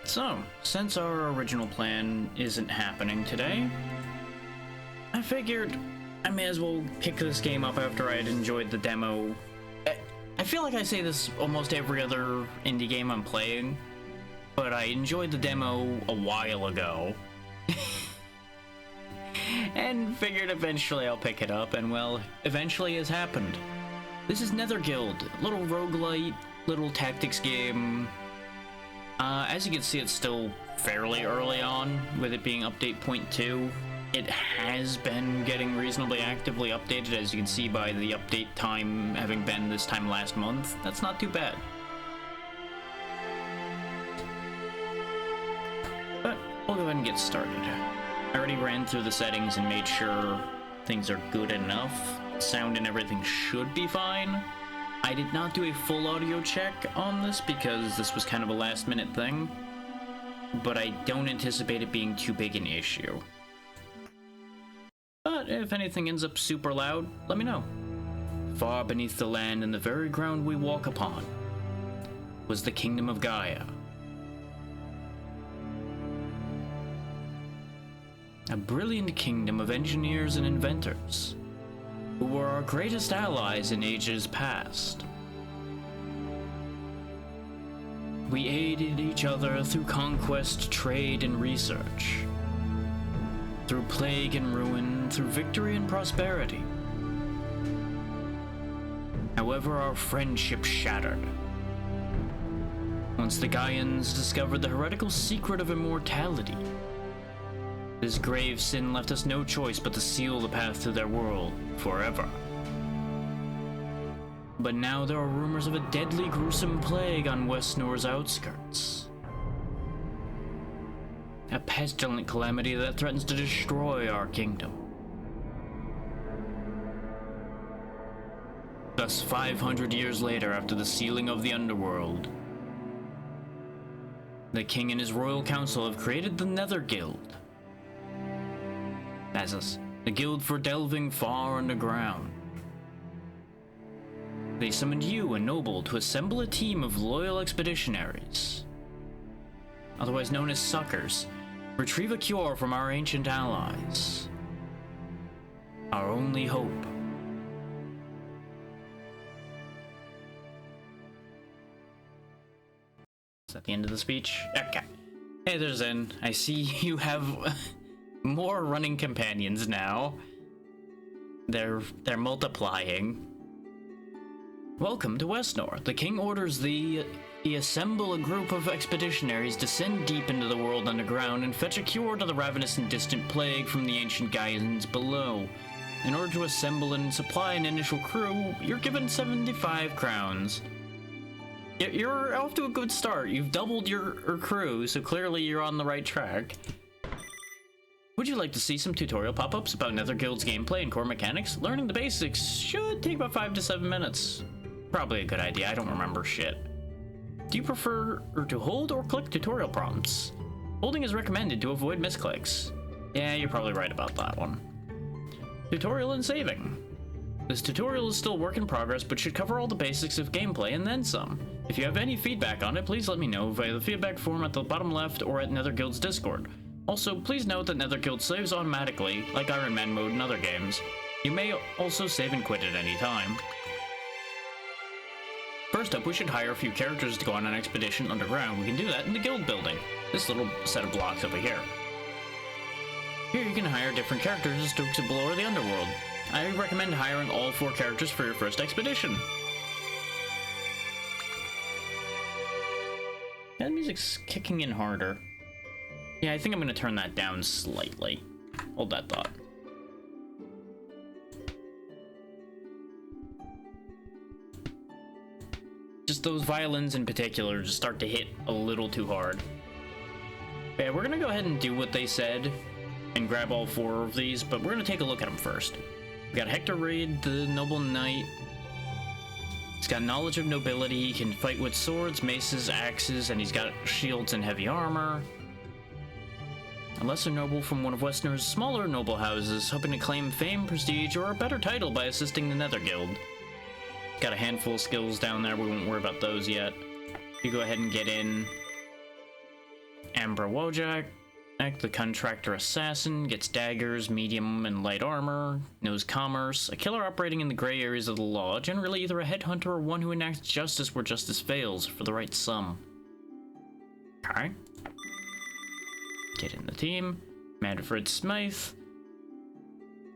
So, since our original plan isn't happening today, I figured I may as well pick this game up after I had enjoyed the demo. I feel like I say this almost every other indie game I'm playing, but I enjoyed the demo a while ago. And figured eventually I'll pick it up, and well, eventually has happened. This is Netherguild, little roguelite, little tactics game. As you can see, it's still fairly early on, with it being update 0.2. It has been getting reasonably actively updated, as you can see by the update time having been this time last month. That's not too bad. But we'll go ahead and get started. I already ran through the settings and made sure things are good enough. Sound and everything should be fine. I did not do a full audio check on this because this was kind of a last minute thing, but I don't anticipate it being too big an issue. But if anything ends up super loud, let me know. Far beneath the land and the very ground we walk upon was the kingdom of Gaia. A brilliant kingdom of engineers and inventors who were our greatest allies in ages past. We aided each other through conquest, trade, and research. Through plague and ruin, through victory and prosperity. However, our friendship shattered. Once the Gaians discovered the heretical secret of immortality, this grave sin left us no choice but to seal the path to their world forever. But now there are rumors of a deadly, gruesome plague on Westnor's outskirts. A pestilent calamity that threatens to destroy our kingdom. Thus, 500 years later, after the sealing of the underworld, the king and his royal council have created the Netherguild. As the guild for delving far underground. They summoned you, a noble, to assemble a team of loyal expeditionaries, otherwise known as suckers, retrieve a cure from our ancient allies. Our only hope. Is that the end of the speech? Okay. Hey there, Zen. I see you have more running companions now. They're multiplying. Welcome to Westnor. The king orders thee assemble a group of expeditionaries, descend deep into the world underground, and fetch a cure to the ravenous and distant plague from the ancient Gaians below. In order to assemble and supply an initial crew, you're given 75 crowns. You're off to a good start. You've doubled your crew, so clearly you're on the right track. Would you like to see some tutorial pop-ups about Netherguild's gameplay and core mechanics? Learning the basics should take about 5 to 7 minutes. Probably a good idea, I don't remember shit. Do you prefer to hold or click tutorial prompts? Holding is recommended to avoid misclicks. Yeah, you're probably right about that one. Tutorial and saving. This tutorial is still work in progress, but should cover all the basics of gameplay and then some. If you have any feedback on it, please let me know via the feedback form at the bottom left or at Netherguild's Discord. Also, please note that Netherguild saves automatically, like Iron Man mode and other games. You may also save and quit at any time. First up, we should hire a few characters to go on an expedition underground. We can do that in the guild building, this little set of blocks over here. Here you can hire different characters to explore the underworld. I recommend hiring all 4 characters for your first expedition. That music's kicking in harder. Yeah, I think I'm gonna turn that down slightly. Hold that thought. Just those violins in particular just start to hit a little too hard. Yeah, we're gonna go ahead and do what they said and grab all 4 of these, but we're gonna take a look at them first. We got Hector Reid, the noble knight. He's got knowledge of nobility, he can fight with swords, maces, axes, and he's got shields and heavy armor. A lesser noble from one of Westnor's smaller noble houses, hoping to claim fame, prestige, or a better title by assisting the Netherguild. Got a handful of skills down there, we won't worry about those yet. You go ahead and get in. Amber Wojak, the contractor assassin, gets daggers, medium and light armor, knows commerce, a killer operating in the gray areas of the law, generally either a headhunter or one who enacts justice where justice fails for the right sum. Okay. Get in the team. Manfred Smythe.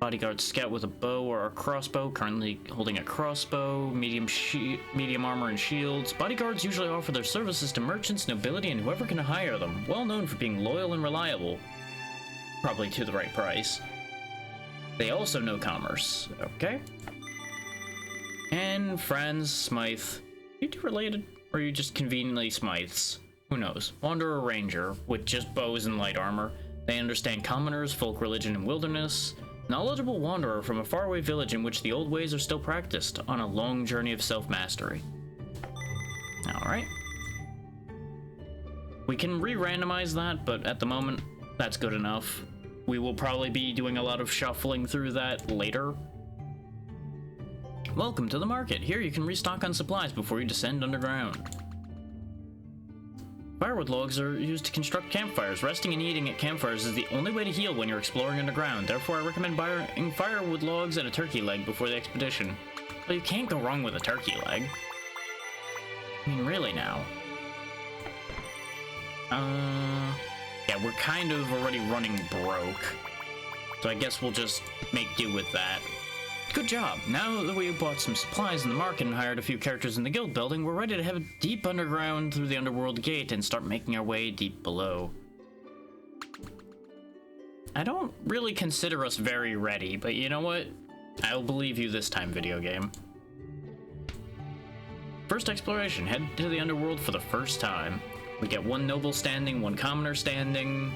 Bodyguard scout with a bow or a crossbow, currently holding a crossbow, medium armor and shields. Bodyguards usually offer their services to merchants, nobility, and whoever can hire them. Well known for being loyal and reliable. Probably to the right price. They also know commerce. Okay. And Franz Smythe. You two related? Or are you just conveniently Smythes? Who knows? Wanderer Ranger, with just bows and light armor. They understand commoners, folk religion, and wilderness. Knowledgeable wanderer from a faraway village in which the old ways are still practiced, on a long journey of self-mastery. Alright. We can re-randomize that, but at the moment, that's good enough. We will probably be doing a lot of shuffling through that later. Welcome to the market. Here you can restock on supplies before you descend underground. Firewood logs are used to construct campfires. Resting and eating at campfires is the only way to heal when you're exploring underground. Therefore, I recommend buying firewood logs and a turkey leg before the expedition. Well, you can't go wrong with a turkey leg. I mean, really now. Yeah, we're kind of already running broke. So I guess we'll just make do with that. Good job. Now that we've bought some supplies in the market and hired a few characters in the guild building, we're ready to head deep underground through the underworld gate and start making our way deep below. I don't really consider us very ready, but you know what? I'll believe you this time, video game. First exploration. Head to the underworld for the first time. We get one noble standing, one commoner standing.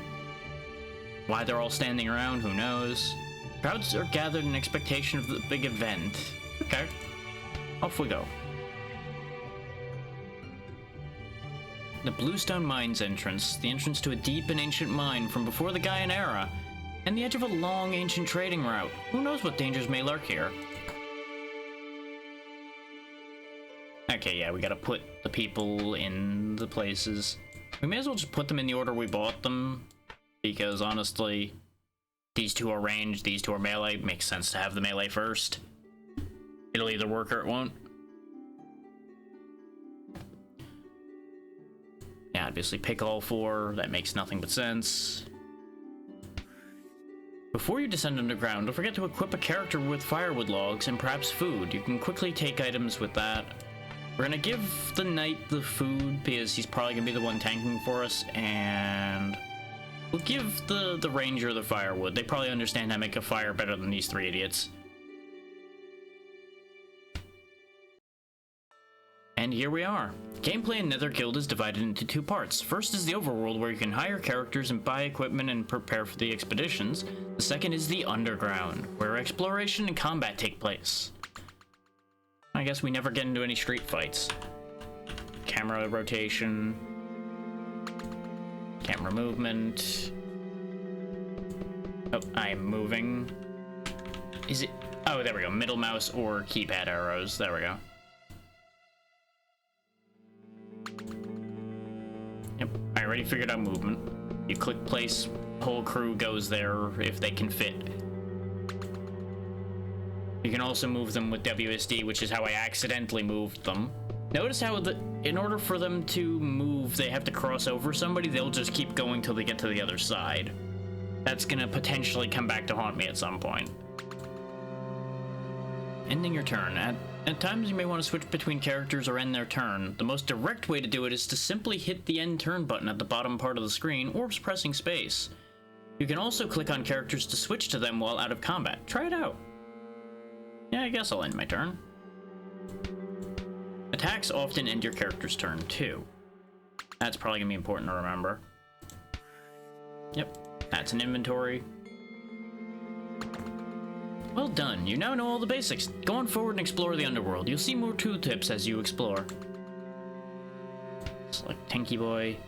Why they're all standing around, who knows? Crowds are gathered in expectation of the big event. Okay. Off we go. The Bluestone Mines entrance, the entrance to a deep and ancient mine from before the Gaian era, and the edge of a long ancient trading route. Who knows what dangers may lurk here? Okay, yeah, we gotta put the people in the places. We may as well just put them in the order we bought them, because honestly, these two are ranged, these two are melee. Makes sense to have the melee first. It'll either work or it won't. Yeah, obviously pick all four. That makes nothing but sense. Before you descend underground, don't forget to equip a character with firewood logs and perhaps food. You can quickly take items with that. We're gonna give the knight the food because he's probably gonna be the one tanking for us, and we'll give the ranger the firewood. They probably understand how to make a fire better than these three idiots. And here we are. Gameplay in Netherguild is divided into two parts. First is the overworld, where you can hire characters and buy equipment and prepare for the expeditions. The second is the underground, where exploration and combat take place. I guess we never get into any street fights. Camera rotation. Camera movement. Oh, I'm moving. Is it? Oh, there we go. Middle mouse or keypad arrows. There we go. Yep, I already figured out movement. You click place, whole crew goes there if they can fit. You can also move them with WSD, which is how I accidentally moved them. Notice how in order for them to move, they have to cross over somebody. They'll just keep going till they get to the other side. That's gonna potentially come back to haunt me at some point. Ending your turn. At times you may want to switch between characters or end their turn. The most direct way to do it is to simply hit the end turn button at the bottom part of the screen or pressing space. You can also click on characters to switch to them while out of combat. Try it out. Yeah, I guess I'll end my turn. Attacks often end your character's turn too. That's probably gonna be important to remember. Yep, that's an inventory. Well done, you now know all the basics. Go on forward and explore the underworld. You'll see more tooltips as you explore. Select Tanky Boy.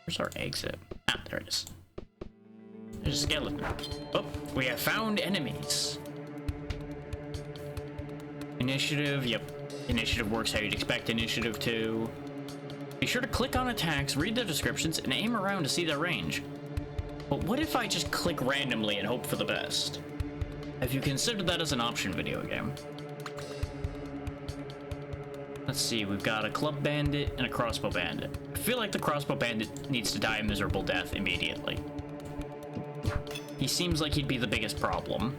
Where's our exit? Ah, there it is. There's a skeleton. Oh, we have found enemies. Initiative, yep. Initiative works how you'd expect initiative to. Be sure to click on attacks, read their descriptions, and aim around to see their range. But what if I just click randomly and hope for the best? Have you considered that as an option, video game? Let's see, we've got a club bandit and a crossbow bandit. I feel like the crossbow bandit needs to die a miserable death immediately. He seems like he'd be the biggest problem.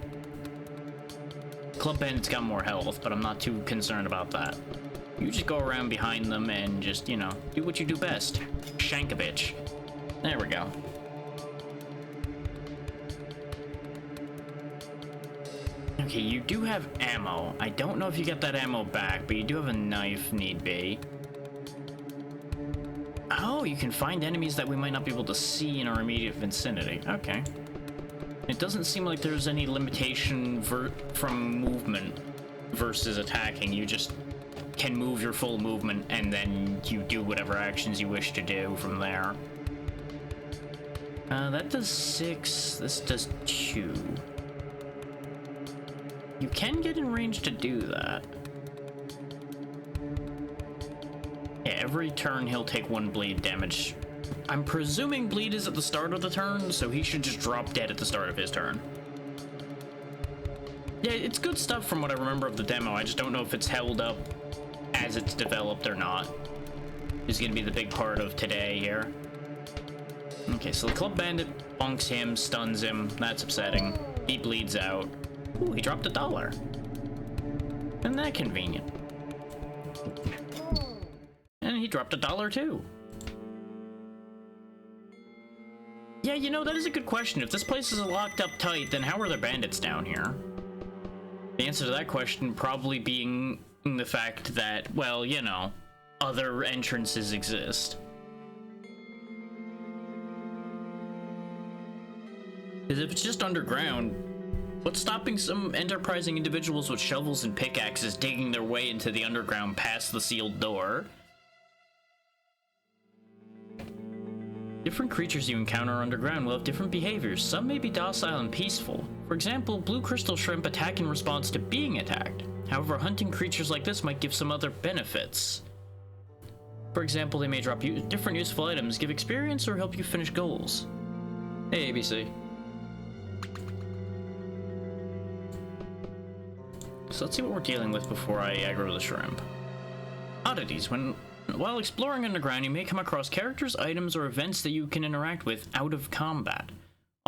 Club bandit's got more health, but I'm not too concerned about that. You just go around behind them and just, you know, do what you do best. Shank a bitch. There we go. Okay, you do have ammo. I don't know if you get that ammo back, but you do have a knife, need be. Oh, you can find enemies that we might not be able to see in our immediate vicinity. Okay. It doesn't seem like there's any limitation from movement versus attacking. You just can move your full movement, and then you do whatever actions you wish to do from there. That does 6. This does 2. You can get in range to do that. Yeah, every turn he'll take 1 bleed damage. I'm presuming bleed is at the start of the turn, so he should just drop dead at the start of his turn. Yeah, it's good stuff from what I remember of the demo. I just don't know if it's held up as it's developed or not. Is gonna be the big part of today here. Okay, so the club bandit bonks him, stuns him. That's upsetting. He bleeds out. Ooh, he dropped $1. Isn't that convenient? And he dropped $1 too. Yeah, you know, that is a good question. If this place is locked up tight, then how are there bandits down here? The answer to that question probably being the fact that, well, you know, other entrances exist. Because if it's just underground, what's stopping some enterprising individuals with shovels and pickaxes digging their way into the underground past the sealed door? Different creatures you encounter underground will have different behaviors. Some may be docile and peaceful. For example, blue crystal shrimp attack in response to being attacked. However, hunting creatures like this might give some other benefits. For example, they may drop you different useful items, give experience, or help you finish goals. Hey, ABC. So let's see what we're dealing with before I aggro the shrimp. Oddities. While exploring underground, you may come across characters, items, or events that you can interact with out of combat.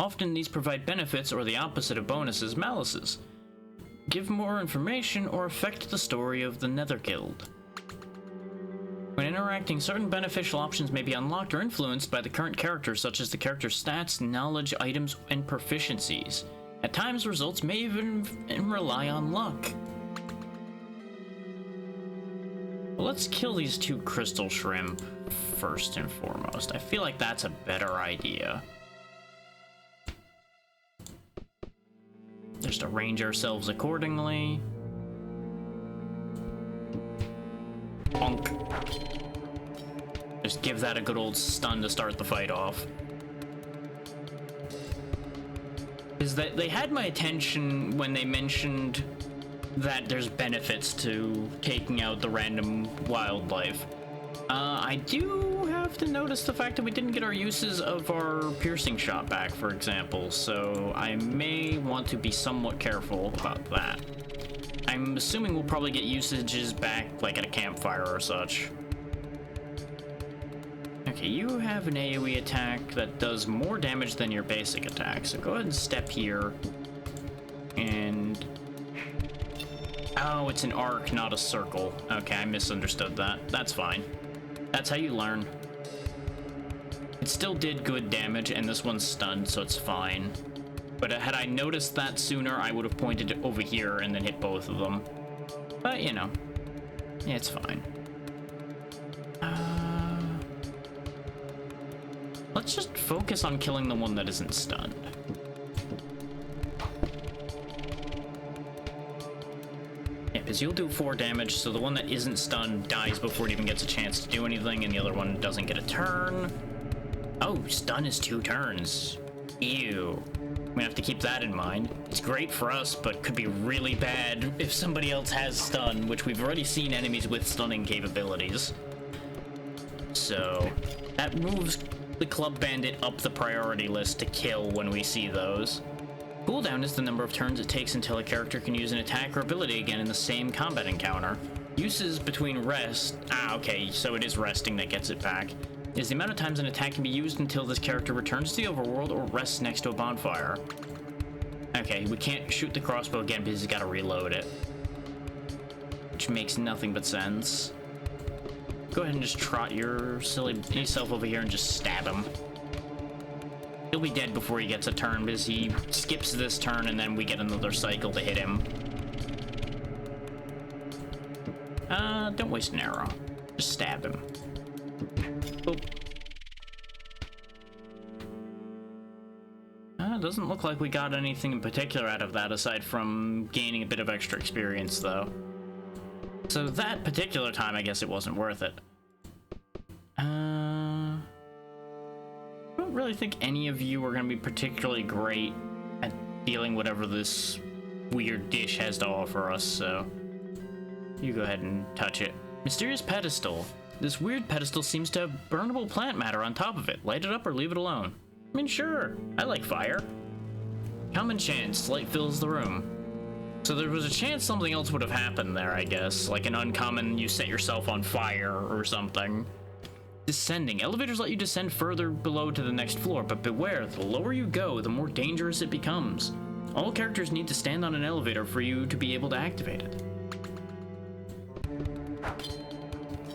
Often these provide benefits or the opposite of bonuses, malices. Give more information or affect the story of the Netherguild. When interacting, certain beneficial options may be unlocked or influenced by the current character, such as the character's stats, knowledge, items, and proficiencies. At times, results may even rely on luck. Well, let's kill these 2 crystal shrimp first and foremost. I feel like that's a better idea. Just arrange ourselves accordingly. Bonk. Just give that a good old stun to start the fight off. Is that they had my attention when they mentioned that there's benefits to taking out the random wildlife. I do have to notice the fact that we didn't get our uses of our piercing shot back, for example, so I may want to be somewhat careful about that. I'm assuming we'll probably get usages back, like at a campfire or such. Okay, you have an AoE attack that does more damage than your basic attack, so go ahead and step here. And... oh, it's an arc, not a circle. Okay, I misunderstood that. That's fine. That's how you learn. It still did good damage, and this one's stunned, so it's fine. But had I noticed that sooner, I would have pointed it over here and then hit both of them. But, you know. Yeah, it's fine. Let's just focus on killing the one that isn't stunned. Yeah, because you'll do 4 damage, so the one that isn't stunned dies before it even gets a chance to do anything, and the other one doesn't get a turn. Oh, stun is 2 turns. Ew. I'm gonna have to keep that in mind. It's great for us, but could be really bad if somebody else has stun, which we've already seen enemies with stunning capabilities. so that moves the Club Bandit up the priority list to kill when we see those. Cooldown is the number of turns it takes until a character can use an attack or ability again in the same combat encounter. Uses between rest, okay, so it is resting that gets it back, is the amount of times an attack can be used until this character returns to the overworld or rests next to a bonfire. Okay, we can't shoot the crossbow again because he's got to reload it, which makes nothing but sense. Go ahead and just trot your silly self over here and just stab him. He'll be dead before he gets a turn because he skips this turn and then we get another cycle to hit him. Don't waste an arrow. Just stab him. Boop. Doesn't look like we got anything in particular out of that aside from gaining a bit of extra experience though. So that particular time, I guess it wasn't worth it. I don't really think any of you are going to be particularly great at dealing whatever this weird dish has to offer us, so you go ahead and touch it. Mysterious pedestal. This weird pedestal seems to have burnable plant matter on top of it. Light it up or leave it alone. I mean, sure, I like fire. Common chance, light fills the room. So there was a chance something else would have happened there, I guess. Like an uncommon, you set yourself on fire or something. Descending. Elevators let you descend further below to the next floor, but beware, the lower you go, the more dangerous it becomes. All characters need to stand on an elevator for you to be able to activate it.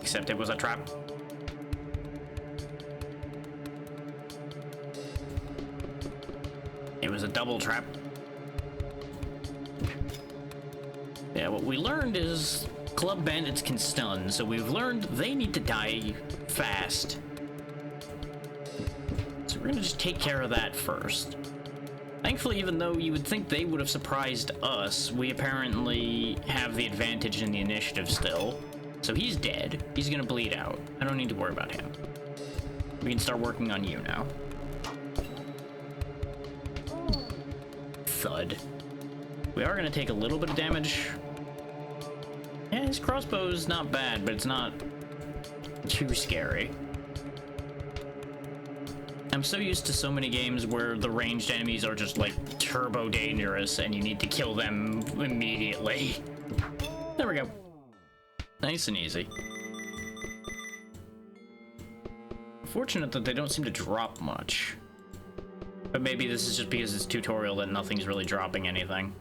Except it was a trap. It was a double trap. Yeah, what we learned is Club Bandits can stun, so we've learned they need to die fast. So we're gonna just take care of that first. Thankfully, even though you would think they would have surprised us, we apparently have the advantage in the initiative still. So he's dead. He's gonna bleed out. I don't need to worry about him. We can start working on you now. Thud. We are gonna take a little bit of damage. Yeah, his crossbow is not bad, but it's not too scary. I'm so used to so many games where the ranged enemies are just like turbo dangerous and you need to kill them immediately. There we go. Nice and easy. Fortunate that they don't seem to drop much. But maybe this is just because it's tutorial that nothing's really dropping anything.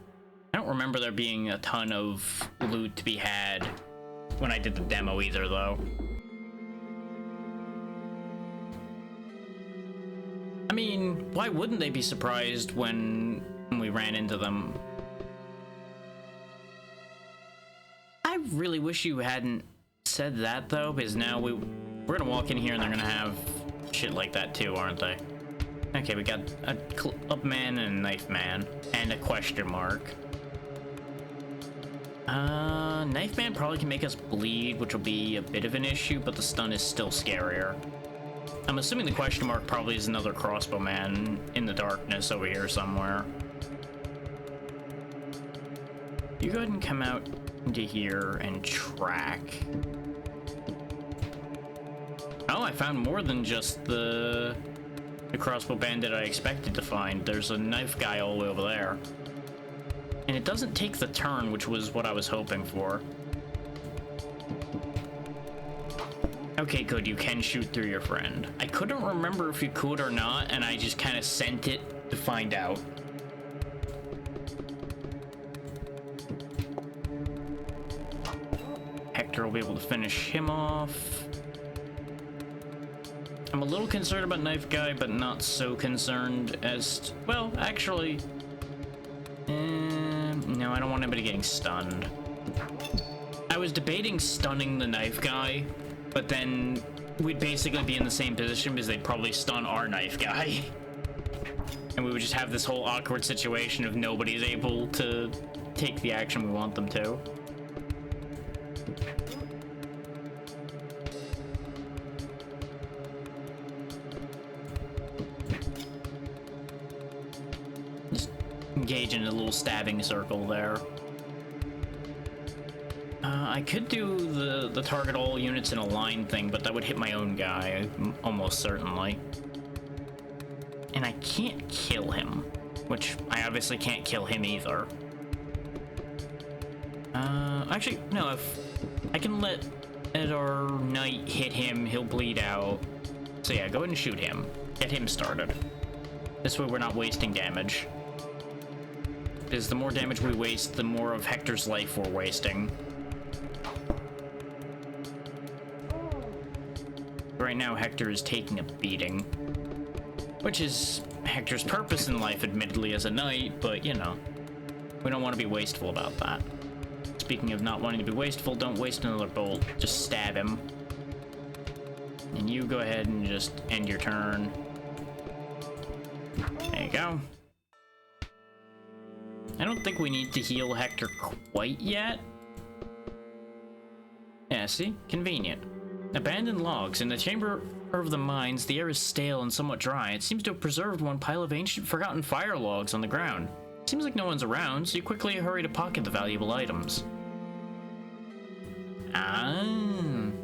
I don't remember there being a ton of loot to be had when I did the demo either, though. I mean, why wouldn't they be surprised when we ran into them? I really wish you hadn't said that, though, because now we're gonna walk in here and they're gonna have shit like that too, aren't they? Okay, we got a club man and a knife man, and a question mark. Knife man probably can make us bleed, which will be a bit of an issue, but the stun is still scarier. I'm assuming the question mark probably is another crossbow man in the darkness over here somewhere. You go ahead and come out into here and track. Oh, I found more than just the crossbow bandit I expected to find. There's a knife guy all the way over there. And it doesn't take the turn, which was what I was hoping for. Okay, good, you can shoot through your friend. I couldn't remember if you could or not, and I just kind of sent it to find out. Hector will be able to finish him off. I'm a little concerned about Knife Guy, but not so concerned as... well, actually... no, I don't want anybody getting stunned. I was debating stunning the Knife Guy, but then we'd basically be in the same position because they'd probably stun our Knife Guy. And we would just have this whole awkward situation of nobody's able to take the action we want them to. Just engage in a little stabbing circle there. I could do the target all units in a line thing, but that would hit my own guy, almost certainly. And I can't kill him, which I obviously can't kill him either. Actually, no, if I can let our knight hit him, he'll bleed out. So yeah, go ahead and shoot him. Get him started. This way we're not wasting damage. Because the more damage we waste, the more of Hector's life we're wasting. Right now, Hector is taking a beating. Which is Hector's purpose in life, admittedly, as a knight, but, you know, we don't want to be wasteful about that. Speaking of not wanting to be wasteful, don't waste another bolt. Just stab him. And you go ahead and just end your turn. There you go. I don't think we need to heal Hector quite yet. Yeah, see? Convenient. Abandoned logs. In the chamber of the mines, the air is stale and somewhat dry. It seems to have preserved one pile of ancient forgotten fire logs on the ground. Seems like no one's around, so you quickly hurry to pocket the valuable items.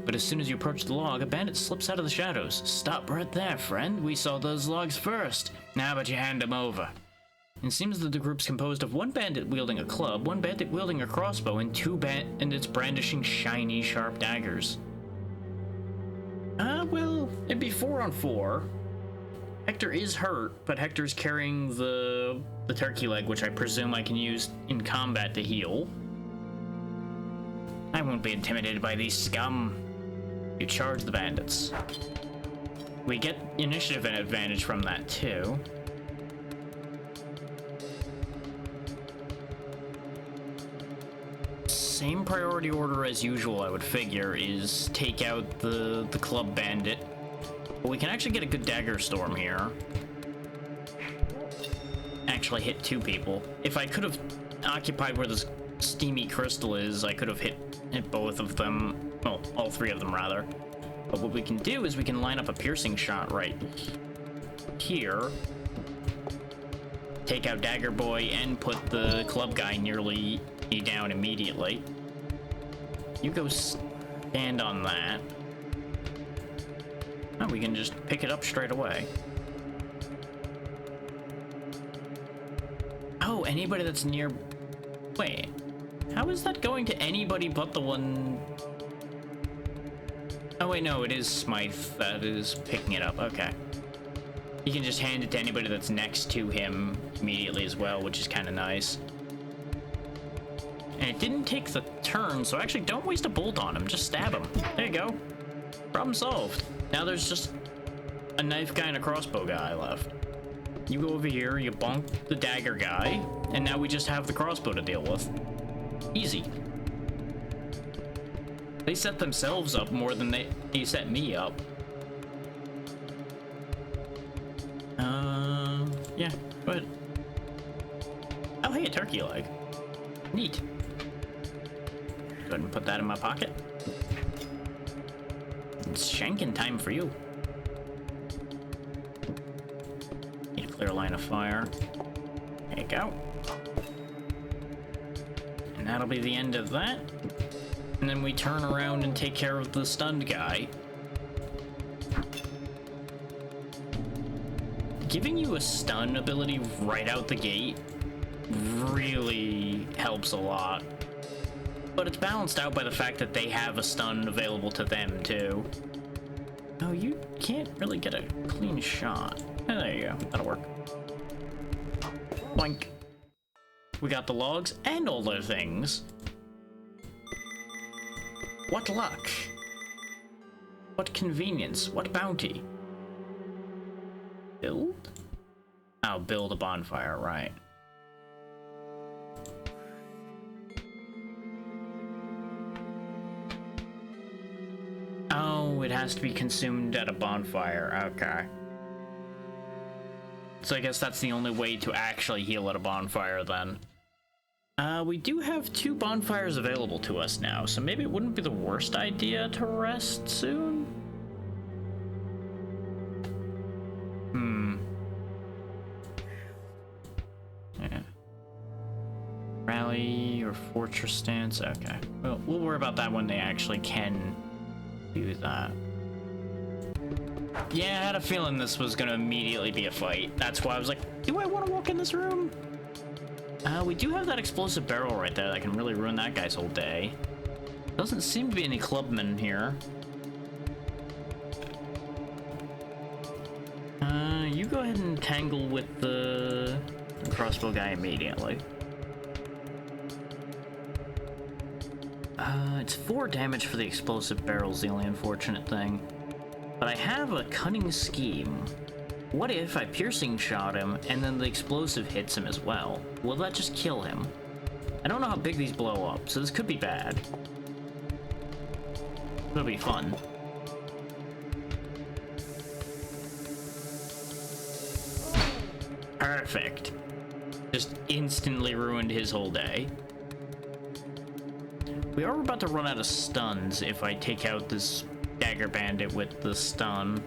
But as soon as you approach the log, a bandit slips out of the shadows. Stop right there, friend. We saw those logs first. Now but you hand them over. It seems that the group's composed of one bandit wielding a club, one bandit wielding a crossbow, and two bandits brandishing shiny, sharp daggers. Well, it'd be 4 on 4. Hector is hurt, but Hector's carrying the turkey leg, which I presume I can use in combat to heal. I won't be intimidated by these scum. You charge the bandits. We get initiative advantage from that, too. Same priority order as usual, I would figure, is take out the club bandit. But we can actually get a good dagger storm here. Actually hit 2 people. If I could have occupied where this steamy crystal is, I could have hit both of them. Well, all 3 of them, rather. But what we can do is we can line up a piercing shot right here. Take out Dagger Boy and put the club guy nearly down immediately. You go stand on that. Oh, we can just pick it up straight away. Oh, anybody that's near... Wait. How is that going to anybody but the one... Oh, wait, no, it is Smythe that is picking it up. Okay. You can just hand it to anybody that's next to him immediately as well, which is kind of nice. And it didn't take the turn, so actually don't waste a bolt on him. Just stab him. There you go. Problem solved. Now there's just a knife guy and a crossbow guy left. You go over here, you bonk the dagger guy, and now we just have the crossbow to deal with. Easy. They set themselves up more than they set me up. Yeah, go ahead. Oh, hey, a turkey leg. Neat. Go ahead and put that in my pocket. It's shanking time for you. Need a clear line of fire. There you go. And that'll be the end of that. And then we turn around and take care of the stunned guy. Giving you a stun ability right out the gate really helps a lot. But it's balanced out by the fact that they have a stun available to them, too. Oh, you can't really get a clean shot. Oh, there you go. That'll work. Boink. We got the logs and all their things. What luck. What convenience. What bounty. Build? Oh, build a bonfire, right. Oh, it has to be consumed at a bonfire. Okay. So I guess that's the only way to actually heal at a bonfire, then. We do have 2 bonfires available to us now, so maybe it wouldn't be the worst idea to rest soon? rally or fortress stance. Okay, well, we'll worry about that when they actually can do that. Yeah, I had a feeling this was gonna immediately be a fight. That's why I was like, do I want to walk in this room? We do have that explosive barrel right there that can really ruin that guy's whole day. Doesn't seem to be any clubmen here. You go ahead and tangle with the crossbow guy immediately. It's 4 damage for the explosive barrel's the only unfortunate thing. But I have a cunning scheme. What if I piercing shot him and then the explosive hits him as well? Will that just kill him? I don't know how big these blow up, so this could be bad. It'll be fun. Perfect. Just instantly ruined his whole day. We are about to run out of stuns if I take out this dagger bandit with the stun.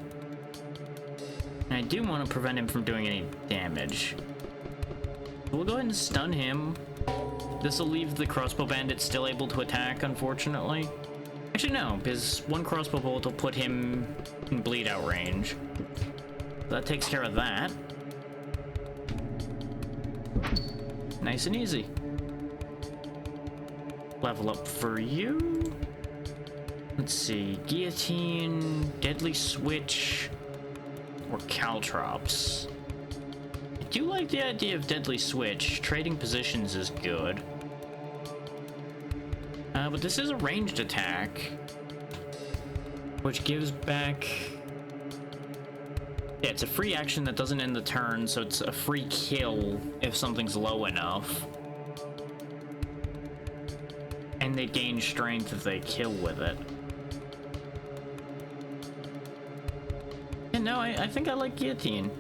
And I do want to prevent him from doing any damage. We'll go ahead and stun him. This will leave the crossbow bandit still able to attack, unfortunately. Actually, no, because one crossbow bolt will put him in bleed out range. That takes care of that. Nice and easy. Level up for you. Let's see, guillotine, deadly switch, or caltrops. I do like the idea of deadly switch. Trading positions is good. But this is a ranged attack, which gives back... Yeah, it's a free action that doesn't end the turn, so it's a free kill if something's low enough. And they gain strength if they kill with it. And no, I think I like guillotine.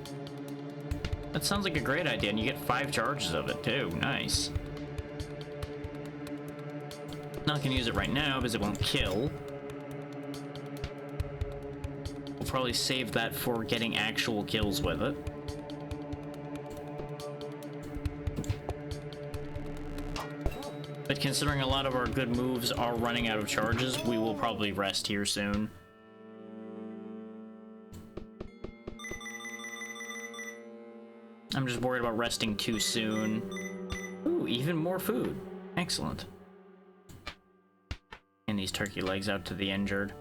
That sounds like a great idea, and you get 5 charges of it too. Nice. Not gonna use it right now because it won't kill. We'll probably save that for getting actual kills with it. But considering a lot of our good moves are running out of charges, we will probably rest here soon. I'm just worried about resting too soon. Ooh, even more food. Excellent. And these turkey legs out to the injured.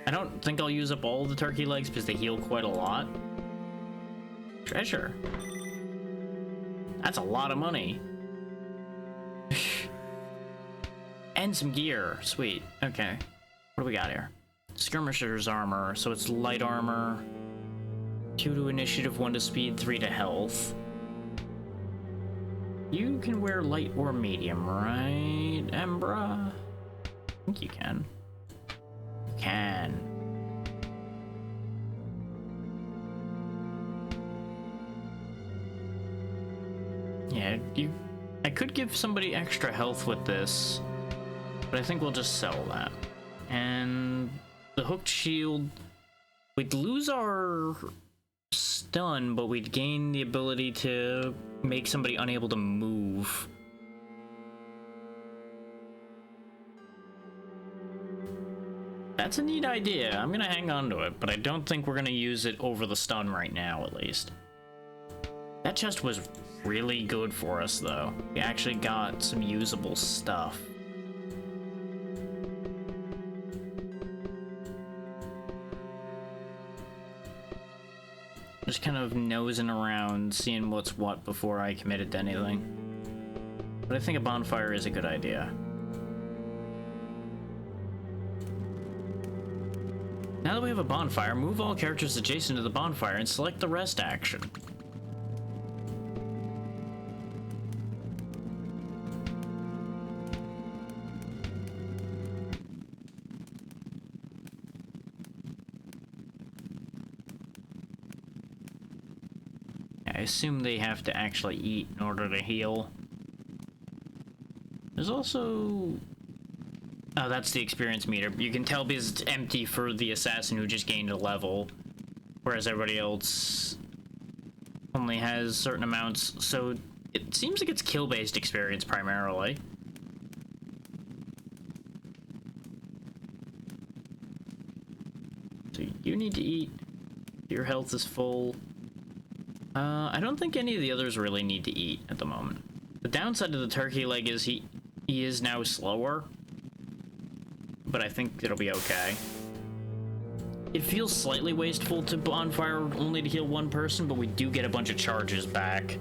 I don't think I'll use up all the turkey legs because they heal quite a lot. Treasure. That's a lot of money. And some gear. Sweet. Okay. What do we got here? Skirmisher's armor. So it's light armor. 2 to initiative, 1 to speed, 3 to health. You can wear light or medium, right, Embra? I think you can. You can. Yeah, I could give somebody extra health with this, but I think we'll just sell that. And the hooked shield, we'd lose our stun, but we'd gain the ability to make somebody unable to move. That's a neat idea. I'm gonna hang on to it, but I don't think we're gonna use it over the stun right now, at least. That chest was really good for us, though. We actually got some usable stuff. Just kind of nosing around, seeing what's what before I committed to anything. But I think a bonfire is a good idea. Now that we have a bonfire, move all characters adjacent to the bonfire and select the rest action. I assume they have to actually eat in order to heal. There's also... Oh, that's the experience meter. You can tell because it's empty for the assassin who just gained a level, whereas everybody else only has certain amounts. So it seems like it's kill-based experience primarily. So you need to eat. Your health is full. I don't think any of the others really need to eat at the moment. The downside of the turkey leg is he is now slower, but I think it'll be okay. It feels slightly wasteful to bonfire only to heal one person, but we do get a bunch of charges back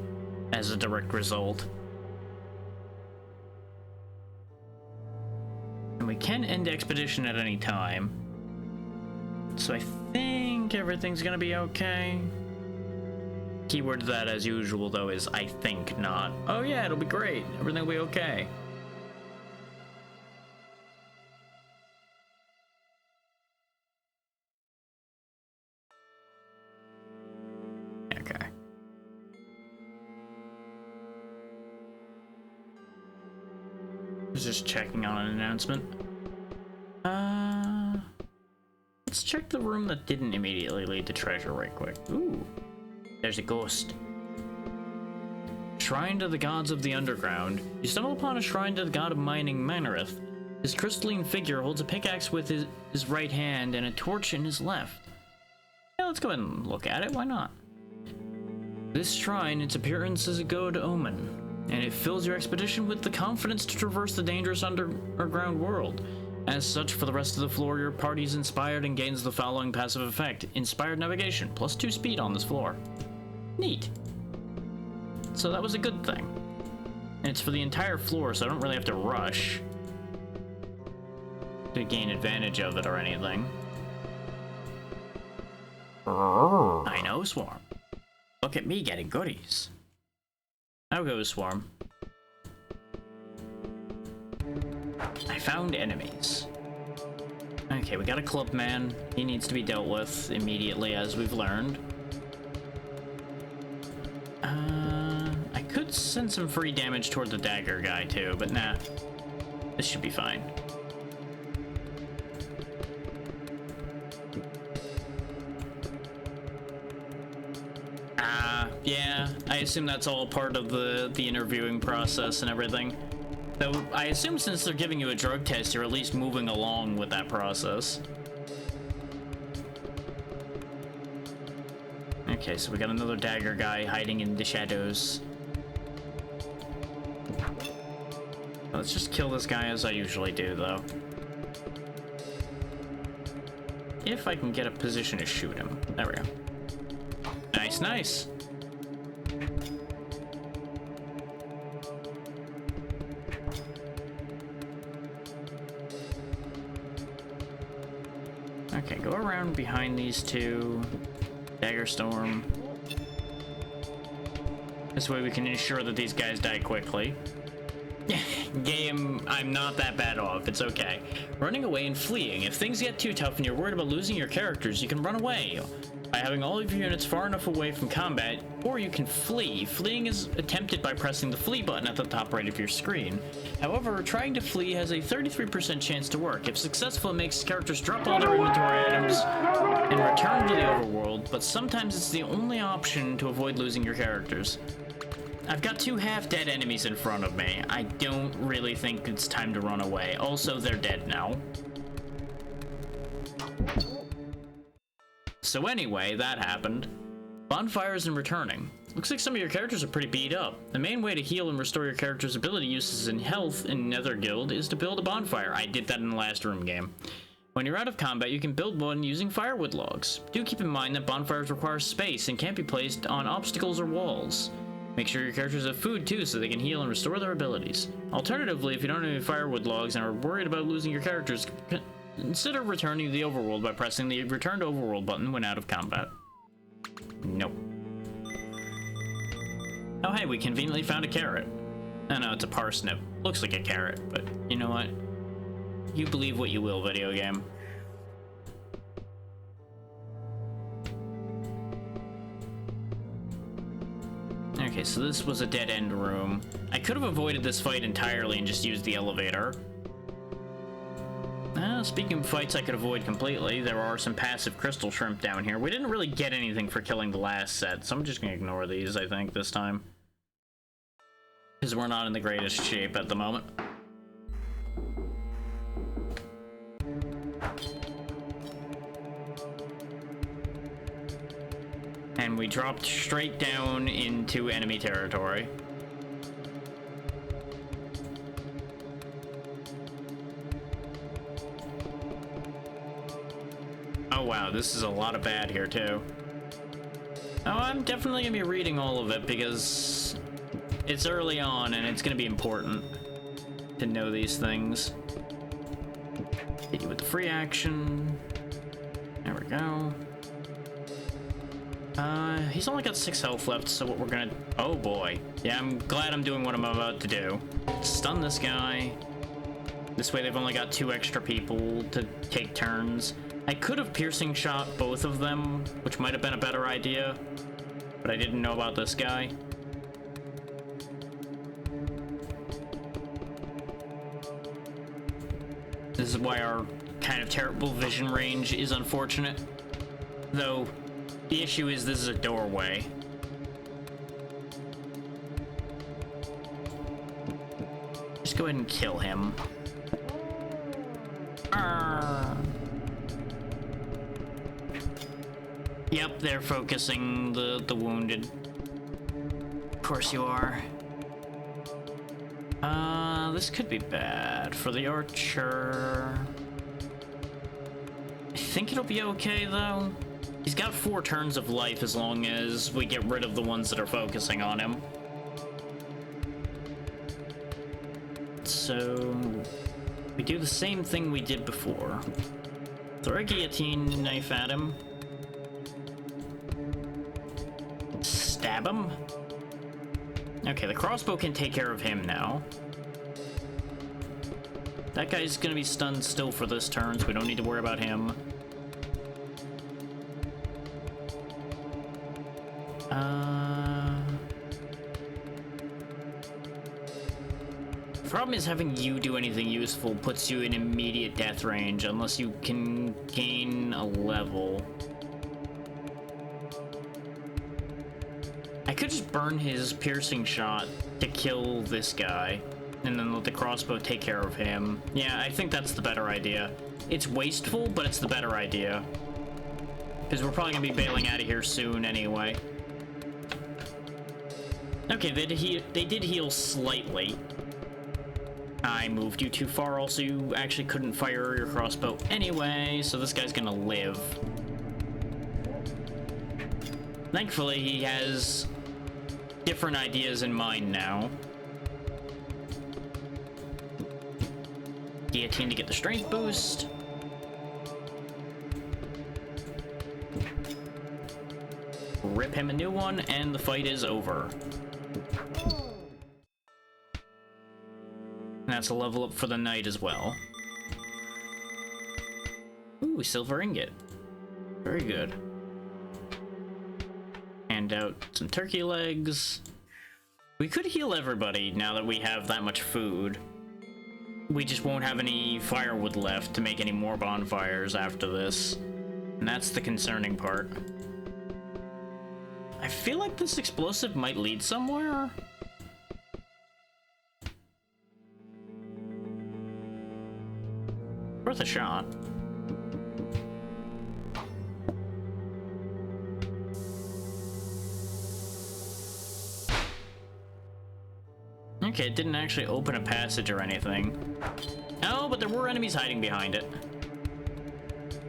as a direct result. And we can end expedition at any time. So I think everything's gonna be okay. Keyword to that, as usual, though, is I think not. Oh yeah, it'll be great. Everything will be okay. Okay. I was just checking on an announcement. Let's check the room that didn't immediately lead to treasure right quick. Ooh. There's a ghost. Shrine to the gods of the underground. You stumble upon a shrine to the god of mining, Manareth. His crystalline figure holds a pickaxe with his right hand and a torch in his left. Yeah, let's go ahead and look at it. Why not? This shrine, its appearance is a good omen, and it fills your expedition with the confidence to traverse the dangerous underground world. As such, for the rest of the floor, your party is inspired and gains the following passive effect. Inspired navigation, +2 speed on this floor. Neat. So that was a good thing. And it's for the entire floor, so I don't really have to rush to gain advantage of it or anything. I know, Swarm. Look at me getting goodies. I'll go, Swarm. I found enemies. Okay, we got a club man. He needs to be dealt with immediately, as we've learned. I could send some free damage toward the dagger guy too, but nah. This should be fine. Yeah, I assume that's all part of the interviewing process and everything. Though, I assume since they're giving you a drug test, you're at least moving along with that process. Okay, so we got another dagger guy hiding in the shadows. Let's just kill this guy as I usually do, though. If I can get a position to shoot him. There we go. Nice, nice. Okay, go around behind these two. Dagger Storm. This way we can ensure that these guys die quickly. Game, I'm not that bad off. It's okay. Running away and fleeing. If things get too tough and you're worried about losing your characters, you can run away by having all of your units far enough away from combat, or you can flee. Fleeing is attempted by pressing the flee button at the top right of your screen. However, trying to flee has a 33% chance to work. If successful, it makes characters drop all their inventory items and return to the overworld, but sometimes it's the only option to avoid losing your characters. I've got two half-dead enemies in front of me. I don't really think it's time to run away. Also, they're dead now. So anyway, that happened. Bonfires and returning. Looks like some of your characters are pretty beat up. The main way to heal and restore your character's ability uses in health in Netherguild is to build a bonfire. I did that in the last room game. When you're out of combat, you can build one using firewood logs. Do keep in mind that bonfires require space and can't be placed on obstacles or walls. Make sure your characters have food too, so they can heal and restore their abilities. Alternatively, if you don't have any firewood logs and are worried about losing your characters, consider returning to the overworld by pressing the Return to Overworld button when out of combat. Nope. Oh hey, we conveniently found a carrot. Oh no, it's a parsnip. Looks like a carrot, but you know what? You believe what you will, video game. Okay, so this was a dead-end room. I could have avoided this fight entirely and just used the elevator. Speaking of fights I could avoid completely, there are some passive crystal shrimp down here. We didn't really get anything for killing the last set, so I'm just gonna ignore these, I think, this time. because we're not in the greatest shape at the moment. And we dropped straight down into enemy territory. Oh wow, this is a lot of bad here too. Oh, I'm definitely gonna be reading all of it because it's early on and it's gonna be important to know these things. Hit you with the free action. There we go. He's only got 6 health left, so what we're gonna... Oh boy. Yeah, I'm glad I'm doing what I'm about to do. Stun this guy. This way they've only got 2 extra people to take turns. I could have piercing shot both of them, which might have been a better idea, but I didn't know about this guy. This is why our kind of terrible vision range is unfortunate. Though, the issue is this is a doorway. Just go ahead and kill him. Yep, they're focusing the wounded. Of course you are. This could be bad for the archer. I think it'll be okay though. He's got 4 turns of life as long as we get rid of the ones that are focusing on him. So we do the same thing we did before. Throw a guillotine knife at him. Stab him. Okay, the crossbow can take care of him now. That guy's gonna be stunned still for this turn, so we don't need to worry about him. The problem is having you do anything useful puts you in immediate death range unless you can gain a level. I could just burn his piercing shot to kill this guy and then let the crossbow take care of him. Yeah, I think that's the better idea. It's wasteful, but it's the better idea. Because we're probably gonna be bailing out of here soon anyway. Okay, they did heal slightly. I moved you too far, also you actually couldn't fire your crossbow anyway, so this guy's gonna live. Thankfully, he has different ideas in mind now. Guillotine to get the strength boost. Rip him a new one, and the fight is over. And that's a level up for the knight as well. Ooh, silver ingot. Very good. Hand out some turkey legs. We could heal everybody now that we have that much food. We just won't have any firewood left to make any more bonfires after this. And that's the concerning part. I feel like this explosive might lead somewhere. Worth a shot. Okay, it didn't actually open a passage or anything. Oh, but there were enemies hiding behind it.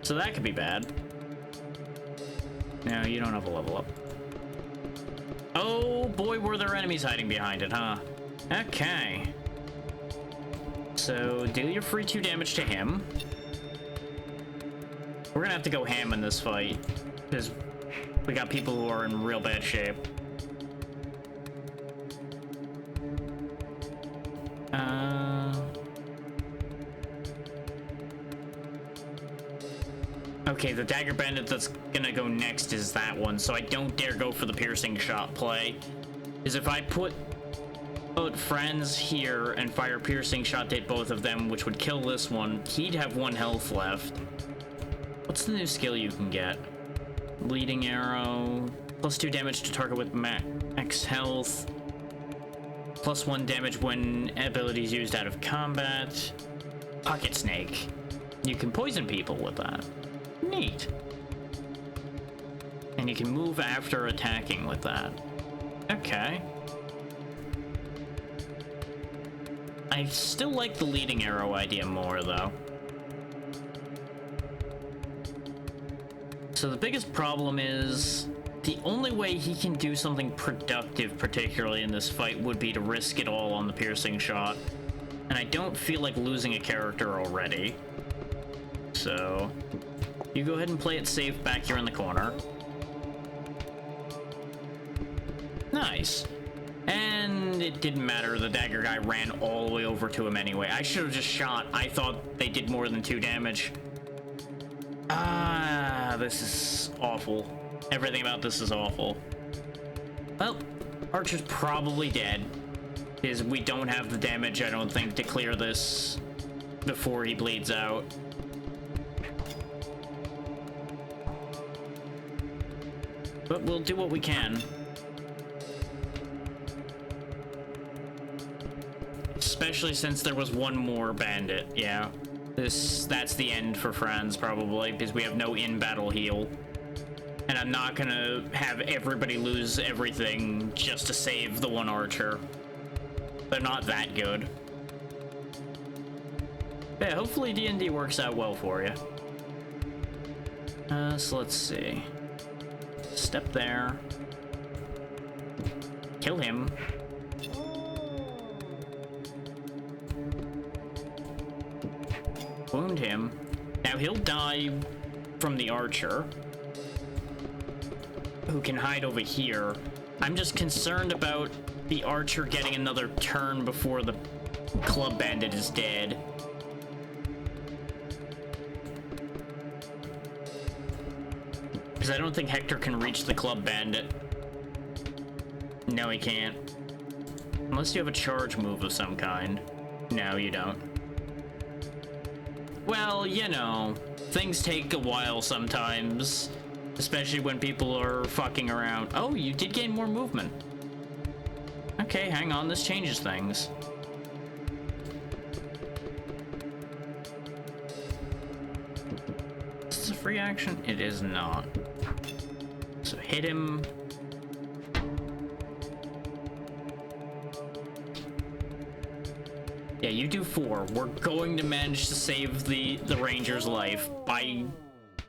So that could be bad. No, you don't have a level up. Oh boy, were there enemies hiding behind it, huh? Okay. So, deal your free 2 damage to him. We're gonna have to go ham in this fight, because we got people who are in real bad shape. Okay, the dagger bandit that's gonna go next is that one, so I don't dare go for the piercing shot play. Because if I put friends here and fire piercing shot at both of them, which would kill this one, he'd have 1 health left. What's the new skill you can get? Bleeding arrow, +2 damage to target with max health. +1 damage when abilities used out of combat. Pocket Snake. You can poison people with that. Neat. And you can move after attacking with that. Okay. I still like the leading arrow idea more, though. So the biggest problem is the only way he can do something productive, particularly in this fight, would be to risk it all on the piercing shot. And I don't feel like losing a character already. So you go ahead and play it safe back here in the corner. Nice. And it didn't matter. The dagger guy ran all the way over to him anyway. I should have just shot. I thought they did more than 2 damage. Ah, this is awful. Everything about this is awful. Well, Archer's probably dead. Because we don't have the damage, I don't think, to clear this before he bleeds out. But we'll do what we can. Especially since there was one more bandit, yeah. That's the end for Franz, probably, because we have no in-battle heal. And I'm not gonna have everybody lose everything just to save the one archer. They're not that good. Yeah, hopefully D&D works out well for you. So let's see. Step there. Kill him. Wound him. Now he'll die from the archer, who can hide over here. I'm just concerned about the archer getting another turn before the club bandit is dead. Because I don't think Hector can reach the club bandit. No, he can't. Unless you have a charge move of some kind. No, you don't. Well, you know, things take a while sometimes, especially when people are fucking around. Oh, you did gain more movement. Okay, hang on, this changes things. Is this a free action? It is not. So hit him. Yeah, you do 4. We're going to manage to save the ranger's life by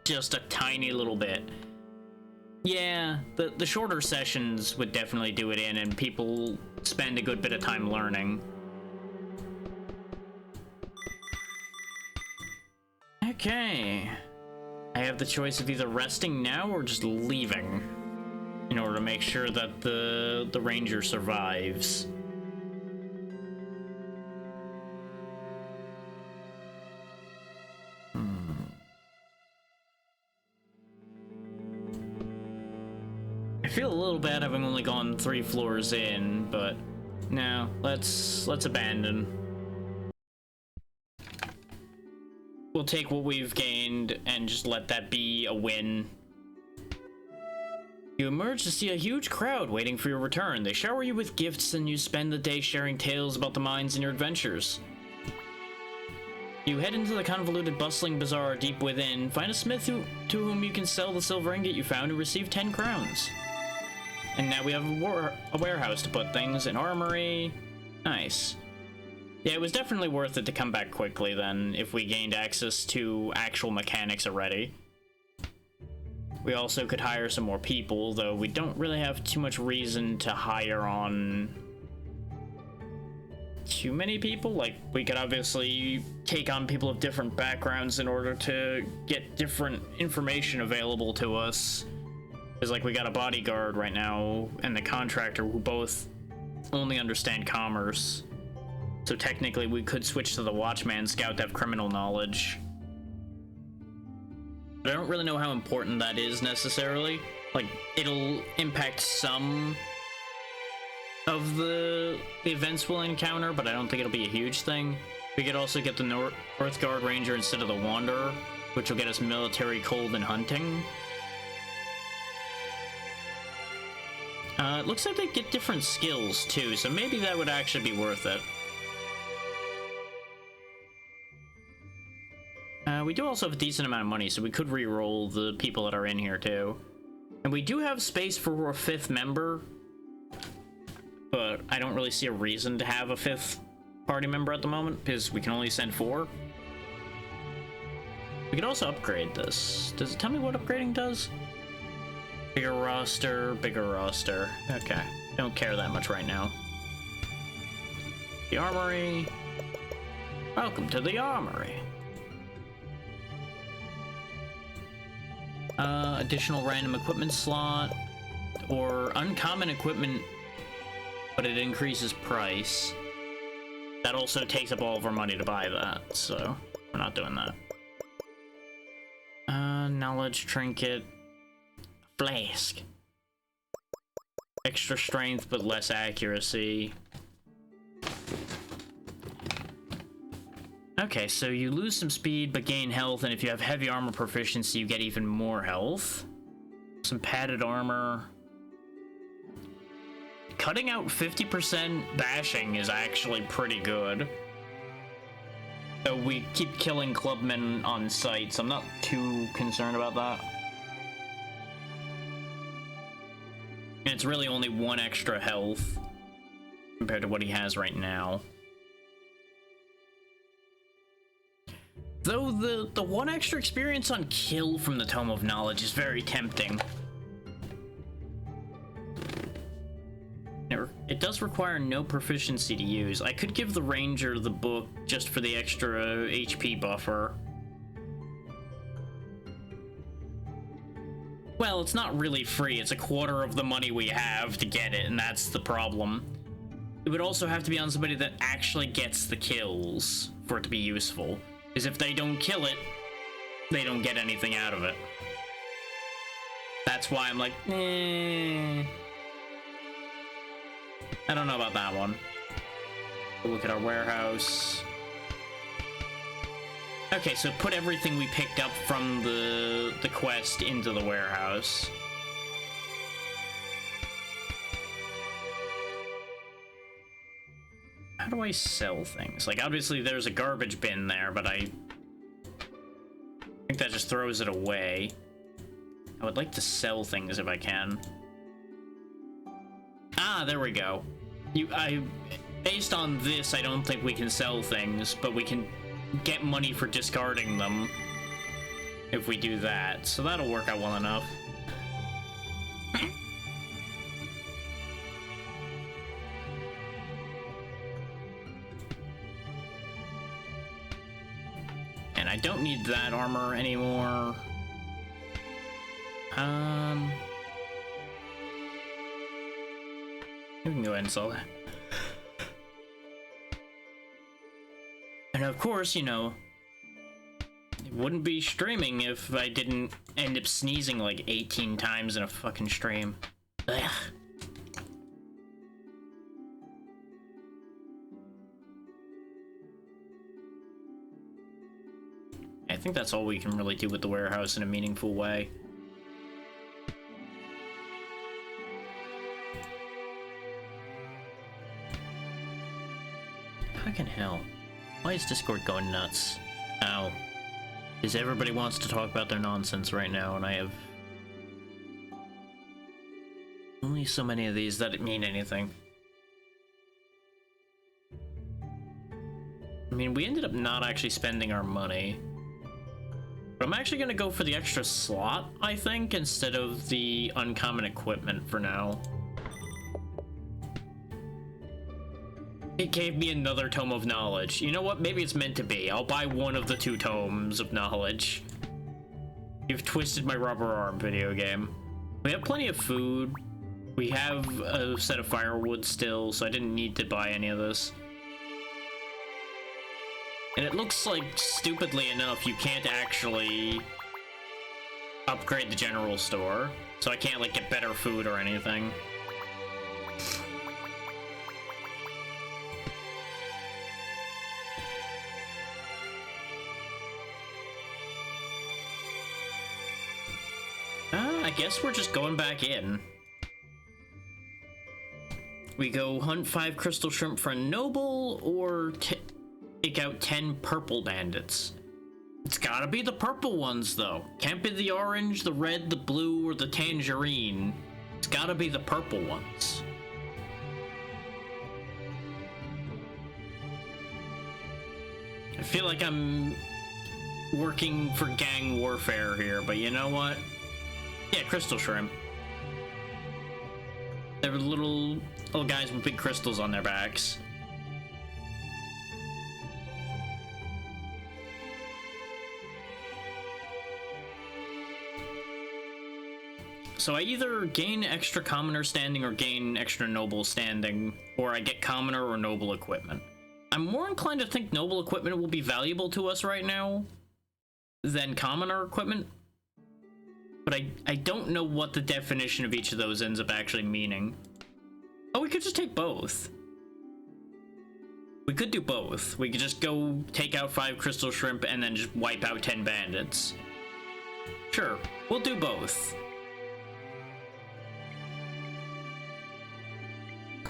just a tiny little bit. Yeah, the shorter sessions would definitely do it in, and people spend a good bit of time learning. Okay. I have the choice of either resting now or just leaving in order to make sure that the ranger survives. I feel a little bad having only gone 3 floors in, but no, let's abandon. We'll take what we've gained and just let that be a win. You emerge to see a huge crowd waiting for your return. They shower you with gifts and you spend the day sharing tales about the mines and your adventures. You head into the convoluted, bustling bazaar deep within, find a smith to whom you can sell the silver ingot you found and receive 10 crowns. And now we have a warehouse to put things, an armory. Nice. Yeah, it was definitely worth it to come back quickly then, if we gained access to actual mechanics already. We also could hire some more people, though we don't really have too much reason to hire on too many people. Like, we could obviously take on people of different backgrounds in order to get different information available to us. Because, like, we got a bodyguard right now and the contractor who both only understand commerce. So technically we could switch to the Watchman Scout to have criminal knowledge. But I don't really know how important that is necessarily. Like, it'll impact some of the events we'll encounter, but I don't think it'll be a huge thing. We could also get the Northguard Ranger instead of the Wanderer, which will get us military, cold, and hunting. It looks like they get different skills too, so maybe that would actually be worth it. We do also have a decent amount of money, so we could re-roll the people that are in here too. And we do have space for a 5th member, but I don't really see a reason to have a 5th party member at the moment, because we can only send 4. We could also upgrade this. Does it tell me what upgrading does? Bigger roster, bigger roster. Okay, don't care that much right now. The armory. Welcome to the armory. Additional random equipment slot, or uncommon equipment, but it increases price. That also takes up all of our money to buy that, so we're not doing that. Knowledge trinket. Flask. Extra strength, but less accuracy. Okay, so you lose some speed, but gain health, and if you have heavy armor proficiency, you get even more health. Some padded armor. Cutting out 50% bashing is actually pretty good. So we keep killing clubmen on sight, so I'm not too concerned about that. And it's really only 1 extra health compared to what he has right now. Though the 1 extra experience on kill from the Tome of Knowledge is very tempting. It does require no proficiency to use. I could give the ranger the book just for the extra HP buffer. Well, it's not really free. It's a quarter of the money we have to get it, and that's the problem. It would also have to be on somebody that actually gets the kills for it to be useful. Because if they don't kill it, they don't get anything out of it. That's why I'm like, eh. I don't know about that one. We'll look at our warehouse. Okay, so put everything we picked up from the quest into the warehouse. How do I sell things? Like, obviously there's a garbage bin there, but I think that just throws it away. I would like to sell things if I can. Ah, there we go. Based on this, I don't think we can sell things, but we can get money for discarding them if we do that. So that'll work out well enough. And I don't need that armor anymore. We can go ahead and sell that. And of course, you know, it wouldn't be streaming if I didn't end up sneezing like 18 times in a fucking stream. Ugh. I think that's all we can really do with the warehouse in a meaningful way. Fucking hell. Why is Discord going nuts? Ow. Because everybody wants to talk about their nonsense right now, and I have only so many of these that mean anything. I mean, we ended up not actually spending our money. But I'm actually gonna go for the extra slot, I think, instead of the uncommon equipment for now. It gave me another Tome of Knowledge. You know what? Maybe it's meant to be. I'll buy one of the 2 tomes of knowledge. You've twisted my rubber arm, video game. We have plenty of food. We have a set of firewood still, so I didn't need to buy any of this. And it looks like, stupidly enough, you can't actually upgrade the general store. So I can't, like, get better food or anything. I guess we're just going back in. We go hunt 5 crystal shrimp for a noble, or take out 10 purple bandits. It's gotta be the purple ones, though. Can't be the orange, the red, the blue, or the tangerine. It's gotta be the purple ones. I feel like I'm working for gang warfare here, but you know what? Yeah, crystal shrimp. They're little guys with big crystals on their backs. So I either gain extra commoner standing or gain extra noble standing, or I get commoner or noble equipment. I'm more inclined to think noble equipment will be valuable to us right now than commoner equipment. But I don't know what the definition of each of those ends up actually meaning. Oh, we could just take both. We could do both. We could just go take out 5 crystal shrimp and then just wipe out 10 bandits. Sure, we'll do both.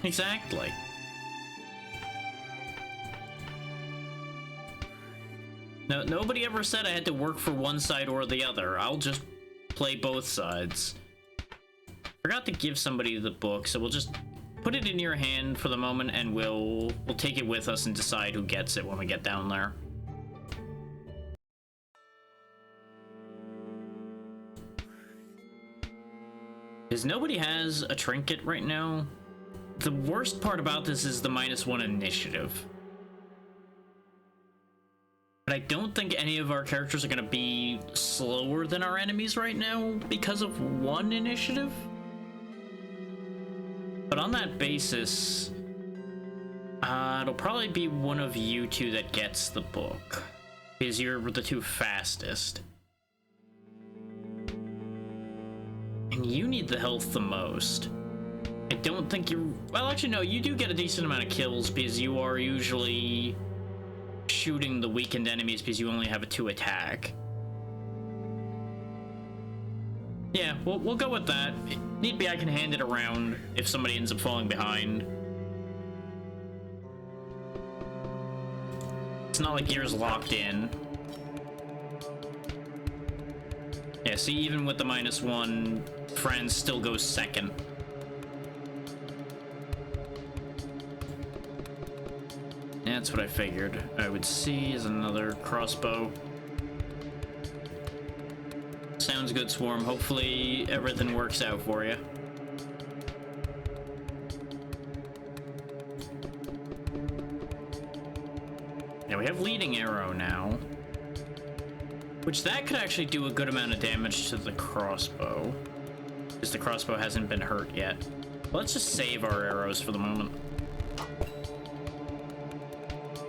Exactly. No, nobody ever said I had to work for one side or the other. I'll just play both sides. Forgot to give somebody the book, so we'll just put it in your hand for the moment, and we'll take it with us and decide who gets it when we get down there. Because nobody has a trinket right now. The worst part about this is the -1 initiative. But I don't think any of our characters are going to be slower than our enemies right now because of 1 initiative. But on that basis, it'll probably be one of you two that gets the book, because you're the 2 fastest. And you need the health the most. I don't think you're... Well, actually, no, you do get a decent amount of kills, because you are usually shooting the weakened enemies because you only have a 2 attack. Yeah, we'll go with that. Need be, I can hand it around if somebody ends up falling behind. It's not like yours locked in. Yeah, see, even with the -1, Franz still goes second. Yeah, that's what I figured. I would see is another crossbow. Sounds good, Swarm. Hopefully everything works out for you. Yeah, we have leading arrow now, which that could actually do a good amount of damage to the crossbow, because the crossbow hasn't been hurt yet. Let's just save our arrows for the moment,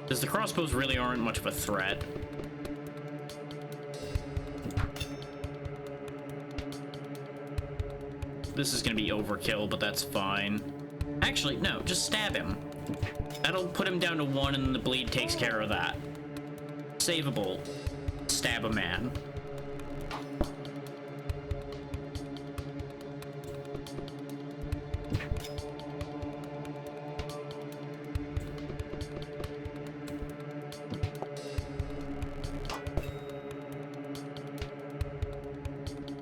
because the crossbows really aren't much of a threat. This is gonna be overkill, but that's fine. Actually, no, just stab him. That'll put him down to 1, and the bleed takes care of that. Savable. Stab a man.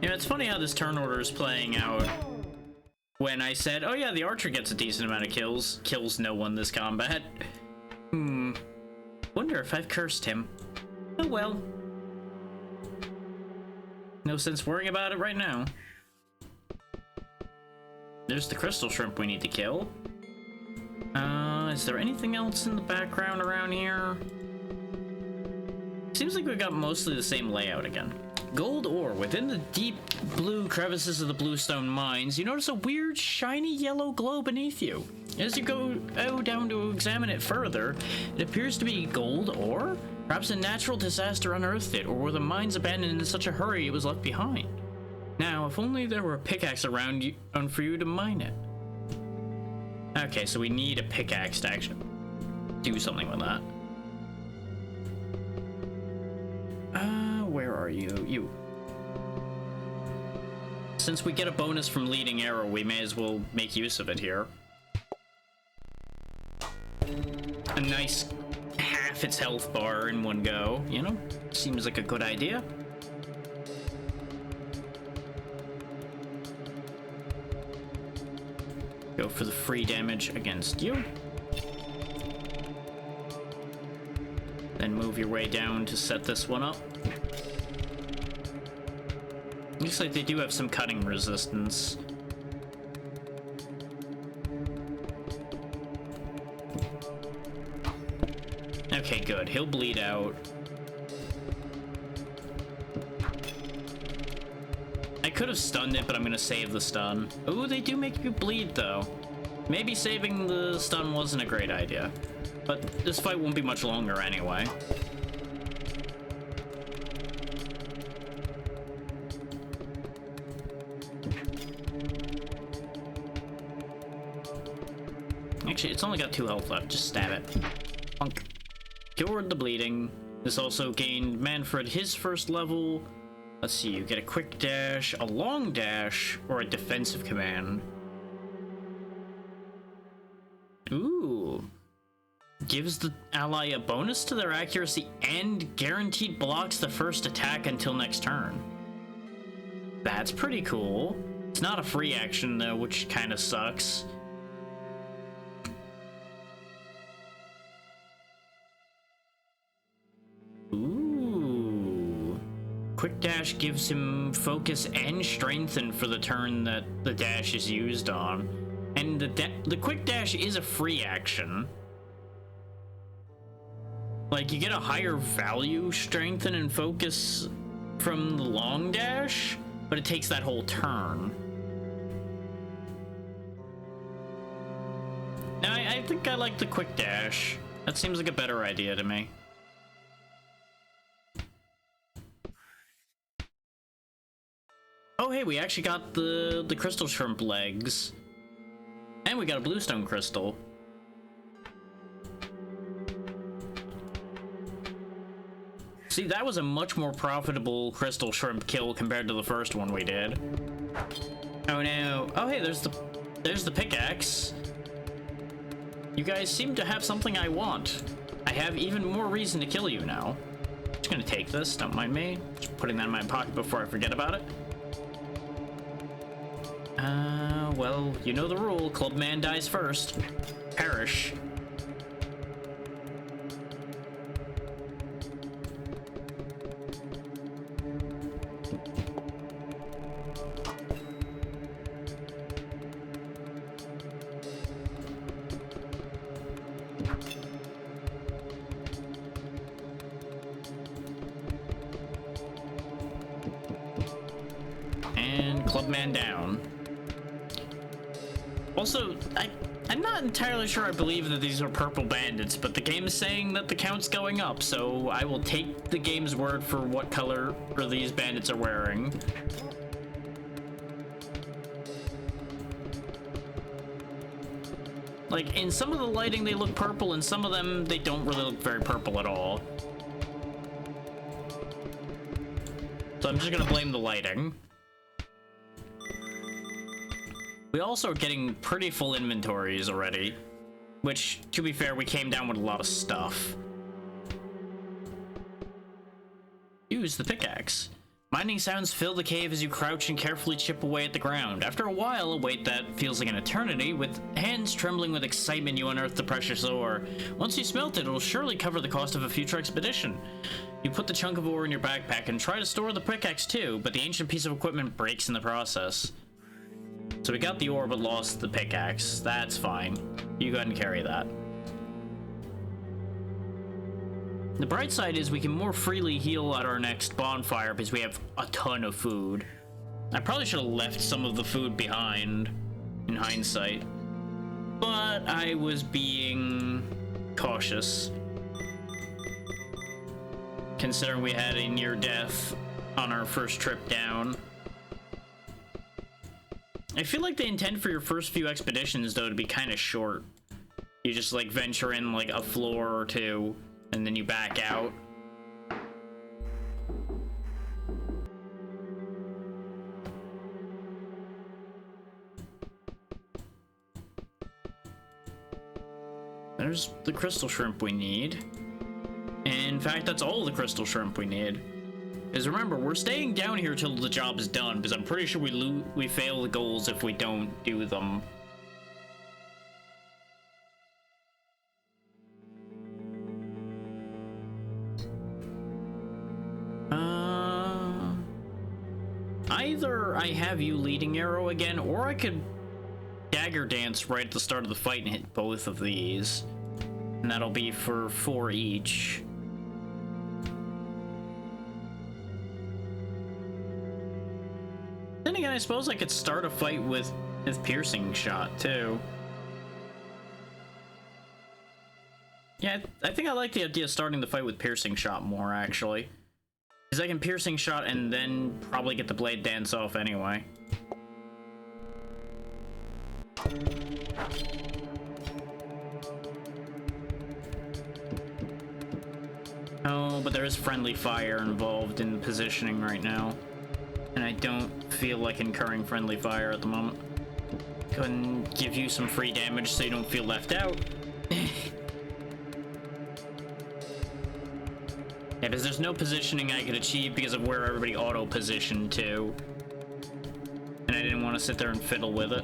You know, it's funny how this turn order is playing out. When I said, oh yeah, the archer gets a decent amount of kills, kills no one this combat. Wonder if I've cursed him. Oh well. No sense worrying about it right now. There's the crystal shrimp we need to kill. Is there anything else in the background around here? Seems like we got mostly the same layout again. Gold ore. Within the deep blue crevices of the bluestone mines, you notice a weird shiny yellow glow beneath you. As you go down to examine it further, it appears to be gold ore? Perhaps a natural disaster unearthed it, or were the mines abandoned in such a hurry it was left behind? Now, if only there were a pickaxe around you for you to mine it. Okay, so we need a pickaxe to actually do something with that. Where are you? You. Since we get a bonus from leading arrow, we may as well make use of it here. a nice half its health bar in one go, you know? Seems like a good idea. Go for the free damage against you. Then move your way down to set this one up. Looks like they do have some cutting resistance. Okay, good. He'll bleed out. I could have stunned it, but I'm gonna save the stun. Ooh, they do make you bleed, though. Maybe saving the stun wasn't a great idea. But this fight won't be much longer anyway. Actually, it's only got 2 health left. Just stab it. Punk. Cured the bleeding. This also gained Manfred his first level. Let's see, you get a quick dash, a long dash, or a defensive command. Ooh. Gives the ally a bonus to their accuracy and guaranteed blocks the first attack until next turn. That's pretty cool. It's not a free action though, which kind of sucks. Ooh. Quick dash gives him focus and strengthen for the turn that the dash is used on. And the quick dash is a free action. Like, you get a higher value strengthen and focus from the long dash, but it takes that whole turn. Now, I think I like the quick dash. That seems like a better idea to me. Oh, hey, we actually got the crystal shrimp legs. And we got a bluestone crystal. See, that was a much more profitable crystal shrimp kill compared to the first one we did. Oh no. Oh hey, there's the pickaxe. You guys seem to have something I want. I have even more reason to kill you now. Just gonna take this, don't mind me. Just putting that in my pocket before I forget about it. Well, you know the rule. Clubman dies first. Perish. And Clubman down. Also, I'm not entirely sure I believe that these are purple bandits, but the game is saying that the count's going up, so I will take the game's word for what color these bandits are wearing. Like, in some of the lighting they look purple, and some of them they don't really look very purple at all. So I'm just gonna blame the lighting. We also are getting pretty full inventories already, which, to be fair, we came down with a lot of stuff. Use the pickaxe. Mining sounds fill the cave as you crouch and carefully chip away at the ground. After a while, a wait that feels like an eternity, with hands trembling with excitement, you unearth the precious ore. Once you smelt it, it'll surely cover the cost of a future expedition. You put the chunk of ore in your backpack and try to store the pickaxe too, but the ancient piece of equipment breaks in the process. So we got the ore but lost the pickaxe. That's fine. You go ahead and carry that. The bright side is we can more freely heal at our next bonfire because we have a ton of food. I probably should have left some of the food behind in hindsight, but I was being cautious, considering we had a near death on our first trip down. I feel like the intent for your first few expeditions, though, to be kind of short. You just, like, venture in, like, a floor or two, and then you back out. There's the crystal shrimp we need. And in fact, that's all the crystal shrimp we need. Because remember, we're staying down here till the job is done, because I'm pretty sure we fail the goals if we don't do them. Either I have you leading arrow again, or I could dagger dance right at the start of the fight and hit both of these. And that'll be for 4 each. Then again, I suppose I could start a fight with his piercing shot, too. Yeah, I think I like the idea of starting the fight with piercing shot more, actually. Because I can piercing shot and then probably get the blade dance off anyway. Oh, but there is friendly fire involved in positioning right now. And I don't feel like incurring friendly fire at the moment. Go ahead and give you some free damage so you don't feel left out. Yeah, because there's no positioning I could achieve because of where everybody auto-positioned to. And I didn't want to sit there and fiddle with it.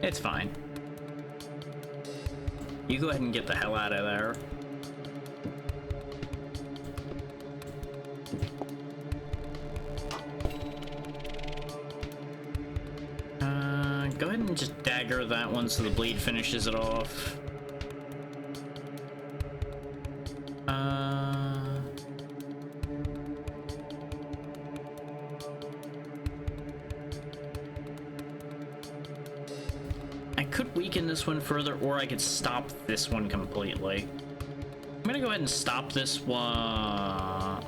It's fine. You go ahead and get the hell out of there. Go ahead and just dagger that one so the bleed finishes it off. I could weaken this one further, or I could stop this one completely. I'm gonna go ahead and stop this one.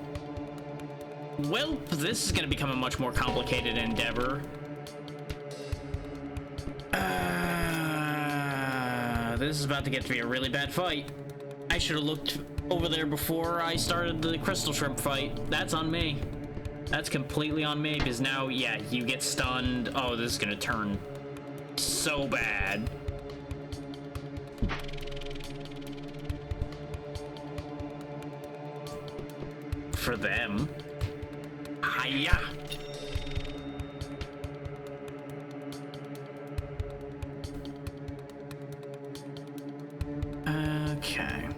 Well, this is gonna become a much more complicated endeavor. This is about to get to be a really bad fight. I should have looked over there before I started the crystal shrimp fight. That's on me. That's completely on me, because now, yeah, you get stunned. Oh, this is gonna turn so bad. For them. Hiya! Okay.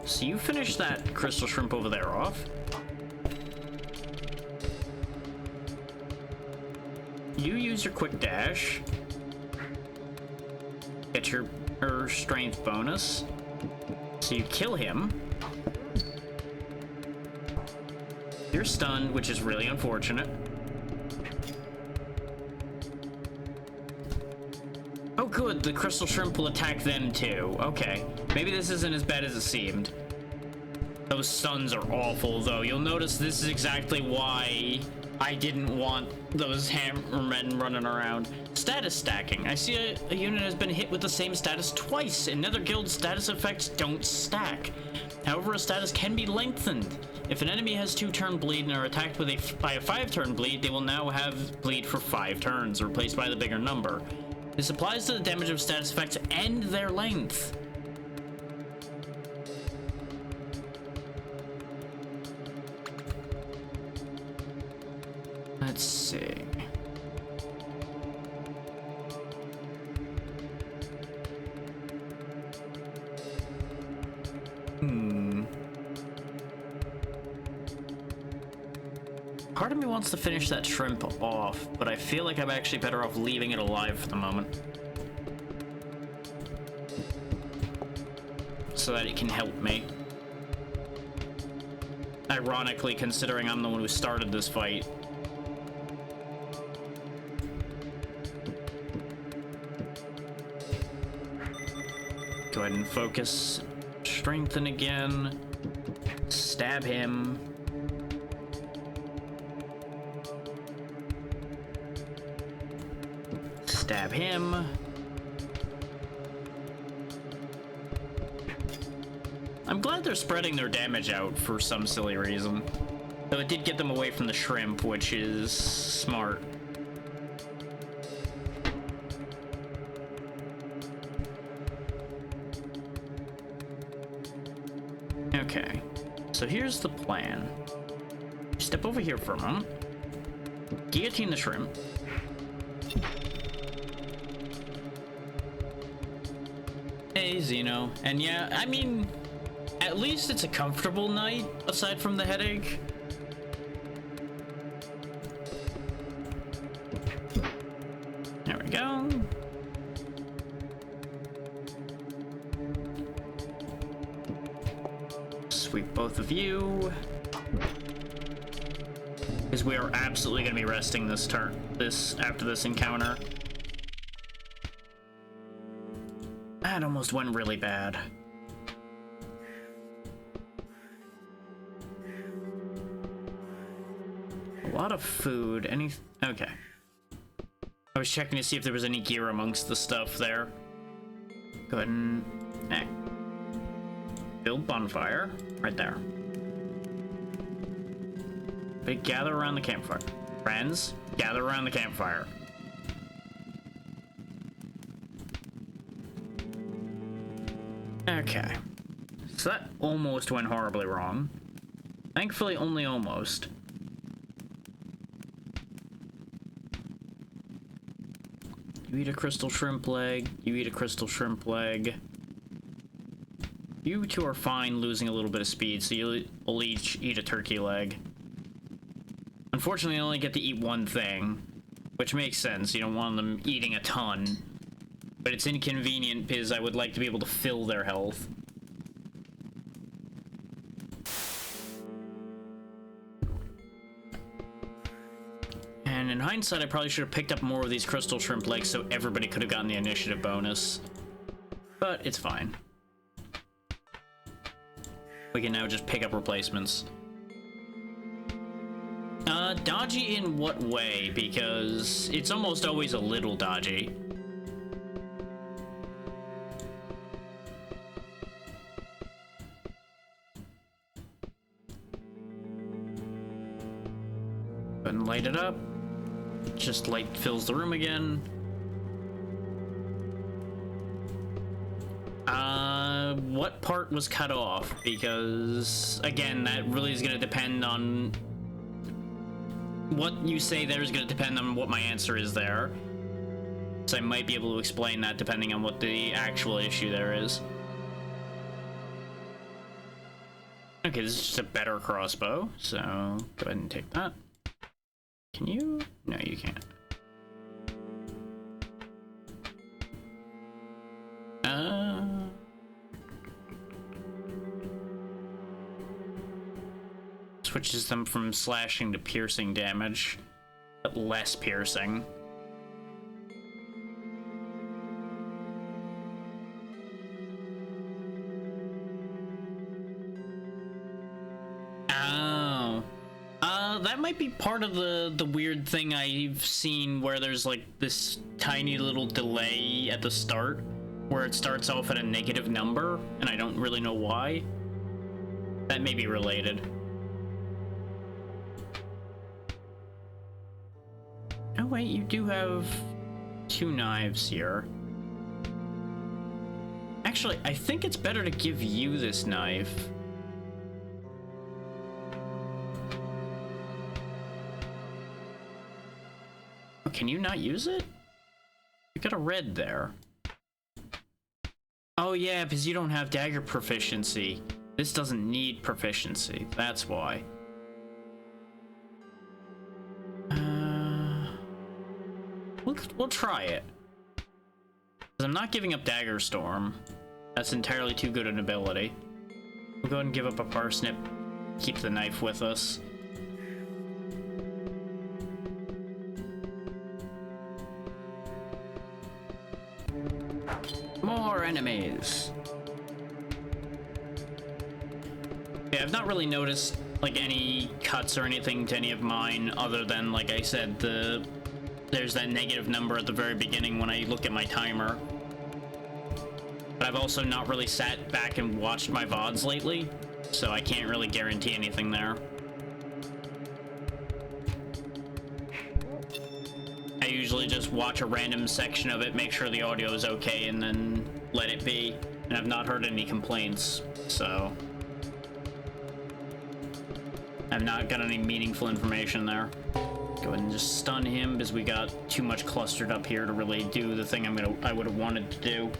So you finish that crystal shrimp over there off. You use your quick dash. Get your strength bonus. So you kill him. You're stunned, which is really unfortunate. Oh good, the crystal shrimp will attack them too. Okay, maybe this isn't as bad as it seemed. Those stuns are awful though. You'll notice this is exactly why I didn't want those hammermen running around. Status stacking. I see a unit has been hit with the same status twice. In Netherguild, status effects don't stack. However, a status can be lengthened. If an enemy has 2-turn bleed and are attacked with by a 5-turn bleed, they will now have bleed for 5 turns, replaced by the bigger number. This applies to the damage of status effects and their length. Let's see. Part of me wants to finish that shrimp off, but I feel like I'm actually better off leaving it alive for the moment. So that it can help me. Ironically, considering I'm the one who started this fight. Go ahead and focus. Strengthen again. Stab him. Stab him. I'm glad they're spreading their damage out for some silly reason. Though it did get them away from the shrimp, which is smart. Okay, so here's the plan. Step over here for a moment. Guillotine the shrimp. Hey, Zeno. And yeah, I mean, at least it's a comfortable night, aside from the headache. There we go. Sweep both of you. Because we are absolutely going to be resting this turn, after this encounter. That almost went really bad. A lot of food. Okay. I was checking to see if there was any gear amongst the stuff there. Go ahead and build bonfire right there. But gather around the campfire. Friends, gather around the campfire. Okay. So that almost went horribly wrong. Thankfully, only almost. You eat a crystal shrimp leg. You eat a crystal shrimp leg. You two are fine losing a little bit of speed, so you'll each eat a turkey leg. Unfortunately, I only get to eat one thing, which makes sense. You don't want them eating a ton. But it's inconvenient because I would like to be able to fill their health. And in hindsight, I probably should have picked up more of these crystal shrimp legs so everybody could have gotten the initiative bonus. But it's fine. We can now just pick up replacements. Dodgy in what way? Because it's almost always a little dodgy. Go ahead and light it up. Just light fills the room again. What part was cut off? Because, again, that really is going to depend on... What you say there is going to depend on what my answer is there. So I might be able to explain that depending on what the actual issue there is. Okay, this is just a better crossbow, so go ahead and take that. Can you? No, you can't. Switches them from slashing to piercing damage, but less piercing. Oh. That might be part of the weird thing I've seen where there's like this tiny little delay at the start where it starts off at a negative number, and I don't really know why. That may be related. Oh wait, you do have 2 knives here. Actually, I think it's better to give you this knife. Oh, can you not use it? You got a red there. Oh yeah, because you don't have dagger proficiency. This doesn't need proficiency, that's why. We'll try it. Because I'm not giving up Dagger Storm. That's entirely too good an ability. We'll go ahead and give up a parsnip. Keep the knife with us. More enemies. Yeah, I've not really noticed like any cuts or anything to any of mine other than, like I said, there's that negative number at the very beginning when I look at my timer. But I've also not really sat back and watched my VODs lately, so I can't really guarantee anything there. I usually just watch a random section of it, make sure the audio is okay, and then let it be. And I've not heard any complaints, so... I've not got any meaningful information there. Go ahead and just stun him because we got too much clustered up here to really do the thing I would have wanted to do.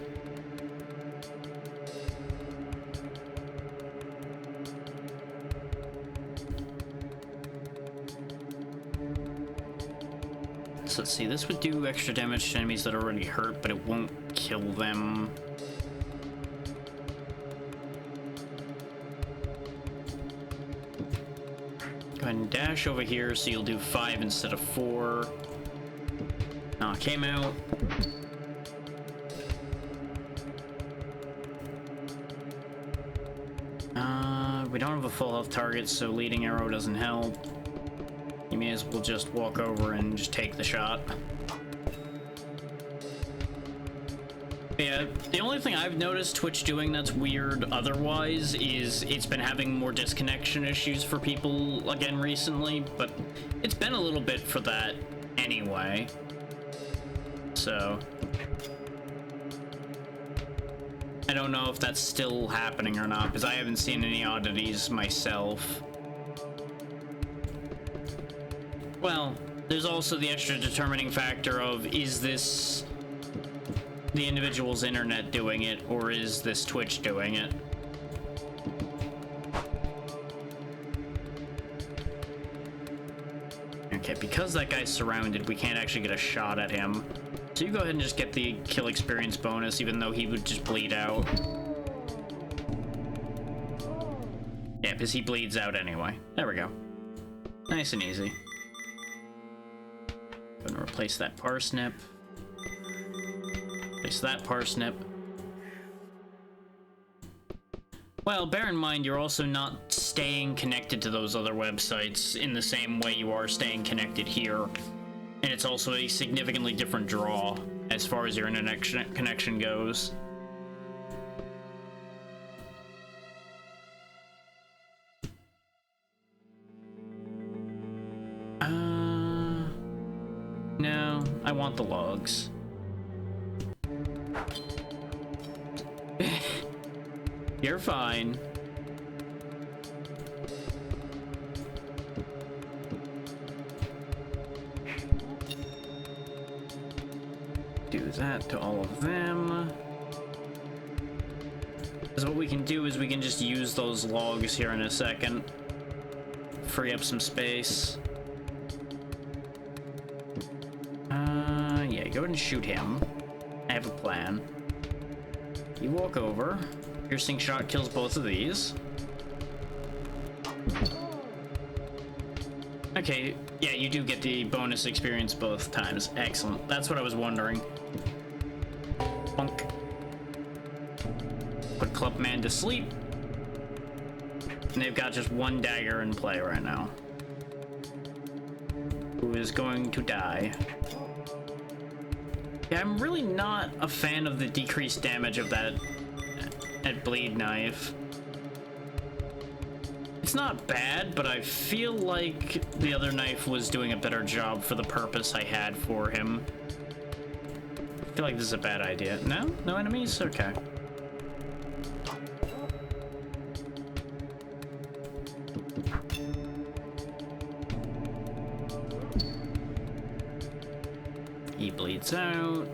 So let's see, this would do extra damage to enemies that are already hurt, but it won't kill them. Go ahead and dash over here so you'll do 5 instead of 4. Knock him out. We don't have a full health target, so leading arrow doesn't help. You may as well just walk over and just take the shot. Yeah, the only thing I've noticed Twitch doing that's weird otherwise is it's been having more disconnection issues for people again recently, but it's been a little bit for that anyway. So I don't know if that's still happening or not, because I haven't seen any oddities myself. Well, there's also the extra determining factor of, is this the individual's internet doing it, or is this Twitch doing it? Okay, because that guy's surrounded, we can't actually get a shot at him. So you go ahead and just get the kill experience bonus, even though he would just bleed out. Yeah, because he bleeds out anyway. There we go. Nice and easy. Gonna replace that parsnip. Replace that parsnip. Well, bear in mind, you're also not staying connected to those other websites in the same way you are staying connected here. And it's also a significantly different draw as far as your internet connection goes. No, I want the logs. You're fine. Do that to all of them. Because what we can do is we can just use those logs here in a second. Free up some space. Yeah, go ahead and shoot him. I have a plan. You walk over. Piercing shot kills both of these. Okay, yeah, you do get the bonus experience both times. Excellent. That's what I was wondering. Bonk. Put Clubman to sleep. And they've got just one dagger in play right now. Who is going to die. Yeah, I'm really not a fan of the decreased damage of that bleed knife. It's not bad, but I feel like the other knife was doing a better job for the purpose I had for him. I feel like this is a bad idea. No? No enemies? Okay. He bleeds out.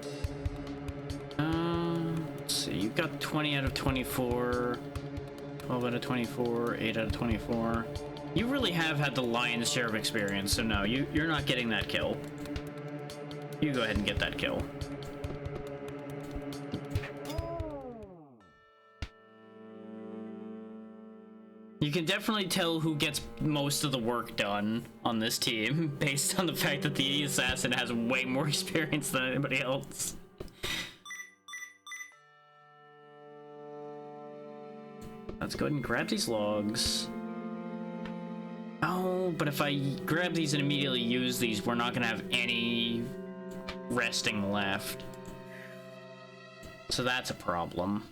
Let's see, you've got 20 out of 24, 12 out of 24, 8 out of 24. You really have had the lion's share of experience, so no, you're not getting that kill. You go ahead and get that kill. You can definitely tell who gets most of the work done on this team based on the fact that the assassin has way more experience than anybody else. Let's go ahead and grab these logs. Oh, but if I grab these and immediately use these, we're not gonna have any resting left. So that's a problem.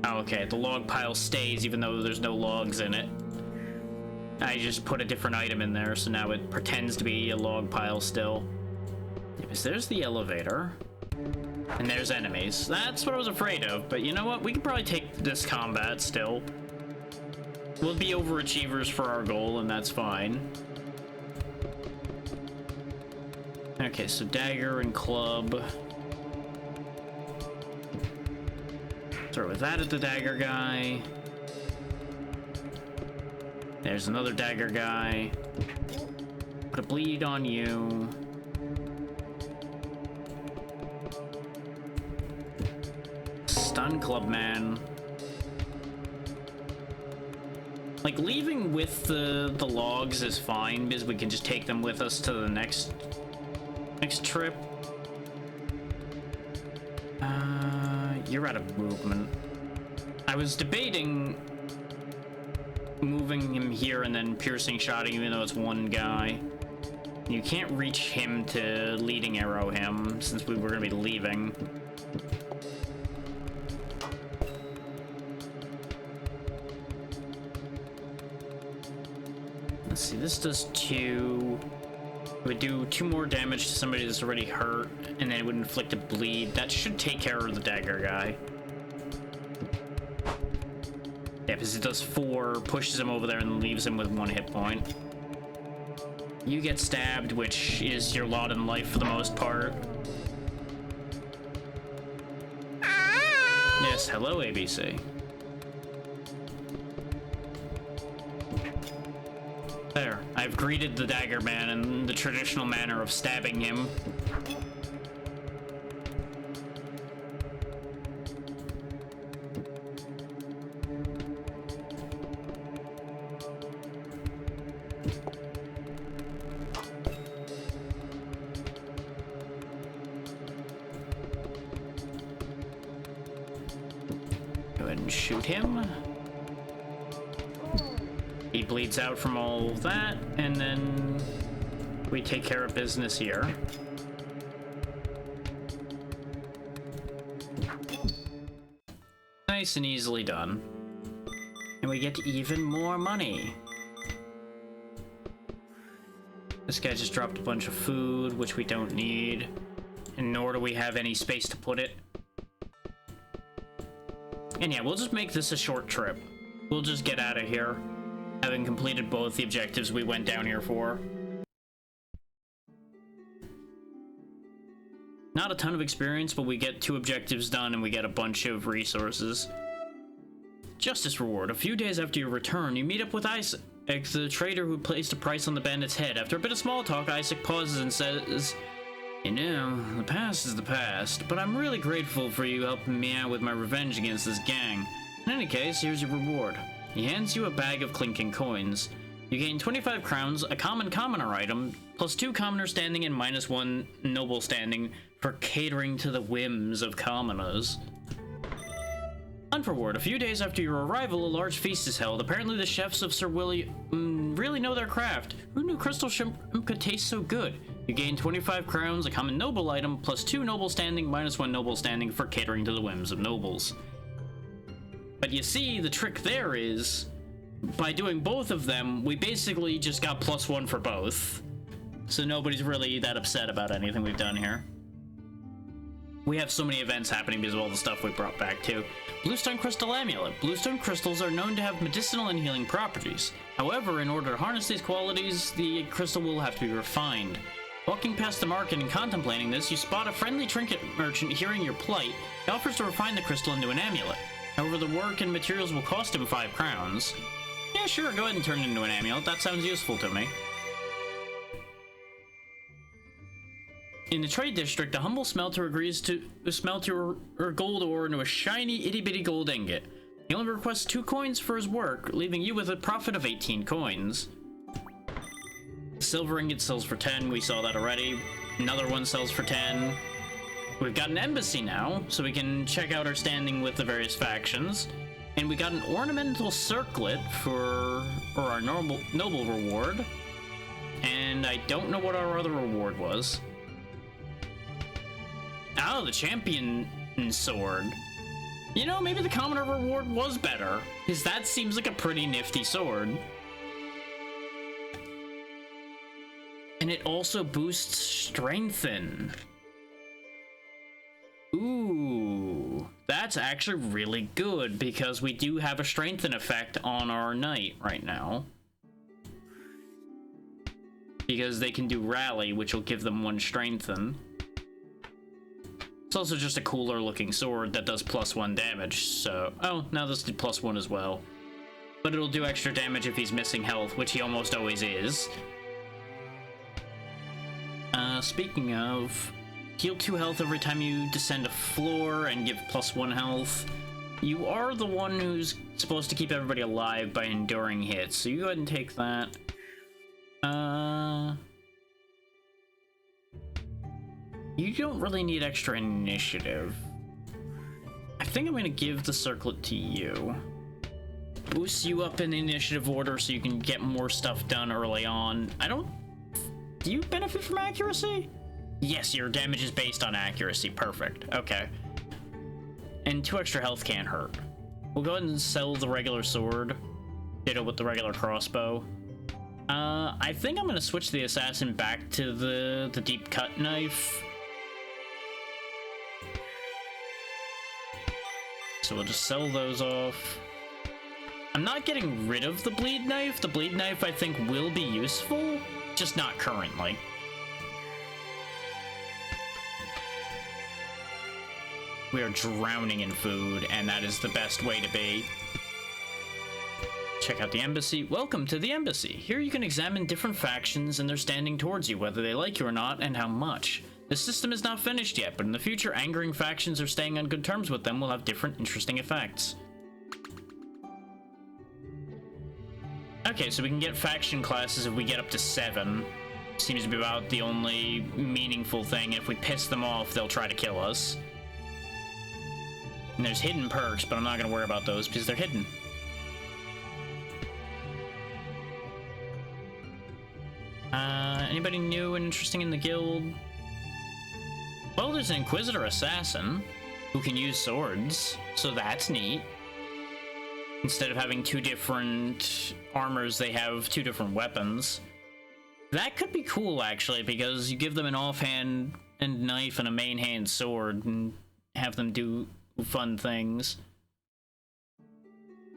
Oh, okay, the log pile stays even though there's no logs in it. I just put a different item in there, so now it pretends to be a log pile still. Yes, there's the elevator. And there's enemies. That's what I was afraid of, but you know what? We could probably take this combat still. We'll be overachievers for our goal, and that's fine. Okay, so dagger and club. Throw that at the dagger guy. There's another dagger guy. Put a bleed on you. Stun club man. Like, leaving with the logs is fine, because we can just take them with us to the next trip. You're out of movement. I was debating moving him here and then piercing shotting, even though it's one guy. You can't reach him to leading arrow him, since we were going to be leaving. Let's see, this does 2. It would do 2 more damage to somebody that's already hurt, and then it would inflict a bleed. That should take care of the dagger guy. Yeah, because it does 4, pushes him over there, and leaves him with 1 hit point. You get stabbed, which is your lot in life for the most part. Yes, hello, ABC. There, I've greeted the dagger man in the traditional manner of stabbing him. Go ahead and shoot him. He bleeds out from all of that, and then we take care of business here. Nice and easily done. And we get even more money. This guy just dropped a bunch of food, which we don't need, and nor do we have any space to put it. And yeah, we'll just make this a short trip. We'll just get out of here, having completed both the objectives we went down here for. Not a ton of experience, but we get 2 objectives done and we get a bunch of resources. Justice reward. A few days after your return, you meet up with Isaac, the trader who placed a price on the bandit's head. After a bit of small talk, Isaac pauses and says, "You know, the past is the past, but I'm really grateful for you helping me out with my revenge against this gang. In any case, here's your reward." He hands you a bag of clinking coins. You gain 25 crowns, a commoner item, plus 2 commoner standing and -1 noble standing for catering to the whims of commoners. Hunt reward. A few days after your arrival, a large feast is held. Apparently the chefs of Sir Willie really know their craft. Who knew crystal shrimp could taste so good? You gain 25 crowns, a common noble item, plus 2 noble standing, -1 noble standing for catering to the whims of nobles. But you see, the trick there is, by doing both of them, we basically just got +1 for both. So nobody's really that upset about anything we've done here. We have so many events happening because of all the stuff we brought back too. Bluestone Crystal Amulet. Bluestone crystals are known to have medicinal and healing properties. However, in order to harness these qualities, the crystal will have to be refined. Walking past the market and contemplating this, you spot a friendly trinket merchant hearing your plight. He offers to refine the crystal into an amulet. However, the work and materials will cost him 5 crowns. Yeah, sure, go ahead and turn it into an amulet. That sounds useful to me. In the trade district, a humble smelter agrees to smelt your gold ore into a shiny itty-bitty gold ingot. He only requests 2 coins for his work, leaving you with a profit of 18 coins. Silver ingot sells for 10, we saw that already. Another one sells for 10. We've got an embassy now, so we can check out our standing with the various factions. And we got an ornamental circlet for our noble reward. And I don't know what our other reward was. Oh, the champion sword. You know, maybe the commoner reward was better, because that seems like a pretty nifty sword. And it also boosts strengthen. Ooh, that's actually really good because we do have a strengthen effect on our knight right now. Because they can do rally, which will give them 1 strengthen. It's also just a cooler looking sword that does +1 damage, so... Oh, now this did +1 as well. But it'll do extra damage if he's missing health, which he almost always is. Speaking of... Heal 2 health every time you descend a floor and give +1 health. You are the one who's supposed to keep everybody alive by enduring hits, so you go ahead and take that. You don't really need extra initiative. I think I'm gonna give the circlet to you. Boosts you up in the initiative order so you can get more stuff done early on. Do you benefit from accuracy? Yes, your damage is based on accuracy. Perfect. Okay. And 2 extra health can't hurt. We'll go ahead and sell the regular sword. Ditto with the regular crossbow. I think I'm gonna switch the assassin back to the deep cut knife. So we'll just sell those off. I'm not getting rid of the bleed knife. The bleed knife I think will be useful, just not currently. We are drowning in food, and that is the best way to be. Check out the embassy. Welcome to the embassy. Here you can examine different factions and their standing towards you, whether they like you or not, and how much. The system is not finished yet, but in the future, angering factions or staying on good terms with them will have different interesting effects. Okay, so we can get faction classes if we get up to 7. Seems to be about the only meaningful thing. If we piss them off, they'll try to kill us. And there's hidden perks, but I'm not going to worry about those because they're hidden. Anybody new and interesting in the guild? Well, there's an Inquisitor Assassin who can use swords, so that's neat. Instead of having 2 different armors, they have 2 different weapons. That could be cool, actually, because you give them an offhand and knife and a main hand sword and have them do fun things.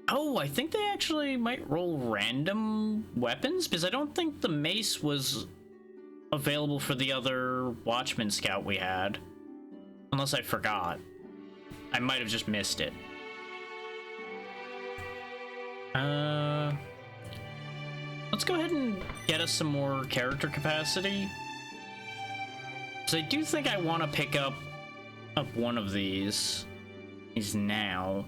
Oh, I think they actually might roll random weapons, because I don't think the mace was available for the other Watchman Scout we had. Unless I forgot. I might have just missed it. Let's go ahead and get us some more character capacity. So I do think I want to pick up one of these now.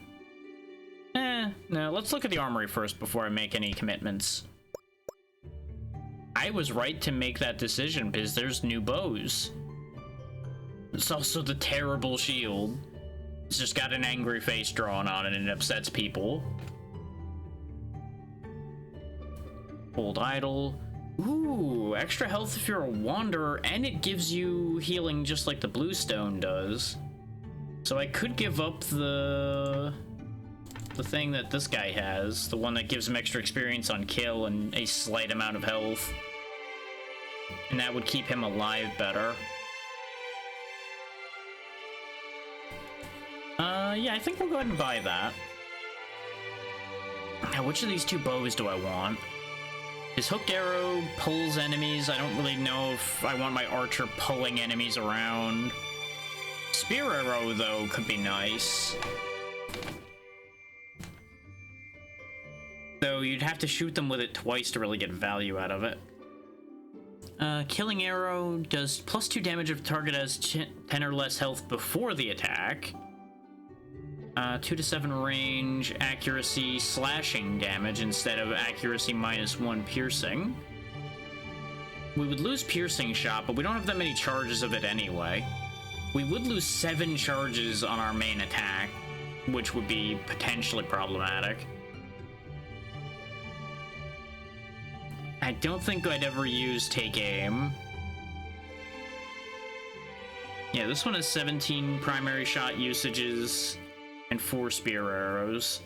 No, let's look at the armory first before I make any commitments. I was right to make that decision because there's new bows. There's also the terrible shield. It's just got an angry face drawn on it and it upsets people. Hold idle. Ooh, extra health if you're a wanderer, and it gives you healing just like the bluestone does. So I could give up the thing that this guy has, the one that gives him extra experience on kill and a slight amount of health. And that would keep him alive better. Yeah, I think we'll go ahead and buy that. Now, which of these 2 bows do I want? His hooked arrow pulls enemies. I don't really know if I want my archer pulling enemies around. Spear arrow, though, could be nice. Though you'd have to shoot them with it twice to really get value out of it. Killing arrow does +2 damage if target has 10 or less health before the attack. 2 to 7 range, accuracy, slashing damage instead of accuracy -1 piercing. We would lose piercing shot, but we don't have that many charges of it anyway. We would lose 7 charges on our main attack, which would be potentially problematic. I don't think I'd ever use Take Aim. Yeah, this one has 17 primary shot usages and 4 spear arrows.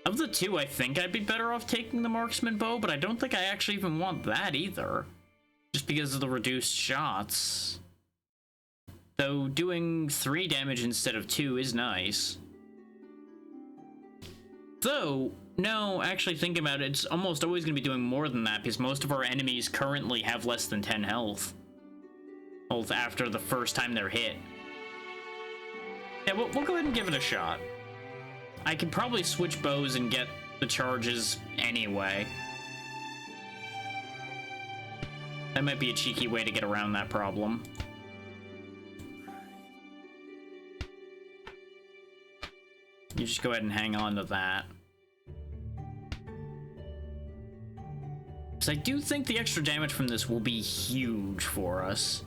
Of the 2, I think I'd be better off taking the marksman bow, but I don't think I actually even want that either. Just because of the reduced shots. though doing 3 damage instead of 2 is nice. Though, no, actually thinking about it, it's almost always going to be doing more than that, because most of our enemies currently have less than 10 health. Both after the first time they're hit. Yeah, we'll go ahead and give it a shot. I could probably switch bows and get the charges anyway. That might be a cheeky way to get around that problem. You just go ahead and hang on to that. Because I do think the extra damage from this will be huge for us.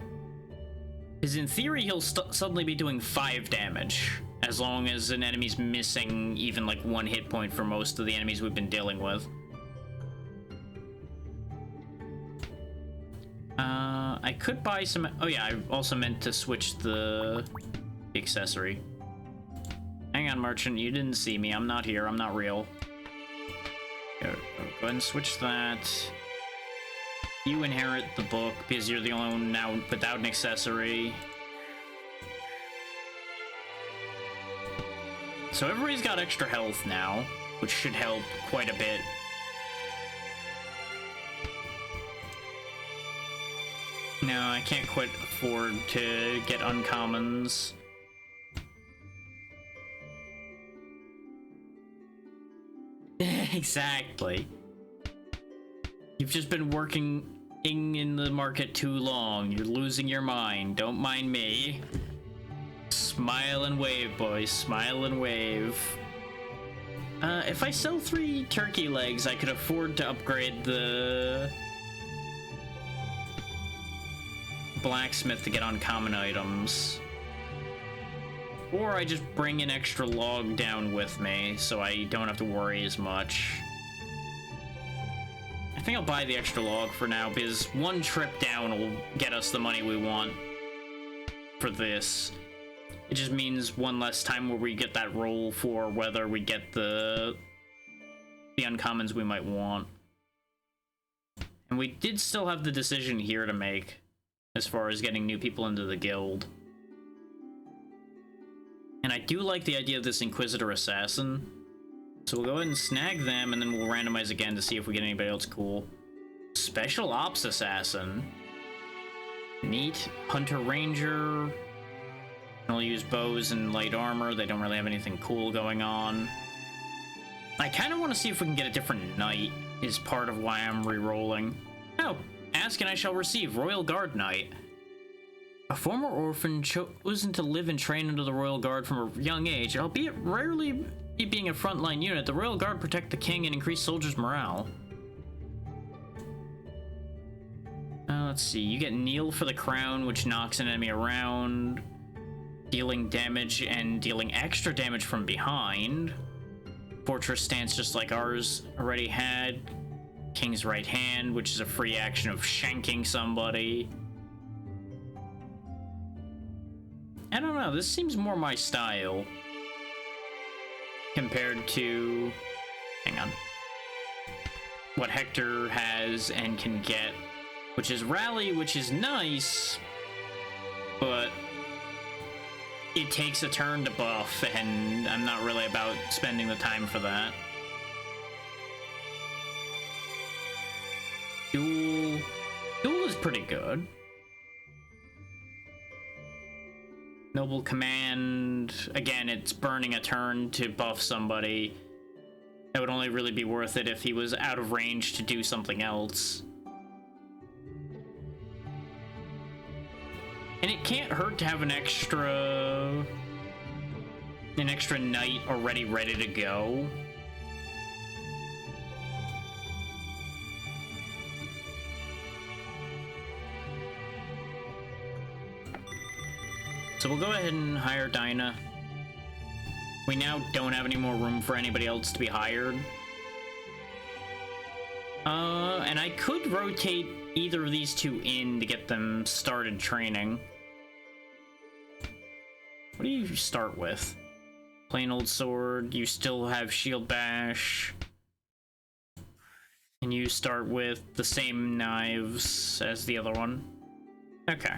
Because in theory, he'll suddenly be doing 5 damage, as long as an enemy's missing even like 1 hit point for most of the enemies we've been dealing with. I could buy some... Oh yeah, I also meant to switch the accessory. Hang on, Merchant, you didn't see me. I'm not here. I'm not real. Go ahead and switch that. You inherit the book because you're the only one now without an accessory. So everybody's got extra health now, which should help quite a bit. No, I can't quite afford to get uncommons. Exactly. You've just been working in the market too long. You're losing your mind. Don't mind me. Smile and wave, boys. Smile and wave. If I sell 3 turkey legs, I could afford to upgrade the blacksmith to get uncommon items. Or I just bring an extra log down with me, so I don't have to worry as much. I think I'll buy the extra log for now, because 1 trip down will get us the money we want for this. It just means 1 less time where we get that roll for whether we get the uncommons we might want. And we did still have the decision here to make, as far as getting new people into the guild. And I do like the idea of this Inquisitor Assassin. So we'll go ahead and snag them, and then we'll randomize again to see if we get anybody else cool. Special Ops Assassin. Neat. Hunter Ranger. They'll use bows and light armor. They don't really have anything cool going on. I kind of want to see if we can get a different knight, is part of why I'm re-rolling. Oh, ask and I shall receive. Royal Guard Knight. A former orphan chosen to live and train under the Royal Guard from a young age, albeit rarely being a frontline unit, the Royal Guard protect the king and increase soldiers' morale. Let's see, you get kneel for the crown, which knocks an enemy around, dealing damage and dealing extra damage from behind. Fortress stance just like ours already had. King's right hand, which is a free action of shanking somebody. I don't know, this seems more my style compared to, hang on, what Hector has and can get, which is rally, which is nice, but it takes a turn to buff, and I'm not really about spending the time for that. Duel is pretty good. Noble Command, again, it's burning a turn to buff somebody. It would only really be worth it if he was out of range to do something else. And it can't hurt to have an extra knight already ready to go. So we'll go ahead and hire Dinah. We now don't have any more room for anybody else to be hired. And I could rotate either of these 2 in to get them started training. What do you start with? Plain old sword, you still have shield bash. And you start with the same knives as the other one. Okay.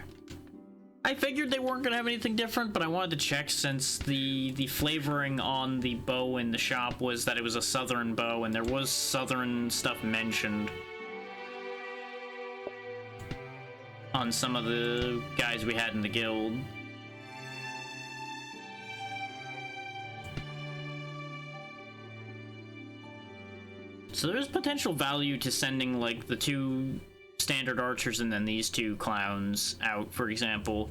I figured they weren't gonna have anything different, but I wanted to check since the flavoring on the bow in the shop was that it was a southern bow, and there was southern stuff mentioned on some of the guys we had in the guild. So there's potential value to sending, like, the 2 standard archers and then these 2 clowns out, for example.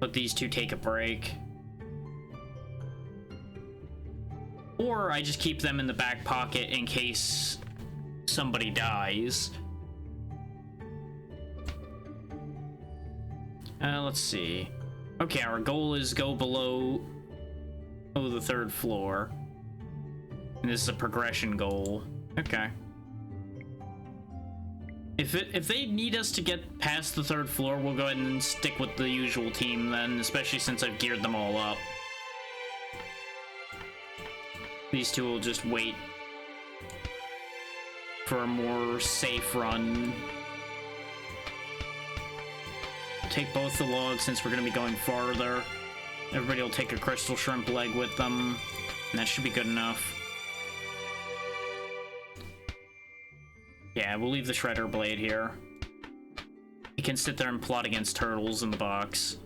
Let these 2 take a break. Or I just keep them in the back pocket in case somebody dies. Let's see. Okay, our goal is go below the 3rd floor. And this is a progression goal. Okay. If they need us to get past the 3rd floor, we'll go ahead and stick with the usual team then, especially since I've geared them all up. These 2 will just wait for a more safe run. Take both the logs since we're going to be going farther. Everybody will take a crystal shrimp leg with them, and that should be good enough. Yeah, we'll leave the shredder blade here. You can sit there and plot against turtles in the box.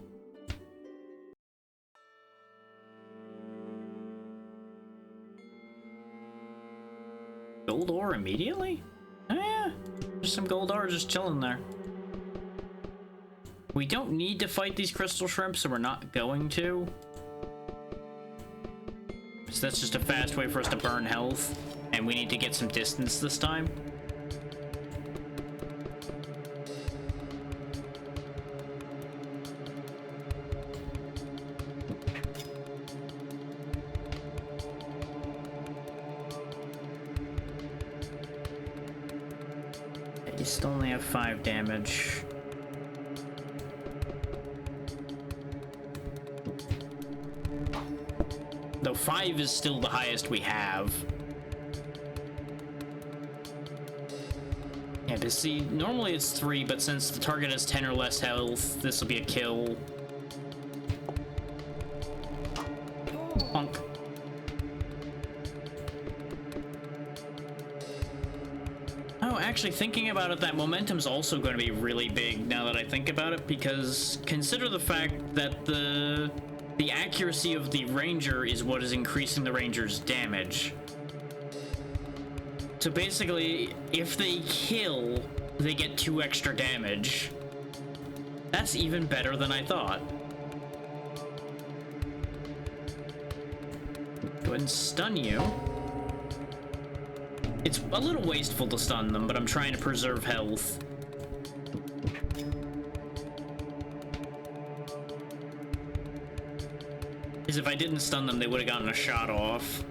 Gold ore immediately? Oh yeah, there's some gold ore just chilling there. We don't need to fight these crystal shrimp, so we're not going to. So that's just a fast way for us to burn health, and we need to get some distance this time. You still only have 5 damage. Though 5 is still the highest we have. Yeah, but see, normally it's 3, but since the target has 10 or less health, this will be a kill. Punk. Oh, actually, thinking about it, that momentum's also going to be really big now that I think about it, because consider the fact that the accuracy of the ranger is what is increasing the ranger's damage. So basically, if they kill, they get 2 extra damage. That's even better than I thought. Go ahead and stun you. It's a little wasteful to stun them, but I'm trying to preserve health. Because if I didn't stun them, they would have gotten a shot off.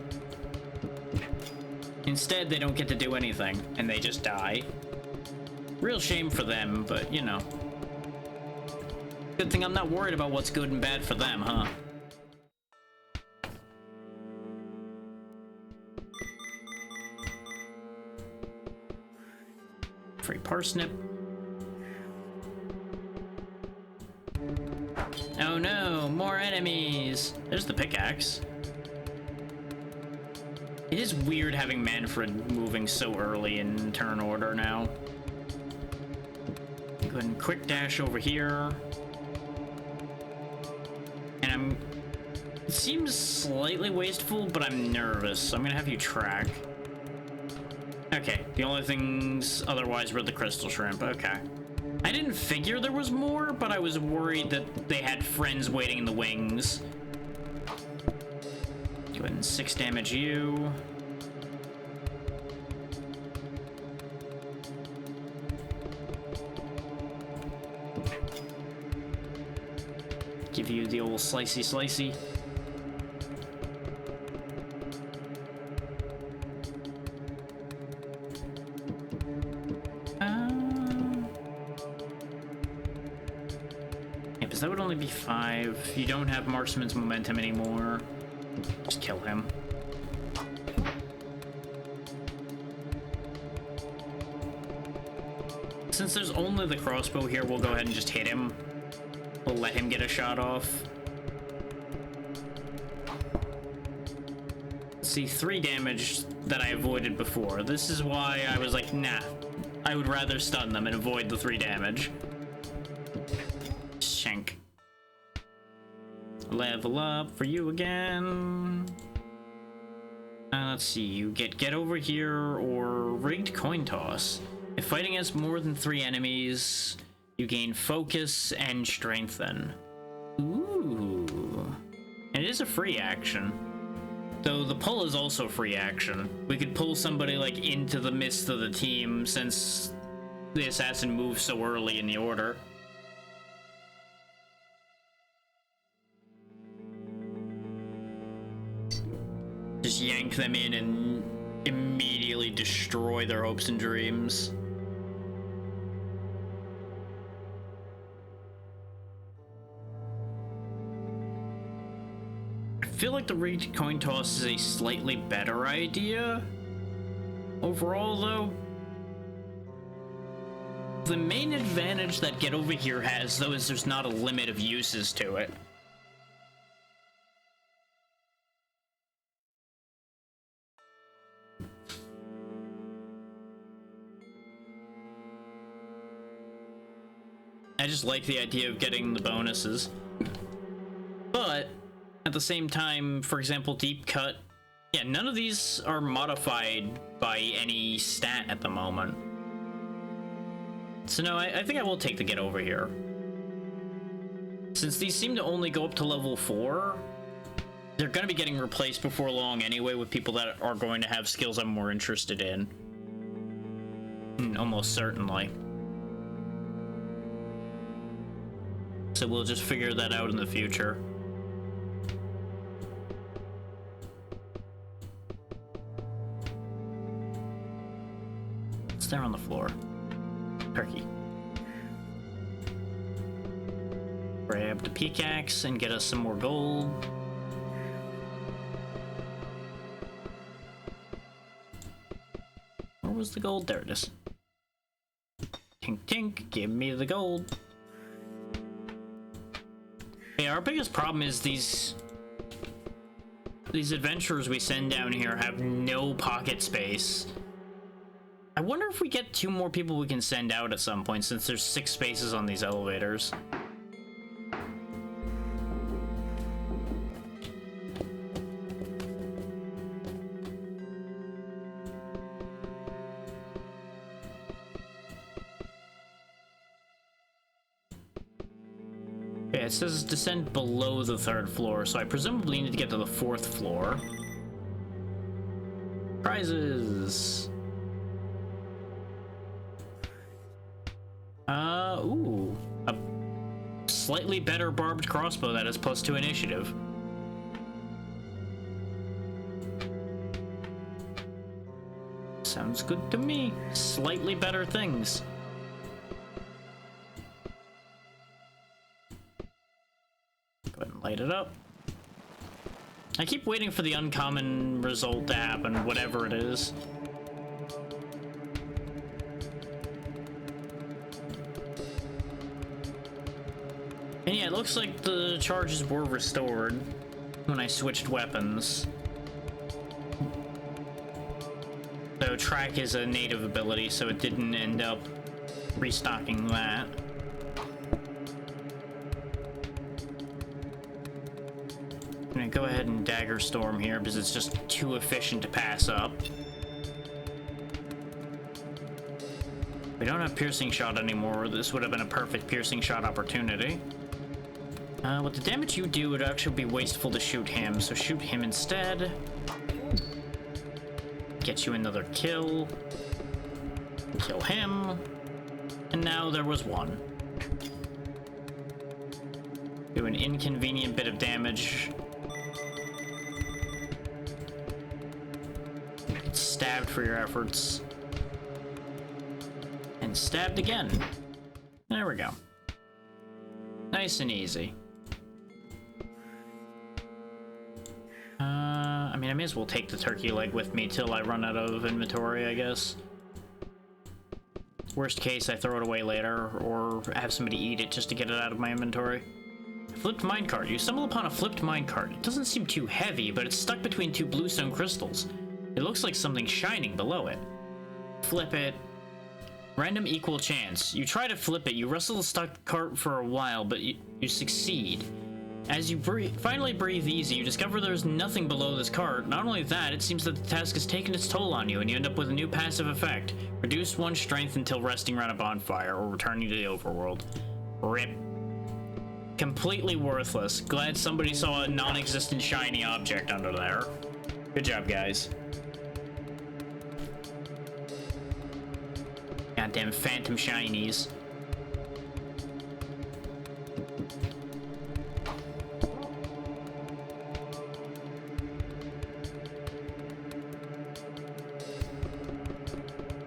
Instead, they don't get to do anything, and they just die. Real shame for them, but, you know. Good thing I'm not worried about what's good and bad for them, huh? Free parsnip. Oh no, more enemies! There's the pickaxe. It is weird having Manfred moving so early in turn order now. Go ahead and quick dash over here. And it seems slightly wasteful, but I'm nervous, so I'm gonna have you track. Okay, the only things otherwise were the crystal shrimp, okay. I didn't figure there was more, but I was worried that they had friends waiting in the wings. Go ahead and 6 damage you. Give you the old slicey slicey. Because that would only be 5. You don't have Marksman's momentum anymore. Just kill him. Since there's only the crossbow here, we'll go ahead and just hit him. We'll let him get a shot off. See, 3 damage that I avoided before. This is why I was like, nah. I would rather stun them and avoid the 3 damage. Shank. Level up for you again. Let's see, you get over here or rigged coin toss. If fighting against more than 3 enemies, you gain focus and strengthen. Ooh. And it is a free action. Though the pull is also free action. We could pull somebody like into the midst of the team since the assassin moves so early in the order. Just yank them in and immediately destroy their hopes and dreams. I feel like the rigged coin toss is a slightly better idea. Overall, though, the main advantage that Get Over Here has, though, is there's not a limit of uses to it. I just like the idea of getting the bonuses. But at the same time, for example, Deep Cut, yeah, none of these are modified by any stat at the moment. So no, I think I will take the Get Over Here. Since these seem to only go up to level 4, they're going to be getting replaced before long anyway with people that are going to have skills I'm more interested in. Almost certainly. So we'll just figure that out in the future. It's there on the floor. Turkey. Grab the pickaxe and get us some more gold. Where was the gold? There it is. Tink tink, give me the gold. Yeah, our biggest problem is these adventurers we send down here have no pocket space. I wonder if we get 2 more people we can send out at some point, since there's 6 spaces on these elevators. Yeah, it says descend below the 3rd floor, so I presumably need to get to the 4th floor. Prizes! Ooh. A slightly better barbed crossbow that has +2 initiative. Sounds good to me. Slightly better things. Go ahead and light it up. I keep waiting for the uncommon result to happen, whatever it is. And yeah, it looks like the charges were restored when I switched weapons. So track is a native ability, so it didn't end up restocking that. I'm gonna go ahead and dagger storm here because it's just too efficient to pass up. We don't have piercing shot anymore. This would have been a perfect piercing shot opportunity. With the damage you do, it would actually be wasteful to shoot him, so shoot him instead. Get you another kill. Kill him. And now there was 1. Do an inconvenient bit of damage. Stabbed for your efforts. And stabbed again. There we go. Nice and easy. I mean, I may as well take the turkey leg with me till I run out of inventory, I guess. Worst case, I throw it away later, or have somebody eat it just to get it out of my inventory. Flipped minecart. You stumble upon a flipped minecart. It doesn't seem too heavy, but it's stuck between two bluestone crystals. It looks like something shining below it. Flip it. Random equal chance. You try to flip it. You wrestle the stuck cart for a while, but you succeed. As you finally breathe easy, you discover there's nothing below this cart. Not only that, it seems that the task has taken its toll on you, and you end up with a new passive effect. Reduce one's strength until resting around a bonfire, or returning to the overworld. RIP. Completely worthless. Glad somebody saw a non-existent shiny object under there. Good job, guys. Goddamn phantom shinies.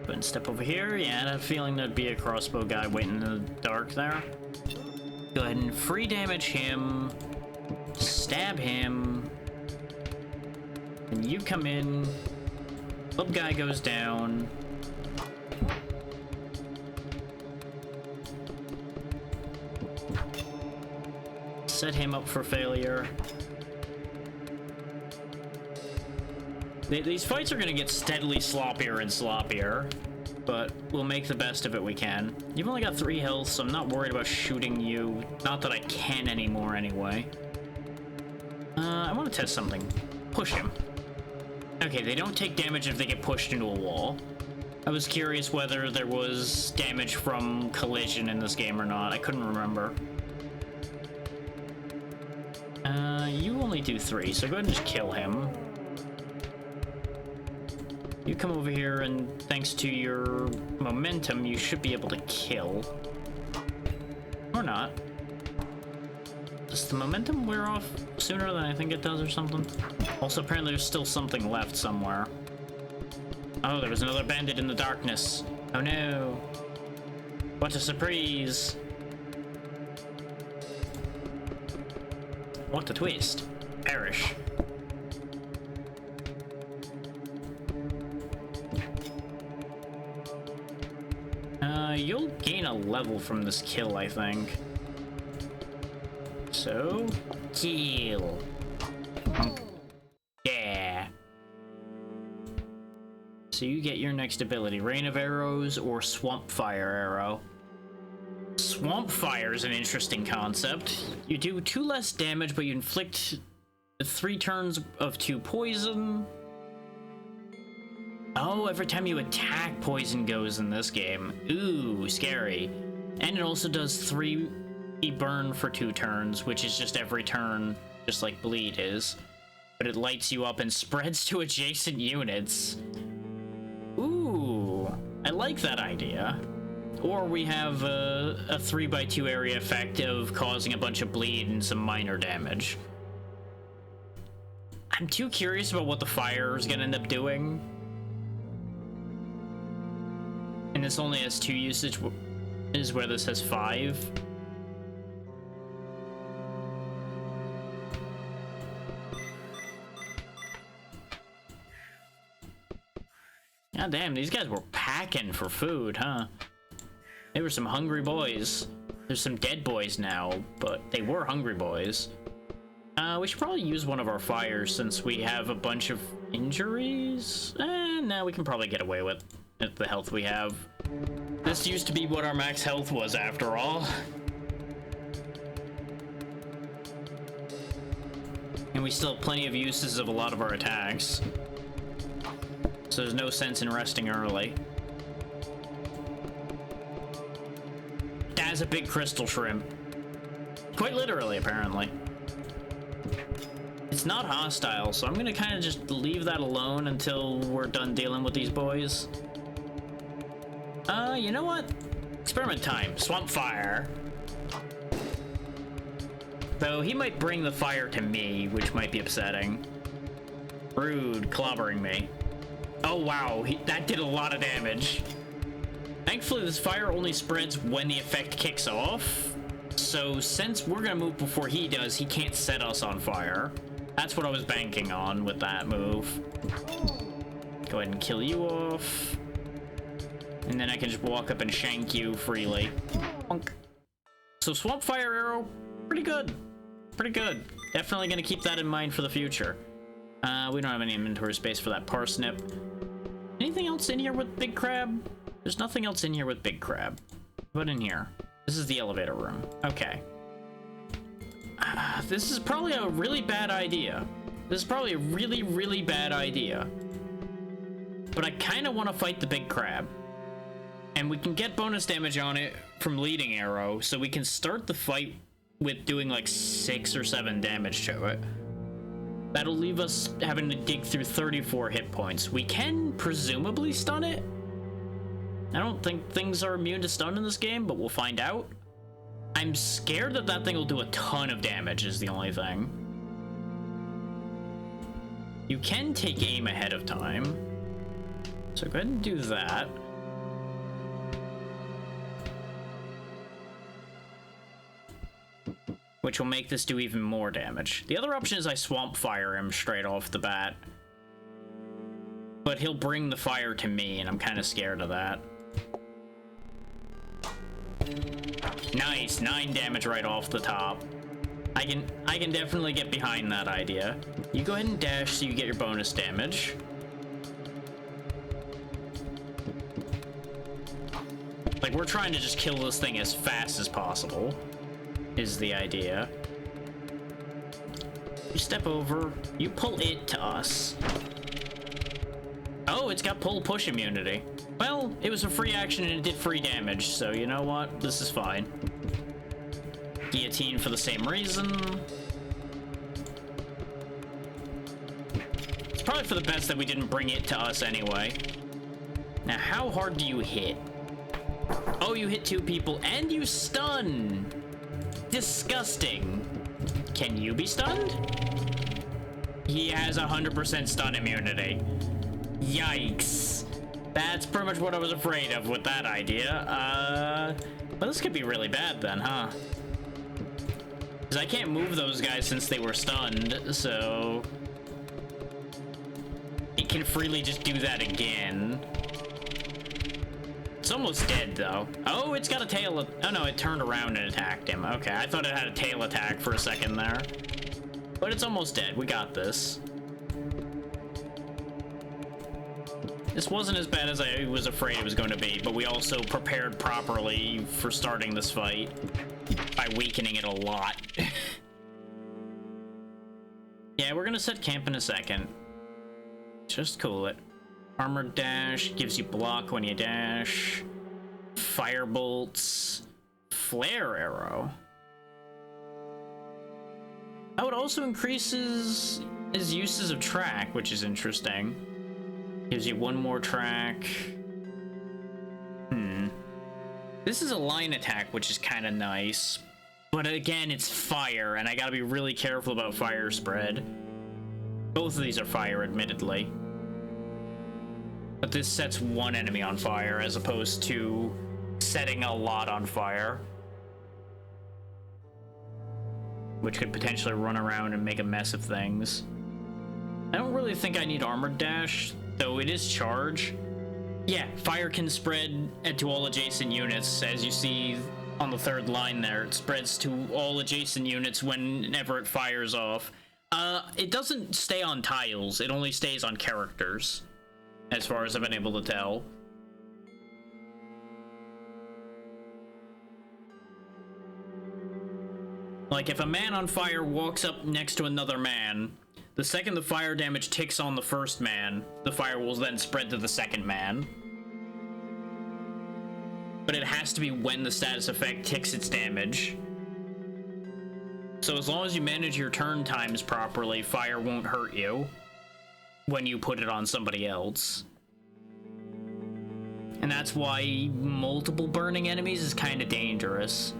But step over here. Yeah, I had a feeling there'd be a crossbow guy waiting in the dark there. Go ahead and free damage him. Stab him. And you come in. Club guy goes down. Set him up for failure. These fights are gonna get steadily sloppier and sloppier, but we'll make the best of it we can. You've only got 3 health, so I'm not worried about shooting you. Not that I can anymore anyway. I want to test something. Push him. Okay, they don't take damage if they get pushed into a wall. I was curious whether there was damage from collision in this game or not. I couldn't remember. You only do 3, so go ahead and just kill him. You come over here, and thanks to your momentum, you should be able to kill. Or not. Does the momentum wear off sooner than I think it does or something? Also, apparently there's still something left somewhere. Oh, there was another bandit in the darkness. Oh no. What a surprise. What a twist. Perish. You'll gain a level from this kill, I think. So, kill. Yeah. So you get your next ability, Rain of Arrows or Swamp Fire Arrow. Swamp Fire is an interesting concept. You do 2 less damage, but you inflict 3 turns of 2 poison. Oh, every time you attack, poison goes in this game. Ooh, scary. And it also does 3 burn for 2 turns, which is just every turn, just like Bleed is. But it lights you up and spreads to adjacent units. Ooh, I like that idea. Or we have a 3x2 area effect of causing a bunch of bleed and some minor damage. I'm too curious about what the fire is gonna end up doing. And this only has 2 usage, is where this has 5. God damn, these guys were packing for food, huh? They were some hungry boys. There's some dead boys now, but they were hungry boys. We should probably use one of our fires since we have a bunch of injuries. No, we can probably get away with the health we have. This used to be what our max health was, after all. And we still have plenty of uses of a lot of our attacks. So there's no sense in resting early. That's a big crystal shrimp. Quite literally, apparently. It's not hostile, so I'm gonna kind of just leave that alone until we're done dealing with these boys. You know what? Experiment time. Swamp Fire. Though he might bring the fire to me, which might be upsetting. Rude, clobbering me. Oh wow, that did a lot of damage. Thankfully, this fire only spreads when the effect kicks off. So since we're gonna move before he does, he can't set us on fire. That's what I was banking on with that move. Go ahead and kill you off. And then I can just walk up and shank you freely. Bonk. So Swamp Fire Arrow, pretty good. pretty good. Definitely gonna keep that in mind for the future. We don't have any inventory space for that parsnip. Anything else in here with Big Crab? There's nothing else in here with Big Crab. What in here? This is the elevator room. Okay. This is probably a really bad idea. This is probably a really, really bad idea. But I kind of want to fight the Big Crab. And we can get bonus damage on it from leading arrow, so we can start the fight with doing like 6 or 7 damage to it. That'll leave us having to dig through 34 hit points. We can presumably stun it. I don't think things are immune to stun in this game, but we'll find out. I'm scared that that thing will do a ton of damage is the only thing. You can take aim ahead of time. So go ahead and do that. Which will make this do even more damage. The other option is I swamp fire him straight off the bat. But he'll bring the fire to me, and I'm kind of scared of that. Nice, 9 damage right off the top. I can definitely get behind that idea. You go ahead and dash so you get your bonus damage. Like, we're trying to just kill this thing as fast as possible, is the idea. You step over, you pull it to us. Oh, it's got pull-push immunity. Well, it was a free action and it did free damage, so you know what? This is fine. Guillotine for the same reason. It's probably for the best that we didn't bring it to us anyway. Now, how hard do you hit? Oh, you hit 2 people and you stun! Disgusting. Can you be stunned? He has 100% stun immunity. Yikes. That's pretty much what I was afraid of with that idea. Well, this could be really bad then, huh? Because I can't move those guys since they were stunned, so... it can freely just do that again. It's almost dead, though. Oh, it's got a tail... oh, no, it turned around and attacked him. Okay, I thought it had a tail attack for a second there. But it's almost dead. We got this. This wasn't as bad as I was afraid it was going to be, but we also prepared properly for starting this fight by weakening it a lot. Yeah, we're gonna set camp in a second. Just cool it. Armor dash gives you block when you dash. Fire bolts. Flare arrow. Oh, it also increases his uses of track, which is interesting. Gives you 1 more track. This is a line attack, which is kind of nice. But again, it's fire, and I gotta be really careful about fire spread. Both of these are fire, admittedly. But this sets 1 enemy on fire, as opposed to setting a lot on fire. Which could potentially run around and make a mess of things. I don't really think I need armor dash, though it is charge. Yeah, fire can spread to all adjacent units, as you see on the 3rd line there. It spreads to all adjacent units whenever it fires off. It doesn't stay on tiles, it only stays on characters, as far as I've been able to tell. Like, if a man on fire walks up next to another man, the second the fire damage ticks on the first man, the fire will then spread to the second man. But it has to be when the status effect ticks its damage. So as long as you manage your turn times properly, fire won't hurt you when you put it on somebody else. And that's why multiple burning enemies is kind of dangerous.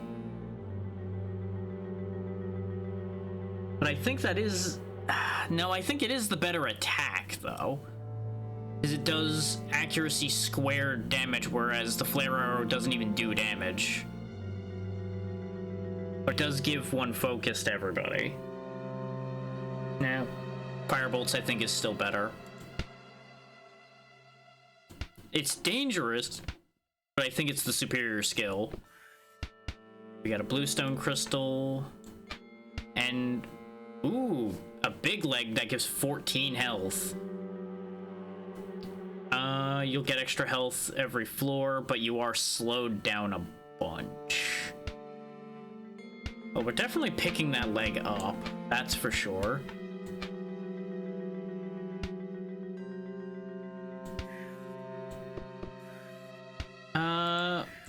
But I think that is... no, I think it is the better attack, though. Because it does accuracy squared damage, whereas the flare arrow doesn't even do damage. But it does give 1 focus to everybody. Now, Firebolts I think is still better. It's dangerous, but I think it's the superior skill. We got a bluestone crystal. And and ooh, a big leg that gives 14 health. You'll get extra health every floor, but you are slowed down a bunch. Well, we're definitely picking that leg up, that's for sure.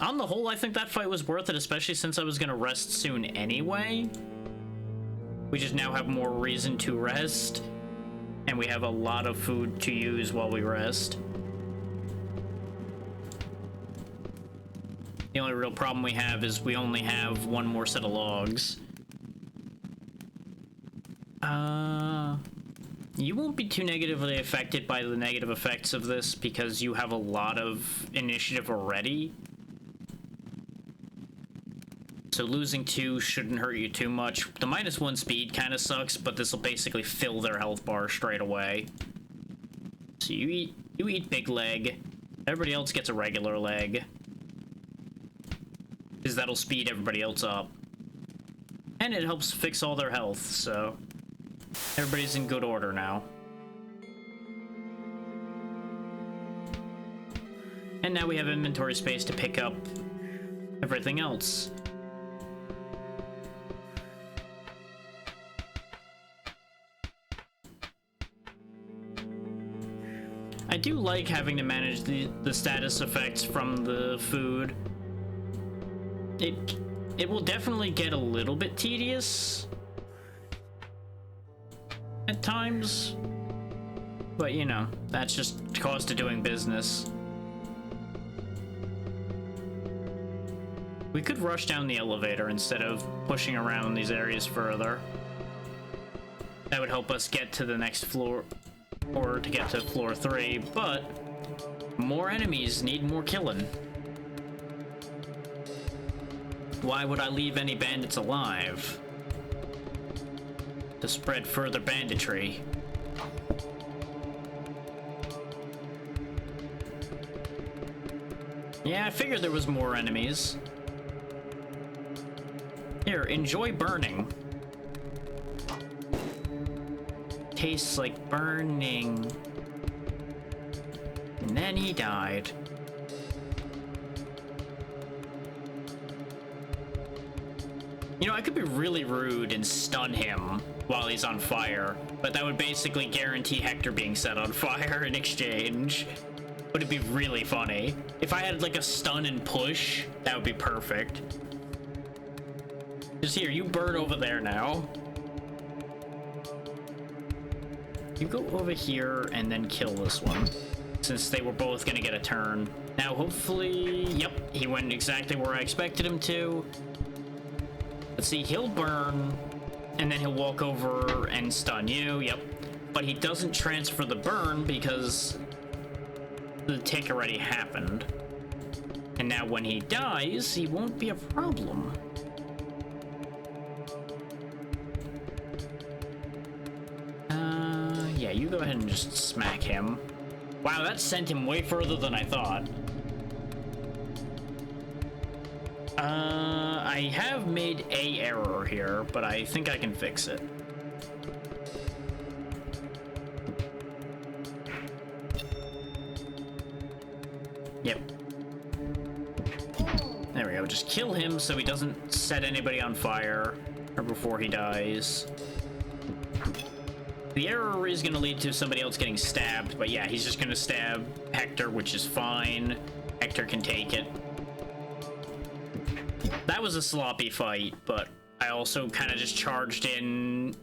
On the whole, I think that fight was worth it, especially since I was gonna rest soon anyway. We just now have more reason to rest, and we have a lot of food to use while we rest. The only real problem we have is we only have one more set of logs. You won't be too negatively affected by the negative effects of this because you have a lot of initiative already. So losing 2 shouldn't hurt you too much. The -1 speed kind of sucks, but this will basically fill their health bar straight away. So you eat big leg. Everybody else gets a regular leg, because that'll speed everybody else up. And it helps fix all their health, so everybody's in good order now. And now we have inventory space to pick up everything else. I do like having to manage the status effects from the food. It will definitely get a little bit tedious at times, but you know, that's just cost of doing business. We could rush down the elevator instead of pushing around these areas further. That would help us get to the next floor, or to get to floor 3, but more enemies need more killing. Why would I leave any bandits alive? To spread further banditry. Yeah, I figured there was more enemies. Here, enjoy burning. Tastes like burning. And then he died. You know, I could be really rude and stun him while he's on fire, but that would basically guarantee Hector being set on fire in exchange. Would it be really funny? If I had like a stun and push, that would be perfect. Just here, you burn over there now. You go over here and then kill this one, since they were both gonna get a turn. Now, hopefully, yep, he went exactly where I expected him to. Let's see, he'll burn, and then he'll walk over and stun you, yep. But he doesn't transfer the burn because the tick already happened. And now when he dies, he won't be a problem. Yeah, you go ahead and just smack him. Wow, that sent him way further than I thought. I have made a error here, but I think I can fix it. Yep. There we go, just kill him so he doesn't set anybody on fire, or before he dies. The error is going to lead to somebody else getting stabbed, but yeah, he's just going to stab Hector, which is fine. Hector can take it. That was a sloppy fight, but I also kind of just charged in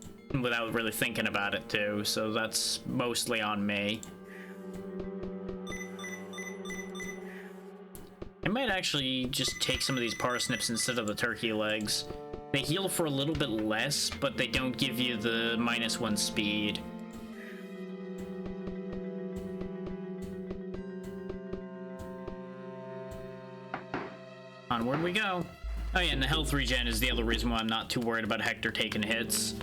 without really thinking about it too, so that's mostly on me. I might actually just take some of these parsnips instead of the turkey legs. They heal for a little bit less, but they don't give you the -1 speed. Onward we go. Oh yeah, and the health regen is the other reason why I'm not too worried about Hector taking hits.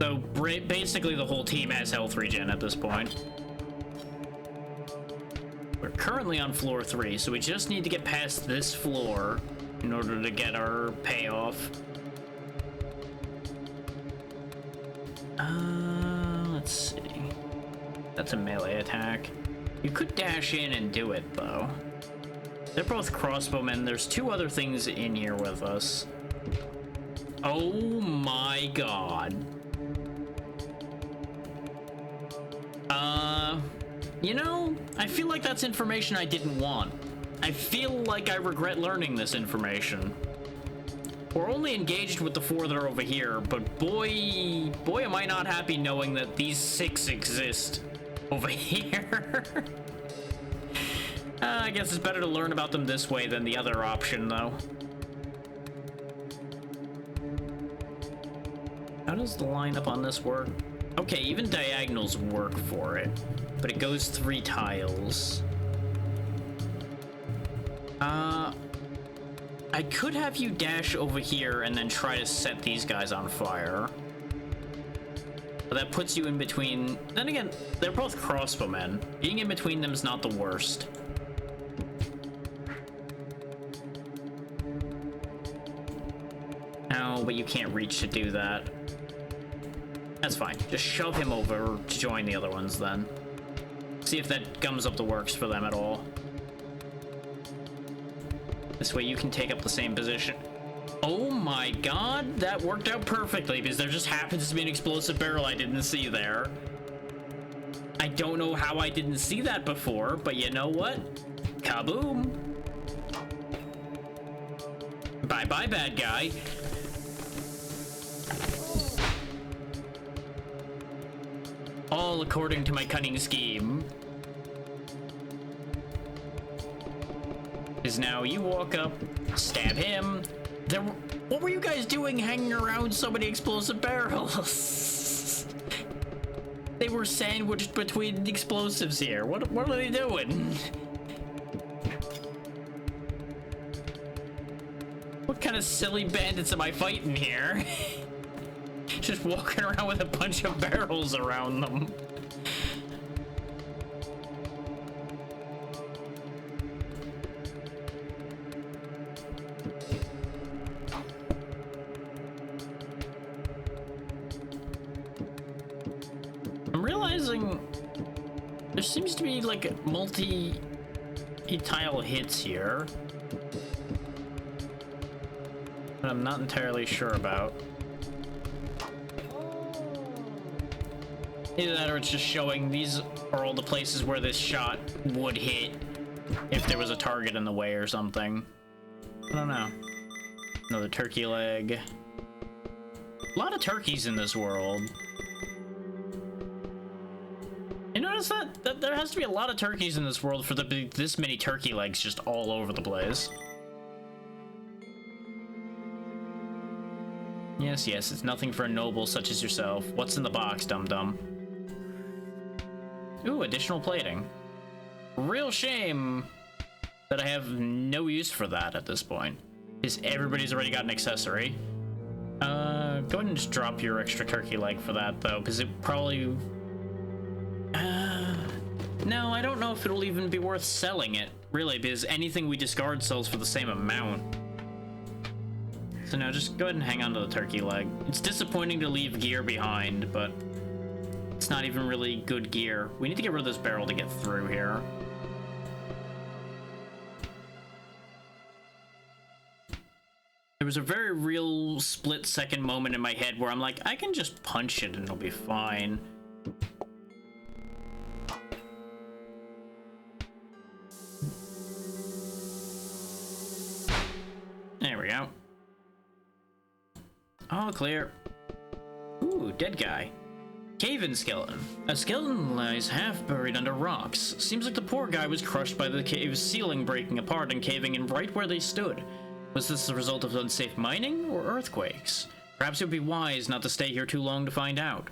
So basically the whole team has health regen at this point. We're currently on floor 3, so we just need to get past this floor in order to get our payoff. Let's see. That's a melee attack. You could dash in and do it, though. They're both crossbowmen. There's two other things in here with us. Oh my god. You know, I feel like that's information I didn't want. I feel like I regret learning this information. We're only engaged with the 4 that are over here, but boy am I not happy knowing that these 6 exist over here. I guess it's better to learn about them this way than the other option, though. How does the lineup on this work? Okay, even diagonals work for it, but it goes 3 tiles. I could have you dash over here and then try to set these guys on fire. But that puts you in between. Then again, they're both crossbowmen. Being in between them is not the worst. Oh, but you can't reach to do that. That's fine. Just shove him over to join the other ones then. See if that gums up the works for them at all. This way you can take up the same position. Oh my god, that worked out perfectly because there just happens to be an explosive barrel I didn't see there. I don't know how I didn't see that before, but you know what? Kaboom. Bye-bye, bad guy. All according to my cunning scheme. Is now you walk up, stab him. What were you guys doing hanging around so many explosive barrels? They were sandwiched between explosives here. What are they doing? What kind of silly bandits am I fighting here? Just walking around with a bunch of barrels around them. I'm realizing there seems to be like multi-tile hits here, but I'm not entirely sure about. Either that or it's just showing these are all the places where this shot would hit if there was a target in the way or something. I don't know. Another turkey leg. A lot of turkeys in this world. You notice that there has to be a lot of turkeys in this world for there to be this many turkey legs just all over the place. Yes, it's nothing for a noble such as yourself. What's in the box, dum-dum? Ooh, additional plating. Real shame that I have no use for that at this point. Because everybody's already got an accessory. Go ahead and just drop your extra turkey leg for that, though, because it probably... No, I don't know if it'll even be worth selling it, really, because anything we discard sells for the same amount. So no, just go ahead and hang on to the turkey leg. It's disappointing to leave gear behind, but it's not even really good gear. We need to get rid of this barrel to get through here. There was a very real split-second moment in my head where I'm like, I can just punch it and it'll be fine. There we go. All clear. Ooh, dead guy. Cave-in skeleton. A skeleton lies half buried under rocks. Seems like the poor guy was crushed by the cave's ceiling breaking apart and caving in right where they stood. Was this the result of unsafe mining or earthquakes? Perhaps it would be wise not to stay here too long to find out.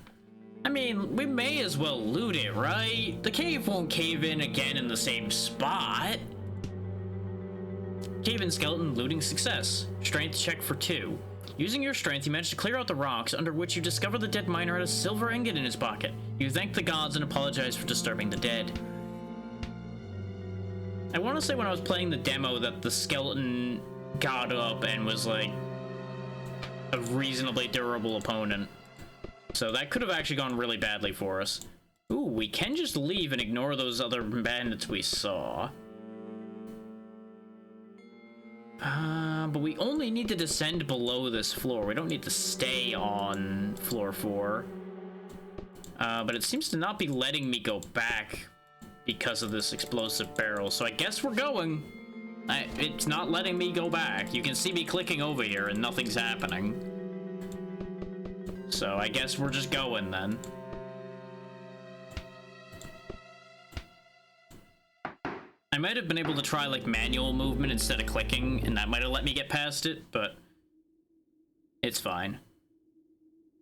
I mean, we may as well loot it, right? The cave won't cave in again in the same spot. Cave-in skeleton looting success. Strength check for 2. Using your strength, you managed to clear out the rocks, under which you discover the dead miner had a silver ingot in his pocket. You thank the gods and apologize for disturbing the dead. I want to say when I was playing the demo that the skeleton got up and was like a reasonably durable opponent. So that could have actually gone really badly for us. Ooh, we can just leave and ignore those other bandits we saw. But we only need to descend below this floor. We don't need to stay on floor 4. But it seems to not be letting me go back because of this explosive barrel. So I guess we're going. It's not letting me go back. You can see me clicking over here and nothing's happening. So I guess we're just going then. I might have been able to try like manual movement instead of clicking, and that might have let me get past it, but it's fine.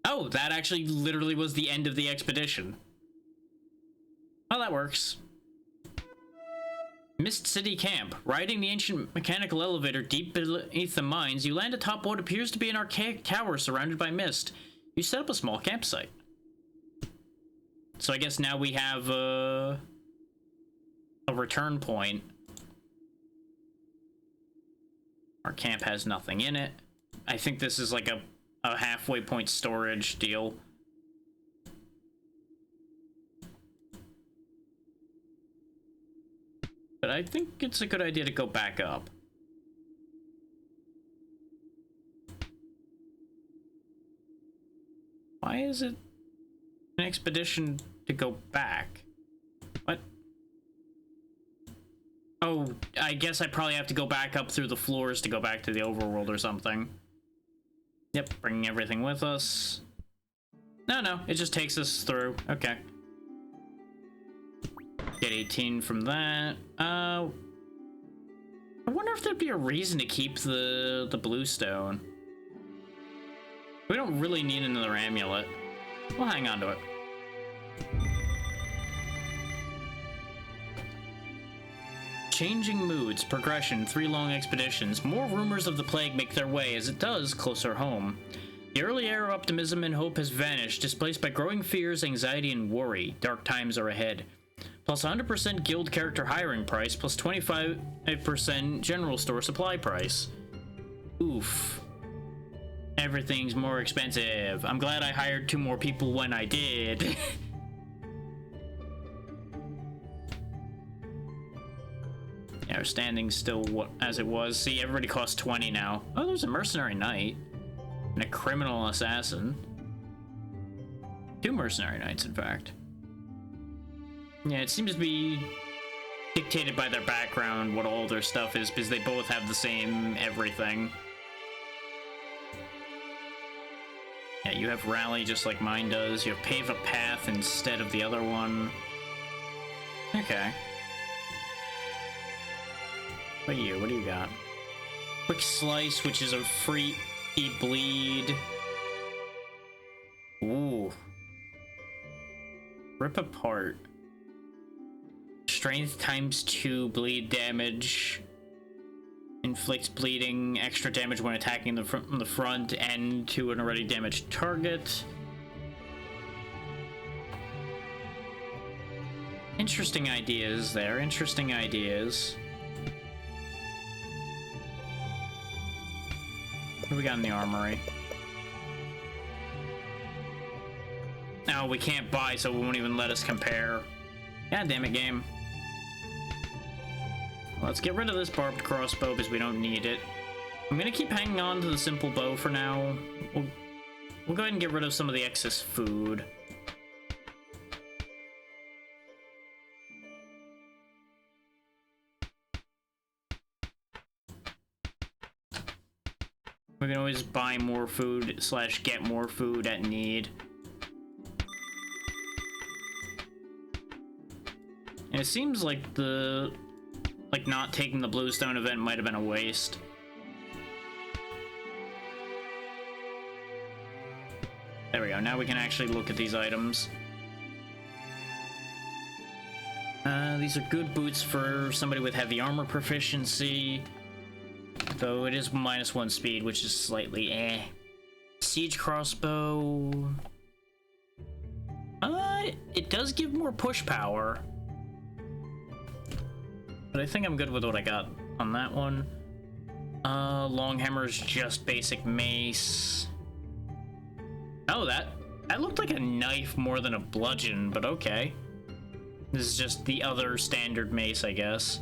Oh, that actually literally was the end of the expedition. Well, that works. Mist City Camp. Riding the ancient mechanical elevator deep beneath the mines, you land atop what appears to be an archaic tower surrounded by mist. You set up a small campsite. So I guess now we have a return point. Our camp has nothing in it. I think this is like a halfway point storage deal. But I think it's a good idea to go back up. Why is it an expedition to go back? What? Oh, I guess I probably have to go back up through the floors to go back to the overworld or something. Yep, bringing everything with us. No, it just takes us through. Okay. Get 18 from that. I wonder if there'd be a reason to keep the blue stone. We don't really need another amulet. We'll hang on to it. Changing moods, progression, 3 long expeditions. More rumors of the plague make their way as it does closer home. The early era of optimism and hope has vanished, displaced by growing fears, anxiety, and worry. Dark times are ahead. Plus 100% guild character hiring price, plus 25% general store supply price. Oof. Everything's more expensive. I'm glad I hired 2 more people when I did. Yeah, our standing's still as it was. See, everybody costs 20 now. Oh, there's a mercenary knight. And a criminal assassin. 2 mercenary knights, in fact. Yeah, it seems to be dictated by their background what all their stuff is, because they both have the same everything. Yeah, you have rally just like mine does. You have pave a path instead of the other one. Okay. What are you? What do you got? Quick slice, which is a free bleed. Ooh. Rip apart. Strength times 2 bleed damage. Inflicts bleeding, extra damage when attacking from the front and to an already damaged target. Interesting ideas there, interesting ideas. What do we got in the armory? No, we can't buy, so it won't even let us compare. God damn it, game. Let's get rid of this barbed crossbow because we don't need it. I'm gonna keep hanging on to the simple bow for now. We'll go ahead and get rid of some of the excess food. We can always buy more food / get more food at need. And it seems like not taking the Bluestone event might have been a waste. There we go, now we can actually look at these items. These are good boots for somebody with heavy armor proficiency. Though it is -1 speed, which is slightly eh. Siege crossbow. It does give more push power. But I think I'm good with what I got on that one. Long hammer is just basic mace. Oh, That looked like a knife more than a bludgeon, but okay. This is just the other standard mace, I guess.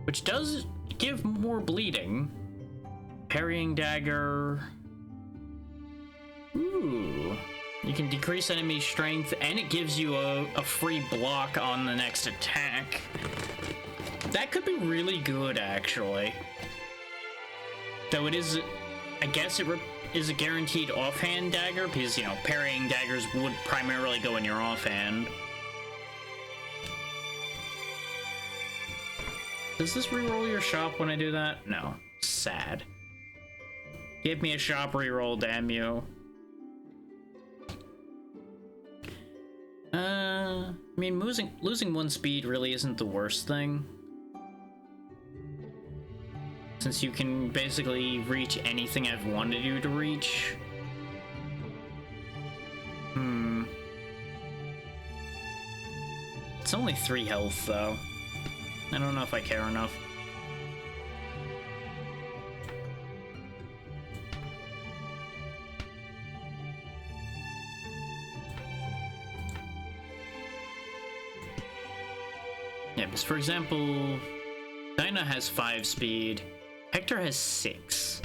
Which does give more bleeding. Parrying dagger. Ooh. You can decrease enemy strength, and it gives you a free block on the next attack. That could be really good, actually. Though it is, I guess it is a guaranteed offhand dagger, because, you know, parrying daggers would primarily go in your offhand. Does this reroll your shop when I do that? No. Sad. Give me a shop reroll, damn you. I mean, losing 1 speed really isn't the worst thing. Since you can basically reach anything I've wanted you to reach. It's only 3 health, though. I don't know if I care enough. Yeah, because for example, Dinah has 5 speed, Hector has 6.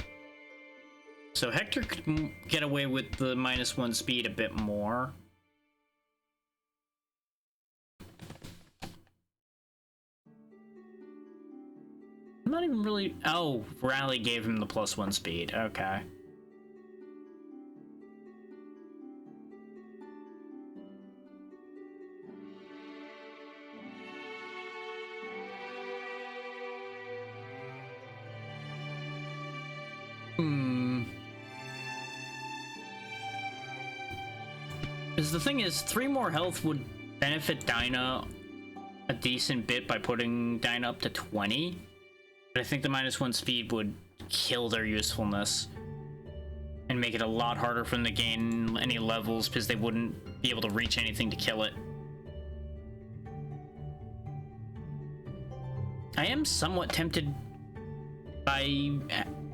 So Hector could get away with the -1 speed a bit more. I'm not even really... Oh, Rally gave him the +1 speed. Okay. Because the thing is, 3 more health would benefit Dinah a decent bit by putting Dinah up to 20. But I think the -1 speed would kill their usefulness and make it a lot harder for them to gain any levels because they wouldn't be able to reach anything to kill it. I am somewhat tempted by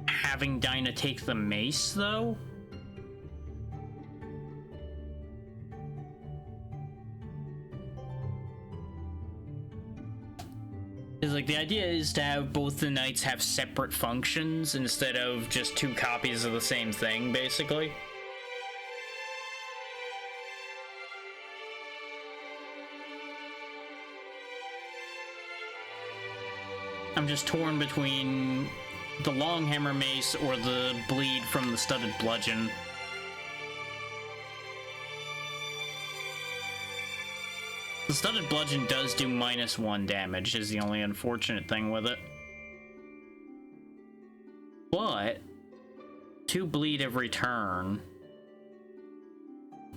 having Dinah take the mace, though. Because, like, the idea is to have both the knights have separate functions instead of just 2 copies of the same thing, basically. I'm just torn between the long hammer mace or the bleed from the studded bludgeon. The studded bludgeon does do -1 damage, is the only unfortunate thing with it. But 2 bleed every turn.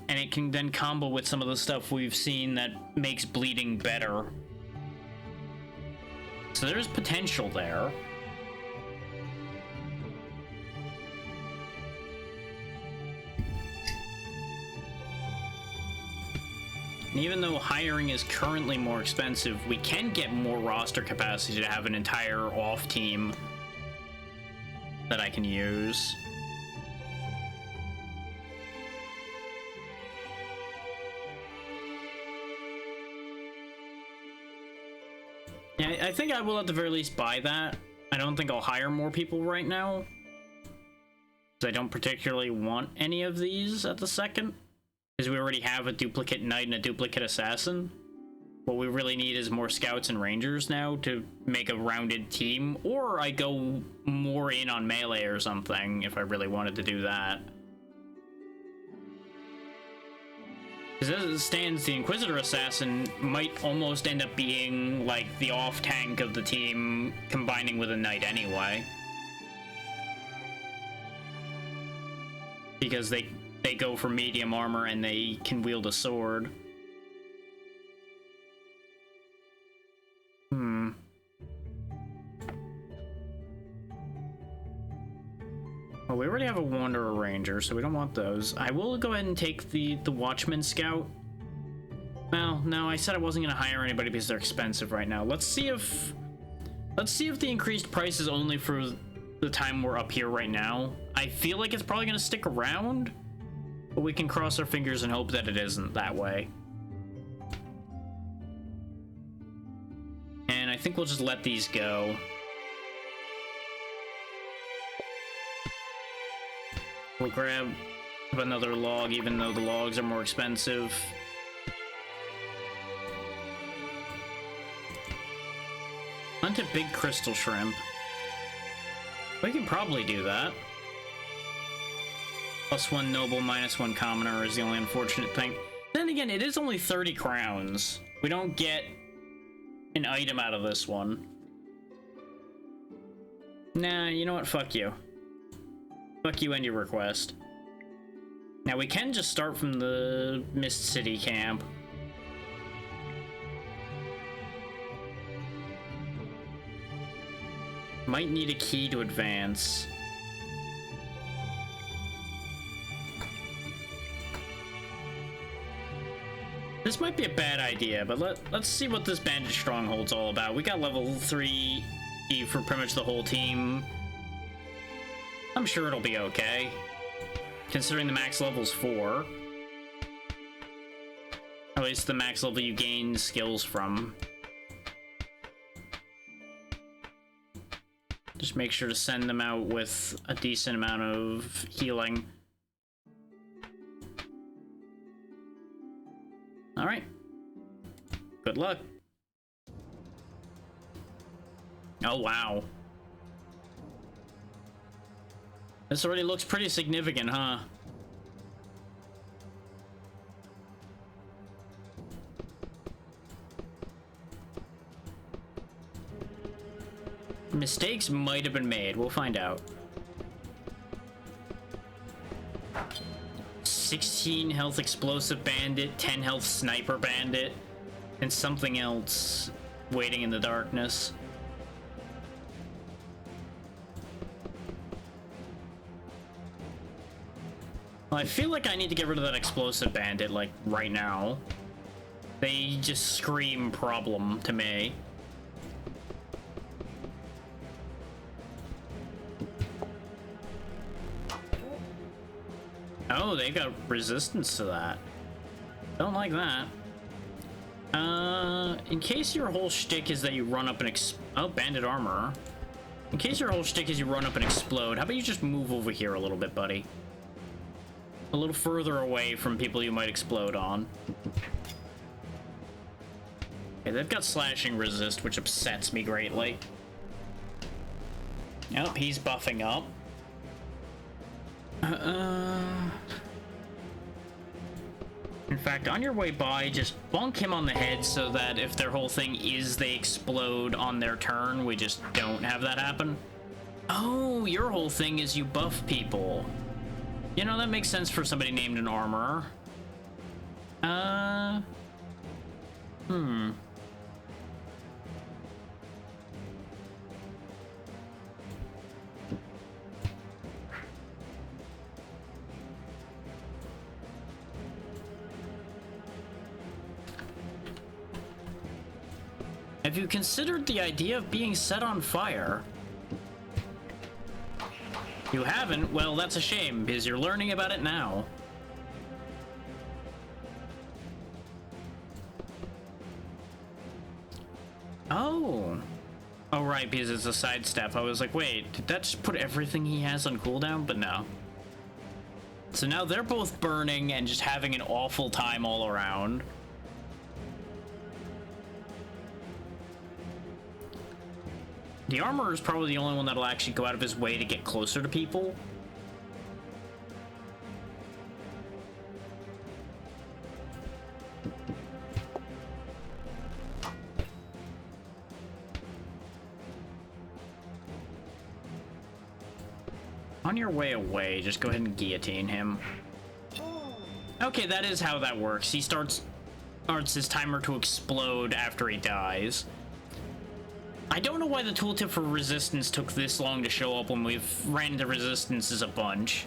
And it can then combo with some of the stuff we've seen that makes bleeding better. So there's potential there. And even though hiring is currently more expensive, we can get more roster capacity to have an entire off team that I can use. Yeah, I think I will at the very least buy that. I don't think I'll hire more people right now, because I don't particularly want any of these at the second. Because we already have a duplicate knight and a duplicate assassin. What we really need is more scouts and rangers now to make a rounded team. Or I go more in on melee or something if I really wanted to do that. Because as it stands, the Inquisitor Assassin might almost end up being like the off-tank of the team, combining with a knight anyway. Because they go for medium armor and they can wield a sword. Well, we already have a Wanderer Ranger, so we don't want those. I will go ahead and take the Watchman Scout. Well, no, I said I wasn't going to hire anybody because they're expensive right now. Let's see if the increased price is only for the time we're up here right now. I feel like it's probably going to stick around, But we can cross our fingers and hope that it isn't that way. And I think we'll just let these go. We'll grab another log, even though the logs are more expensive. Hunt a big crystal shrimp. We can probably do that. +1 noble, -1 commoner is the only unfortunate thing. Then again, it is only 30 crowns. We don't get an item out of this one. Nah, you know what? Fuck you. Fuck you and your request. Now we can just start from the Mist City camp. Might need a key to advance. This might be a bad idea, but let's see what this bandit stronghold's all about. We got level 3 for pretty much the whole team. I'm sure it'll be okay, considering the max level's 4. At least the max level you gain skills from. Just make sure to send them out with a decent amount of healing. Alright. Good luck. Oh, wow. This already looks pretty significant, huh? Mistakes might have been made. We'll find out. 16 health explosive bandit, 10 health sniper bandit, and something else waiting in the darkness. Well, I feel like I need to get rid of that explosive bandit, like, right now. They just scream problem to me. Oh, they got resistance to that. Don't like that. In case your whole shtick is that you run up and oh, bandit armor. In case your whole shtick is you run up and explode, how about you just move over here a little bit, buddy? A little further away from people you might explode on. Okay, they've got slashing resist, which upsets me greatly. Nope, he's buffing up. In fact, on your way by, just bonk him on the head so that if their whole thing is they explode on their turn, we just don't have that happen. Oh, your whole thing is you buff people. You know, that makes sense for somebody named an armorer. Have you considered the idea of being set on fire? You haven't? Well, that's a shame, because you're learning about it now. Oh. Oh, right, because it's a sidestep. I was like, wait, did that just put everything he has on cooldown? But no. So now they're both burning and just having an awful time all around. The armorer is probably the only one that'll actually go out of his way to get closer to people. On your way away, just go ahead and guillotine him. Okay, that is how that works. He starts his timer to explode after he dies. I don't know why the tooltip for resistance took this long to show up when we've ran into resistances a bunch.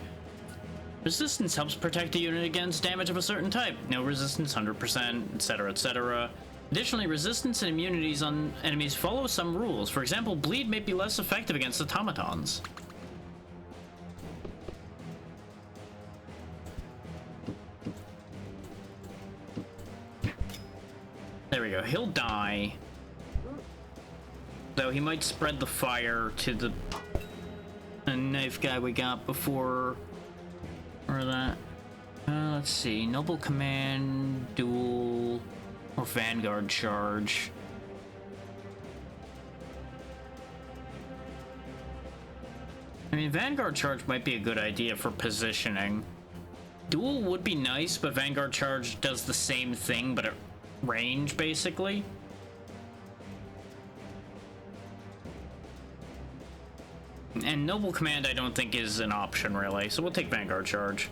Resistance helps protect a unit against damage of a certain type. No resistance, 100%, etc., etc. Additionally, resistance and immunities on enemies follow some rules. For example, bleed may be less effective against automatons. we go. He'll die. Though he might spread the fire to the knife guy we got before. Or that. Let's see. Noble Command, Duel, or Vanguard Charge. I mean, Vanguard Charge might be a good idea for positioning. Duel would be nice, but Vanguard Charge does the same thing, but at range, basically. And Noble Command I don't think is an option, really, so we'll take Vanguard Charge.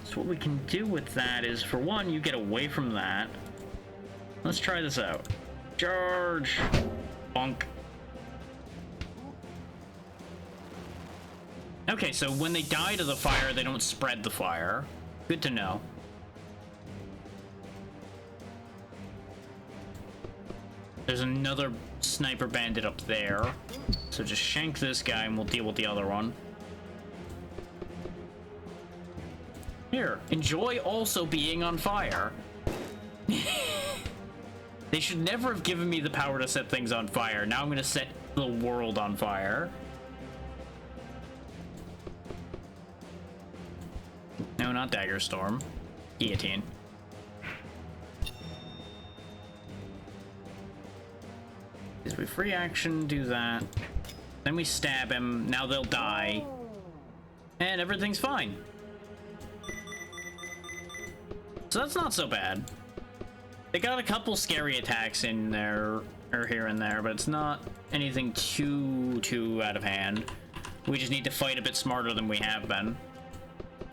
So what we can do with that is, for one, you get away from that. Let's try this out. Charge! Bonk. Okay, so when they die to the fire, they don't spread the fire. Good to know. There's another sniper bandit up there. So just shank this guy and we'll deal with the other one. Here, enjoy also being on fire. They should never have given me the power to set things on fire. Now I'm gonna set the world on fire. No, not Dagger Storm. Guillotine. Is we free action, do that. Then we stab him. Now they'll die. And everything's fine. So that's not so bad. They got a couple scary attacks in there, or here and there, but it's not anything too out of hand. We just need to fight a bit smarter than we have been.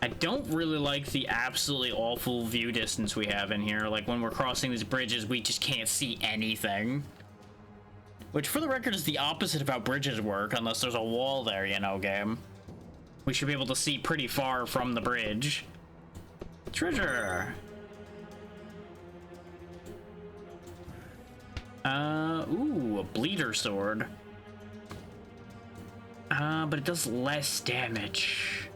I don't really like the absolutely awful view distance we have in here. Like, when we're crossing these bridges, we just can't see anything. Which, for the record, is the opposite of how bridges work, unless there's a wall there, you know, game. We should be able to see pretty far from the bridge. Treasure! Ooh, a bleeder sword. But it does less damage.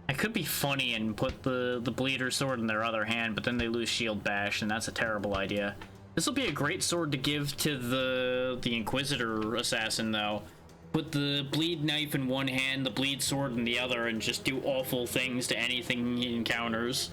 I could be funny and put the bleeder sword in their other hand, but then they lose shield bash, and that's a terrible idea. This will be a great sword to give to the Inquisitor assassin, though. Put the bleed knife in one hand, the bleed sword in the other, and just do awful things to anything he encounters.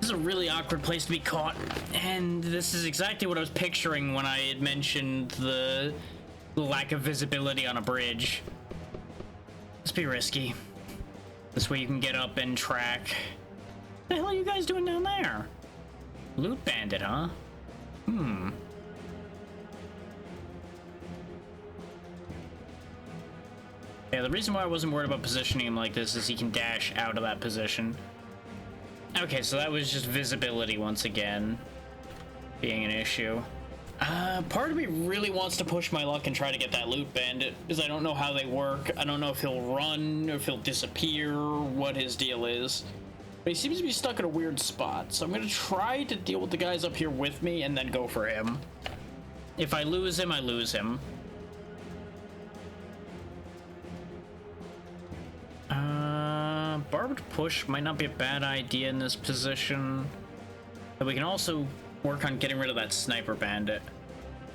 This is a really awkward place to be caught, and this is exactly what I was picturing when I had mentioned the lack of visibility on a bridge. Let's be risky. This way you can get up and track. What the hell are you guys doing down there? Loot bandit, huh? Yeah, the reason why I wasn't worried about positioning him like this is he can dash out of that position. Okay, so that was just visibility once again being an issue. Part of me really wants to push my luck and try to get that loot bandit, because I don't know how they work. I don't know if he'll run, or if he'll disappear, what his deal is. But he seems to be stuck in a weird spot, so I'm gonna try to deal with the guys up here with me and then go for him. If I lose him, I lose him. Barbed push might not be a bad idea in this position. But we can also work on getting rid of that sniper bandit,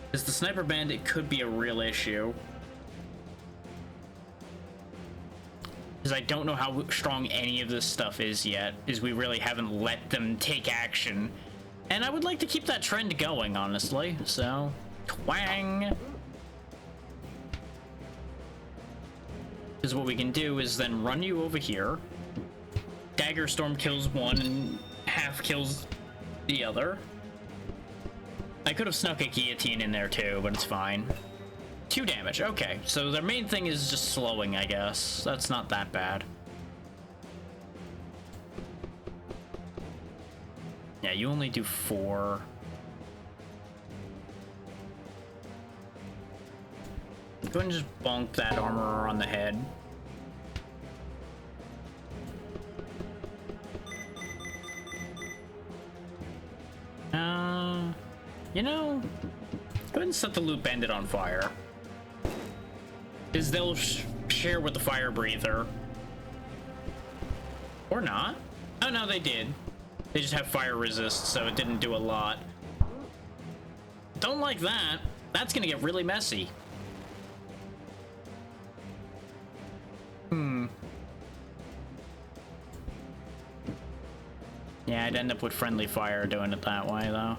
because the sniper bandit could be a real issue. Because I don't know how strong any of this stuff is yet, is we really haven't let them take action. And I would like to keep that trend going, honestly, so twang. Because what we can do is then run you over here. Dagger Storm kills one and half kills the other. I could have snuck a guillotine in there too, but it's fine. 2 damage, okay. So their main thing is just slowing, I guess. That's not that bad. Yeah, you only do 4. Go ahead and just bonk that armorer on the head. You know, go ahead and set the loot bandit on fire. Because they'll share with the fire breather. Or not. Oh no, they did. They just have fire resist, so it didn't do a lot. Don't like that. That's gonna get really messy. Yeah, I'd end up with friendly fire doing it that way, though.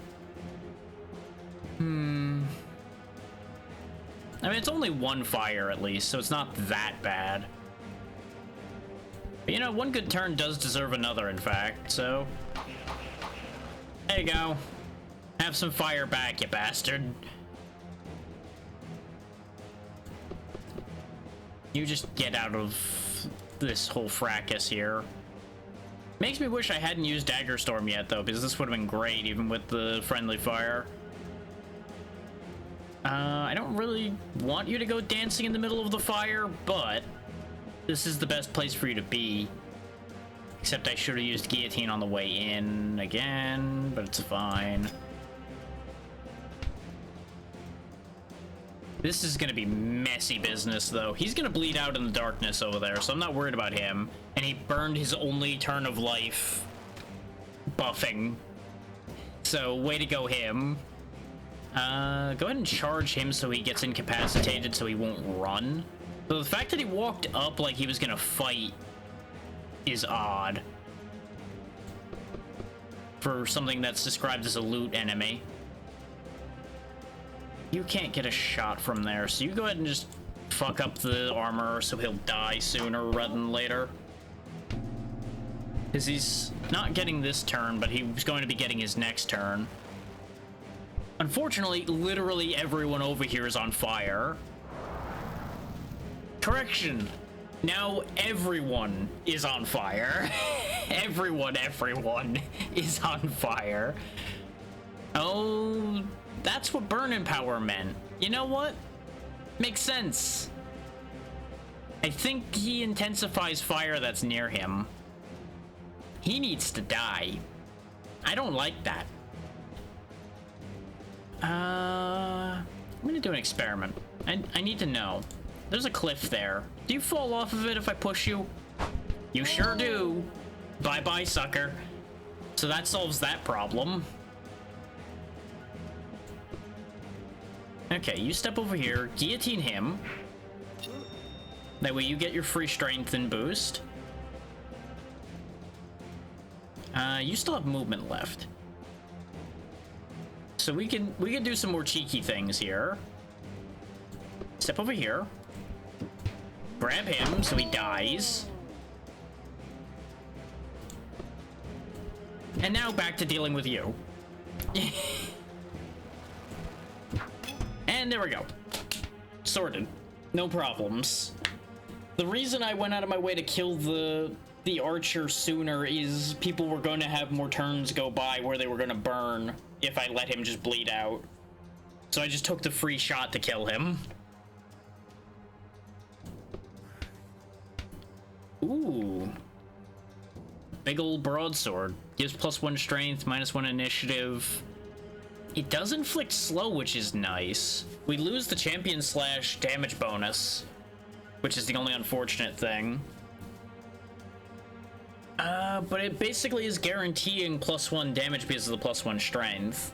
I mean, it's only 1 fire, at least, so it's not that bad. But, you know, 1 good turn does deserve another, in fact, so... There you go. Have some fire back, you bastard. You just get out of this whole fracas here. Makes me wish I hadn't used Dagger Storm yet, though, because this would have been great, even with the friendly fire. I don't really want you to go dancing in the middle of the fire, but this is the best place for you to be. Except I should have used guillotine on the way in again, but it's fine. This is gonna be messy business, though. He's gonna bleed out in the darkness over there, so I'm not worried about him. And he burned his only turn of life buffing. So, way to go, him. Go ahead and charge him so he gets incapacitated so he won't run. So the fact that he walked up like he was gonna fight is odd. For something that's described as a loot enemy. You can't get a shot from there, so you go ahead and just fuck up the armor so he'll die sooner rather than later. Because he's not getting this turn, but he's going to be getting his next turn. Unfortunately, literally everyone over here is on fire. Correction. Now everyone is on fire. everyone is on fire. Oh, that's what burn power meant. You know what? Makes sense. I think he intensifies fire that's near him. He needs to die. I don't like that. I'm gonna do an experiment. I need to know. There's a cliff there. Do you fall off of it if I push you? You sure do. Bye-bye, sucker. So that solves that problem. Okay, you step over here, guillotine him. That way you get your free strength and boost. You still have movement left. So we can do some more cheeky things here. Step over here. Grab him so he dies. And now back to dealing with you. And there we go. Sorted. No problems. The reason I went out of my way to kill the archer sooner is people were going to have more turns go by where they were going to burn if I let him just bleed out. So I just took the free shot to kill him. Ooh. Big old broadsword. Gives +1 strength, -1 initiative. It does inflict slow, which is nice. We lose the champion slash damage bonus, which is the only unfortunate thing. But it basically is guaranteeing +1 damage because of the +1 strength.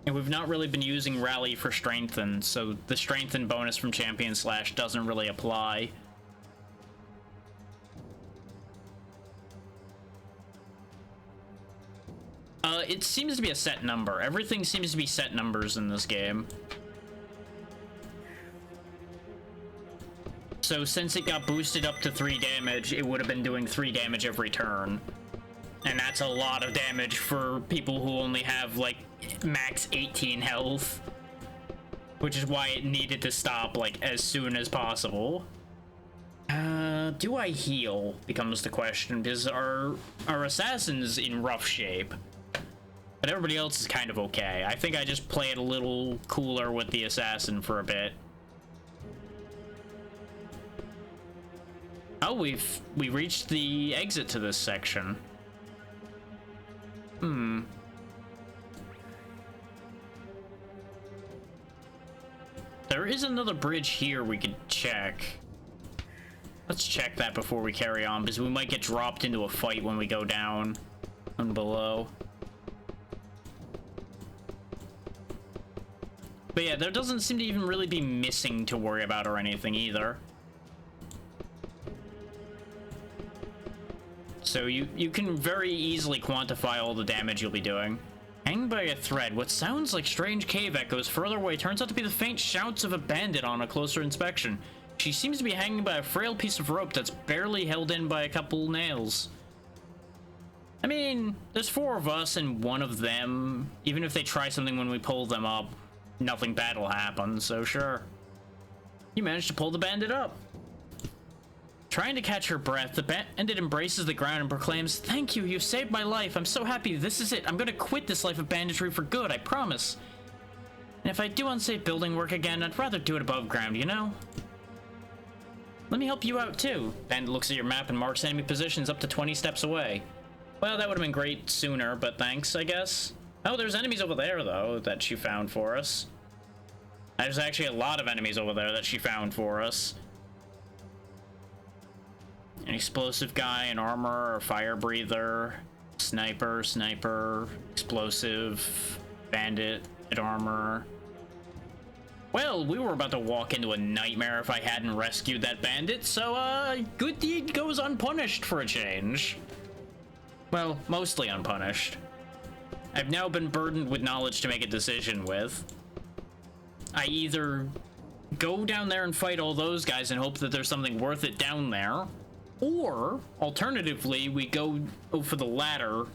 And we've not really been using rally for strengthen, so the strengthen bonus from champion slash doesn't really apply. It seems to be a set number. Everything seems to be set numbers in this game. So since it got boosted up to 3 damage, it would have been doing 3 damage every turn. And that's a lot of damage for people who only have, like, max 18 health. Which is why it needed to stop, like, as soon as possible. Do I heal? Becomes the question, because our assassin's in rough shape. But everybody else is kind of okay. I think I just play it a little cooler with the assassin for a bit. Oh, we reached the exit to this section. There is another bridge here we could check. Let's check that before we carry on, because we might get dropped into a fight when we go down and below. But yeah, there doesn't seem to even really be missing to worry about or anything either. So you can very easily quantify all the damage you'll be doing. Hanging by a thread, what sounds like strange cave echoes further away turns out to be the faint shouts of a bandit on a closer inspection. She seems to be hanging by a frail piece of rope that's barely held in by a couple nails. I mean, there's 4 of us and 1 of them. Even if they try something when we pull them up, nothing bad will happen, so sure. You managed to pull the bandit up. Trying to catch her breath, the bandit embraces the ground and proclaims, "Thank you, you saved my life. I'm so happy. This is it. I'm gonna quit this life of banditry for good, I promise. And if I do unsafe building work again, I'd rather do it above ground, you know? Let me help you out, too." Bandit looks at your map and marks enemy positions up to 20 steps away. Well, that would have been great sooner, but thanks, I guess. Oh, there's enemies over there, though, that she found for us. There's actually a lot of enemies over there that she found for us. An explosive guy, an armor, a fire breather, sniper, explosive, bandit, armor. Well, we were about to walk into a nightmare if I hadn't rescued that bandit, so, good deed goes unpunished for a change. Well, mostly unpunished. I've now been burdened with knowledge to make a decision with. I either go down there and fight all those guys and hope that there's something worth it down there, or, alternatively, we go for the latter,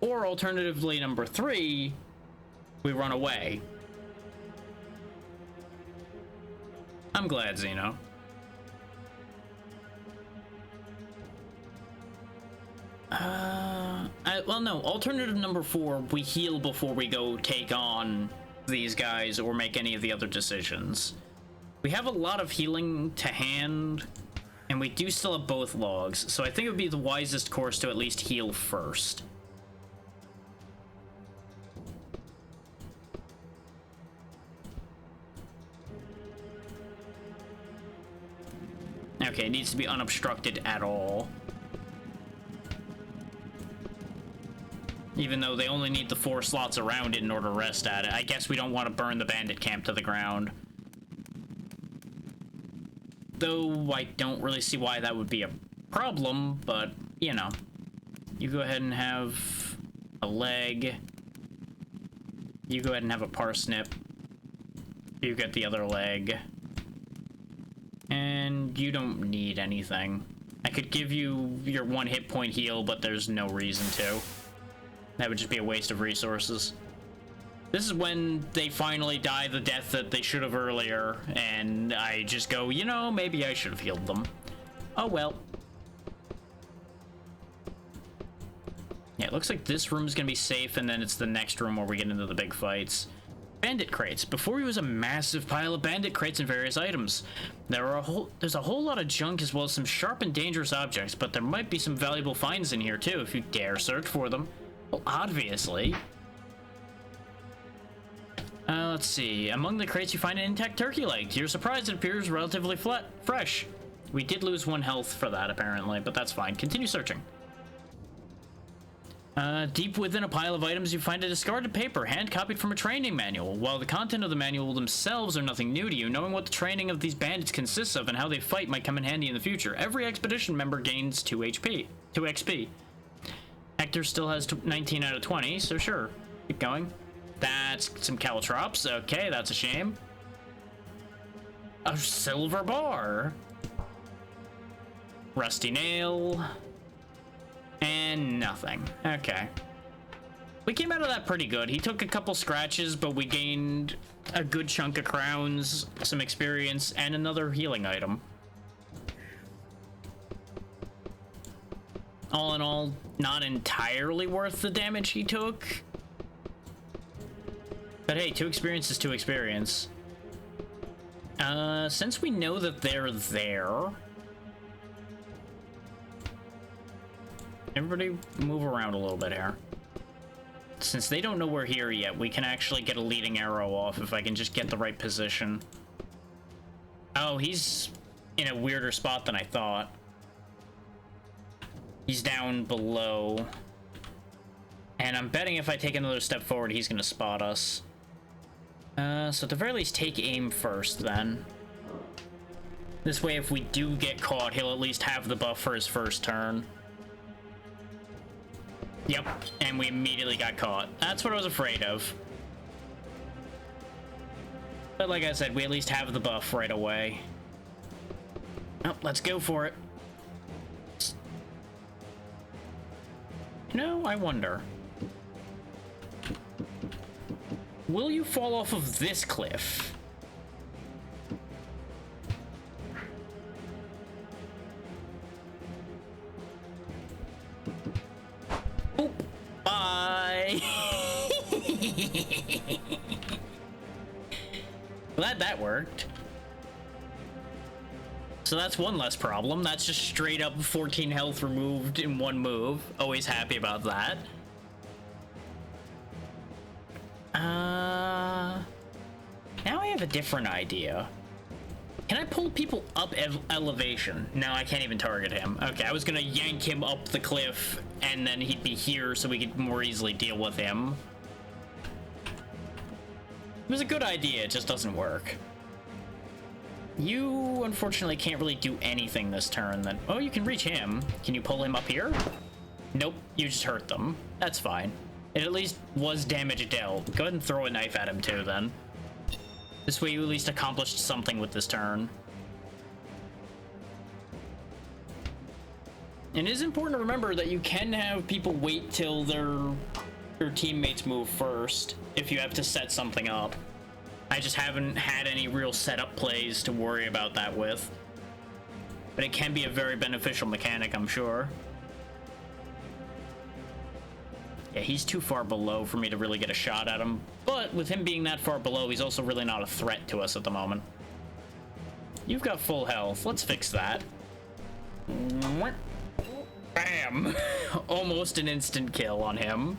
or alternatively, number 3, we run away. I'm glad, Zeno. Well, no, alternative number 4, we heal before we go take on these guys or make any of the other decisions. We have a lot of healing to hand, and we do still have both logs, so I think it would be the wisest course to at least heal first. Okay, it needs to be unobstructed at all. Even though they only need the 4 slots around it in order to rest at it. I guess we don't want to burn the bandit camp to the ground. Though I don't really see why that would be a problem, but, you know. You go ahead and have a leg. You go ahead and have a parsnip. You get the other leg. And you don't need anything. I could give you your 1 hit point heal, but there's no reason to. That would just be a waste of resources. This is when they finally die the death that they should have earlier, and I just go, you know, maybe I should have healed them. Oh well. Yeah, it looks like this room is gonna be safe, and then it's the next room where we get into the big fights. Bandit crates. Before you was a massive pile of bandit crates and various items. There's a whole lot of junk as well as some sharp and dangerous objects, but there might be some valuable finds in here too if you dare search for them. Well, obviously. Let's see. Among the crates you find an intact turkey leg. To your surprise, it appears relatively fresh. We did lose 1 health for that, apparently, but that's fine. Continue searching. Deep within a pile of items, you find a discarded paper, hand-copied from a training manual. While the content of the manual themselves are nothing new to you, knowing what the training of these bandits consists of and how they fight might come in handy in the future. Every expedition member gains 2 XP. Hector still has 19 out of 20, so sure. Keep going. That's some caltrops. Okay, that's a shame. A silver bar. Rusty nail. And nothing. Okay. We came out of that pretty good. He took a couple scratches, but we gained a good chunk of crowns, some experience, and another healing item. All in all, not entirely worth the damage he took. But hey, 2 experience is 2 experience. Since we know that they're there... Everybody move around a little bit here. Since they don't know we're here yet, we can actually get a leading arrow off if I can just get the right position. Oh, he's in a weirder spot than I thought. He's down below. And I'm betting if I take another step forward, he's gonna spot us. So at the very least, take aim first, then. This way, if we do get caught, he'll at least have the buff for his first turn. Yep, and we immediately got caught. That's what I was afraid of. But like I said, we at least have the buff right away. Oh, let's go for it. You know, I wonder. Will you fall off of this cliff? Oop. Bye. Glad that worked. So that's one less problem. That's just straight up 14 health removed in one move. Always happy about that. Now I have a different idea. Can I pull people up elevation? No, I can't even target him. Okay, I was gonna yank him up the cliff, and then he'd be here so we could more easily deal with him. It was a good idea, it just doesn't work. You, unfortunately, can't really do anything this turn then. Oh, you can reach him. Can you pull him up here? Nope, you just hurt them. That's fine. It at least was damage dealt. Go ahead and throw a knife at him too, then. This way you at least accomplished something with this turn. And it is important to remember that you can have people wait till their teammates move first if you have to set something up. I just haven't had any real setup plays to worry about that with. But it can be a very beneficial mechanic, I'm sure. Yeah, he's too far below for me to really get a shot at him. But with him being that far below, he's also really not a threat to us at the moment. You've got full health. Let's fix that. Bam! Almost an instant kill on him.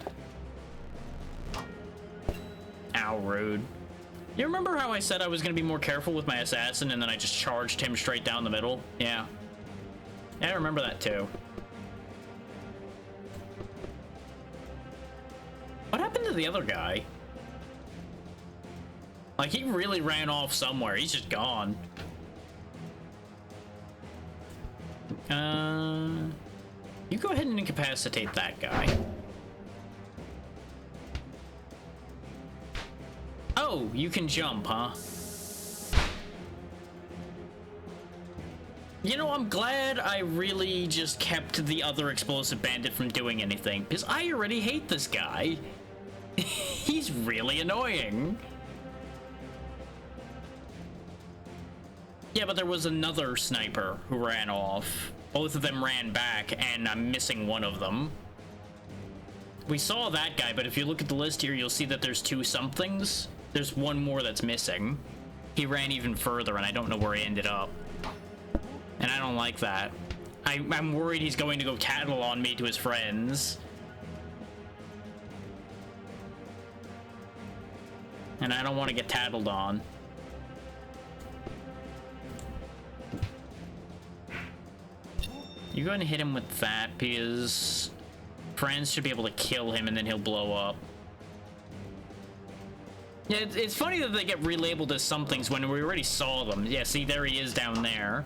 Ow, rude. You remember how I said I was going to be more careful with my assassin and then I just charged him straight down the middle? Yeah. I remember that too. What happened to the other guy? Like, he really ran off somewhere. He's just gone. You go ahead and incapacitate that guy. Oh, you can jump, huh? You know, I'm glad I really just kept the other explosive bandit from doing anything, because I already hate this guy. He's really annoying. Yeah, but there was another sniper who ran off. Both of them ran back, and I'm missing one of them. We saw that guy, but if you look at the list here, you'll see that there's 2 somethings. There's one more that's missing. He ran even further, and I don't know where he ended up. And I don't like that. I'm worried he's going to go tattle on me to his friends. And I don't want to get tattled on. You go ahead and hit him with that, because friends should be able to kill him and then he'll blow up. Yeah, it's funny that they get relabeled as somethings when we already saw them. Yeah, see, there he is down there.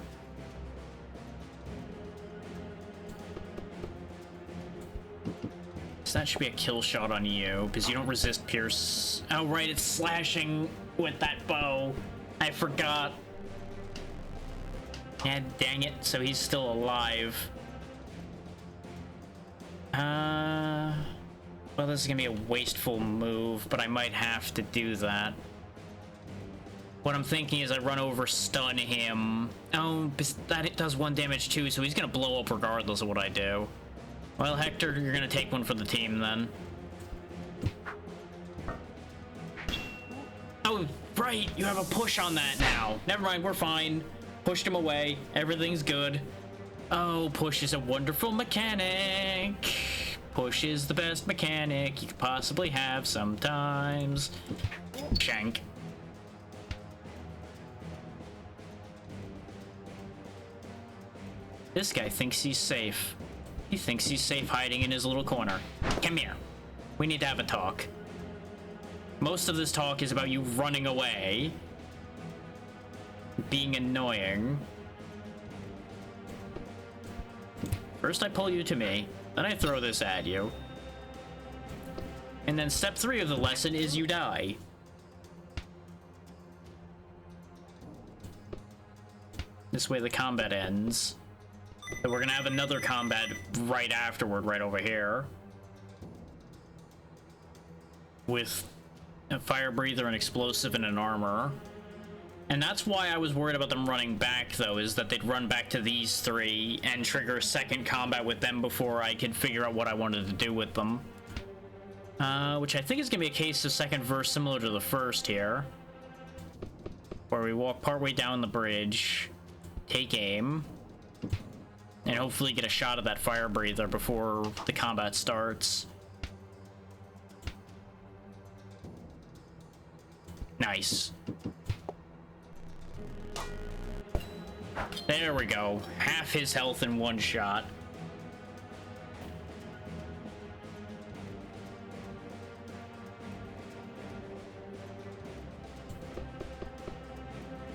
So that should be a kill shot on you, because you don't resist pierce. Oh, right, it's slashing with that bow. I forgot. Yeah, dang it. So he's still alive. Well, this is gonna be a wasteful move, but I might have to do that. What I'm thinking is I run over, stun him. Oh, that it does 1 damage too, so he's gonna blow up regardless of what I do. Well, Hector, you're gonna take one for the team then. Oh, right, you have a push on that now. Never mind, we're fine. Pushed him away. Everything's good. Oh, push is a wonderful mechanic. Push is the best mechanic you could possibly have sometimes. Shank. This guy thinks he's safe. He thinks he's safe hiding in his little corner. Come here. We need to have a talk. Most of this talk is about you running away. Being annoying. First I pull you to me, then I throw this at you. And then step 3 of the lesson is you die. This way the combat ends. So we're gonna have another combat right afterward, right over here. With a fire breather, an explosive, and an armor. And that's why I was worried about them running back, though, is that they'd run back to these 3 and trigger a second combat with them before I could figure out what I wanted to do with them. Which I think is gonna be a case of second verse similar to the first here. Where we walk partway down the bridge, take aim, and hopefully get a shot of that fire breather before the combat starts. Nice. There we go. Half his health in 1 shot.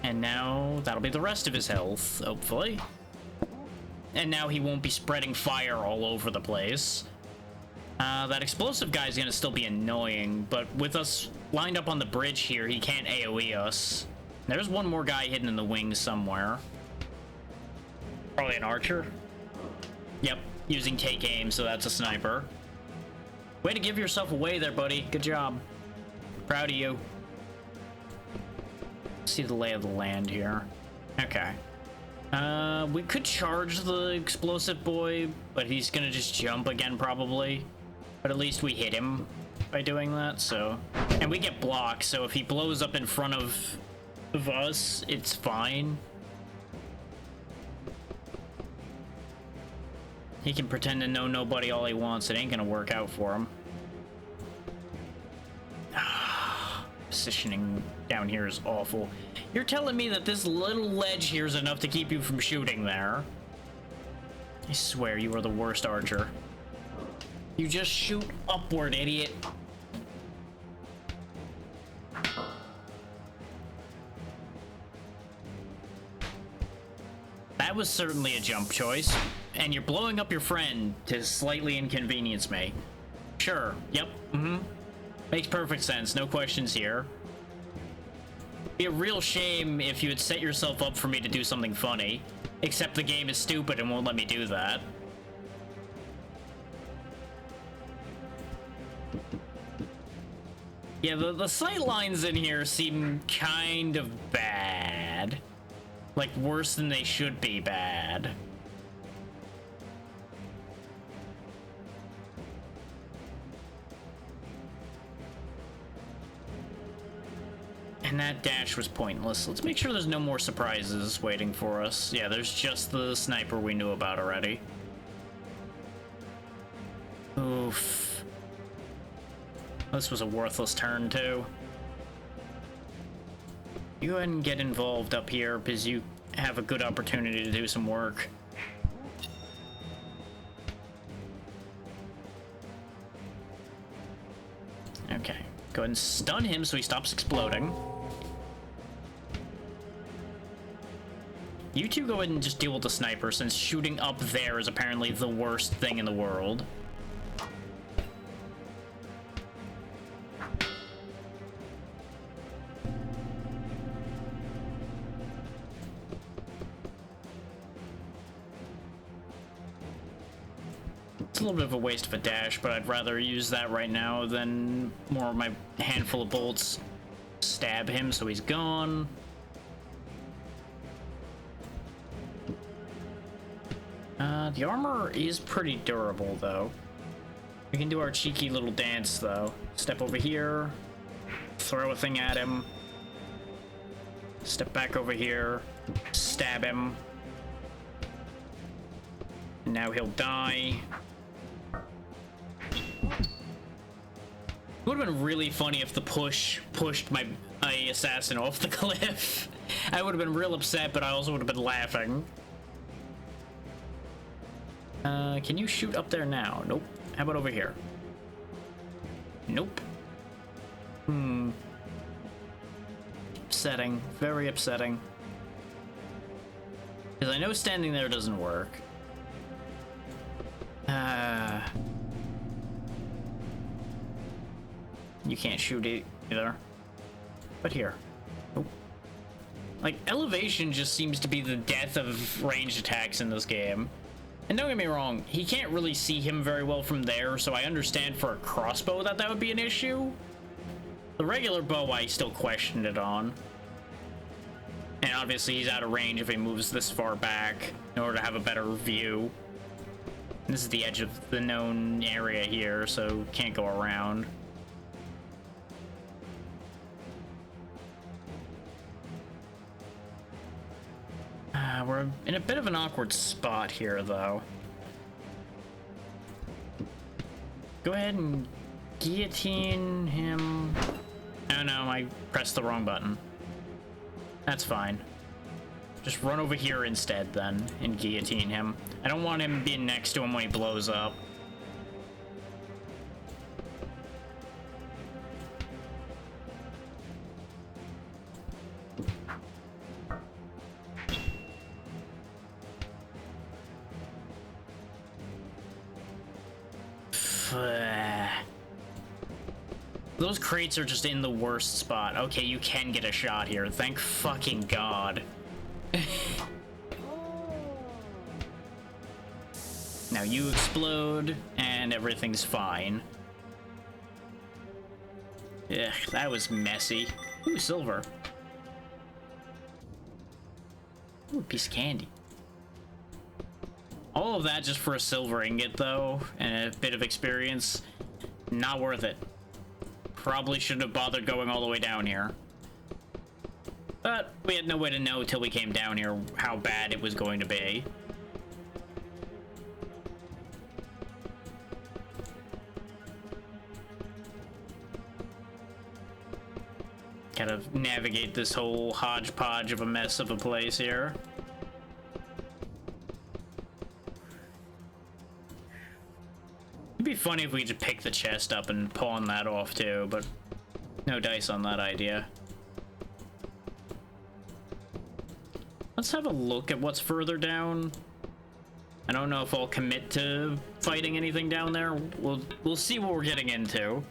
And now that'll be the rest of his health, hopefully. And now he won't be spreading fire all over the place. That explosive guy's gonna still be annoying, but with us lined up on the bridge here, he can't AoE us. There's one more guy hidden in the wings somewhere. Probably an archer. Yep, using take aim, so that's a sniper. Way to give yourself away there, buddy. Good job. Proud of you. See the lay of the land here. Okay. We could charge the explosive boy, but he's gonna just jump again probably. But at least we hit him by doing that, so. And we get blocked, so if he blows up in front of us, it's fine. He can pretend to know nobody all he wants. It ain't gonna work out for him. Positioning down here is awful. You're telling me that this little ledge here is enough to keep you from shooting there? I swear you are the worst archer. You just shoot upward, idiot. That was certainly a jump choice. And you're blowing up your friend to slightly inconvenience me. Sure, yep, Makes perfect sense, no questions here. It'd be a real shame if you had set yourself up for me to do something funny. Except the game is stupid and won't let me do that. Yeah, the sight lines in here seem kind of bad. Like, worse than they should be bad. And that dash was pointless. Let's make sure there's no more surprises waiting for us. Yeah, there's just the sniper we knew about already. Oof. This was a worthless turn, too. You go ahead and get involved up here, because you have a good opportunity to do some work. Okay. Go ahead and stun him so he stops exploding. You two go ahead and just deal with the sniper, since shooting up there is apparently the worst thing in the world. It's a little bit of a waste of a dash, but I'd rather use that right now than more of my handful of bolts stab him so he's gone. The armor is pretty durable, though. We can do our cheeky little dance, though. Step over here, throw a thing at him, step back over here, stab him. And now he'll die. It would have been really funny if the push pushed my assassin off the cliff. I would have been real upset, but I also would have been laughing. Can you shoot up there now? Nope. How about over here? Nope. Upsetting. Very upsetting. Because I know standing there doesn't work. You can't shoot it either. But here. Nope. Like, elevation just seems to be the death of ranged attacks in this game. And don't get me wrong, he can't really see him very well from there, so I understand for a crossbow that would be an issue. The regular bow I still questioned it on. And obviously he's out of range if he moves this far back in order to have a better view. This is the edge of the known area here, so can't go around. We're in a bit of an awkward spot here, though. Go ahead and guillotine him. Oh no, I pressed the wrong button. That's fine. Just run over here instead, then, and guillotine him. I don't want him being next to him when he blows up. Those crates are just in the worst spot. Okay, you can get a shot here. Thank fucking God. Now you explode, and everything's fine. Ugh, that was messy. Ooh, silver. Ooh, piece of candy. All of that just for a silver ingot, though, and a bit of experience. Not worth it. Probably shouldn't have bothered going all the way down here. But we had no way to know till we came down here how bad it was going to be. Gotta navigate this whole hodgepodge of a mess of a place here. It'd be funny if we could pick the chest up and pawn that off too, but no dice on that idea. Let's have a look at what's further down. I don't know if I'll commit to fighting anything down there. We'll see what we're getting into.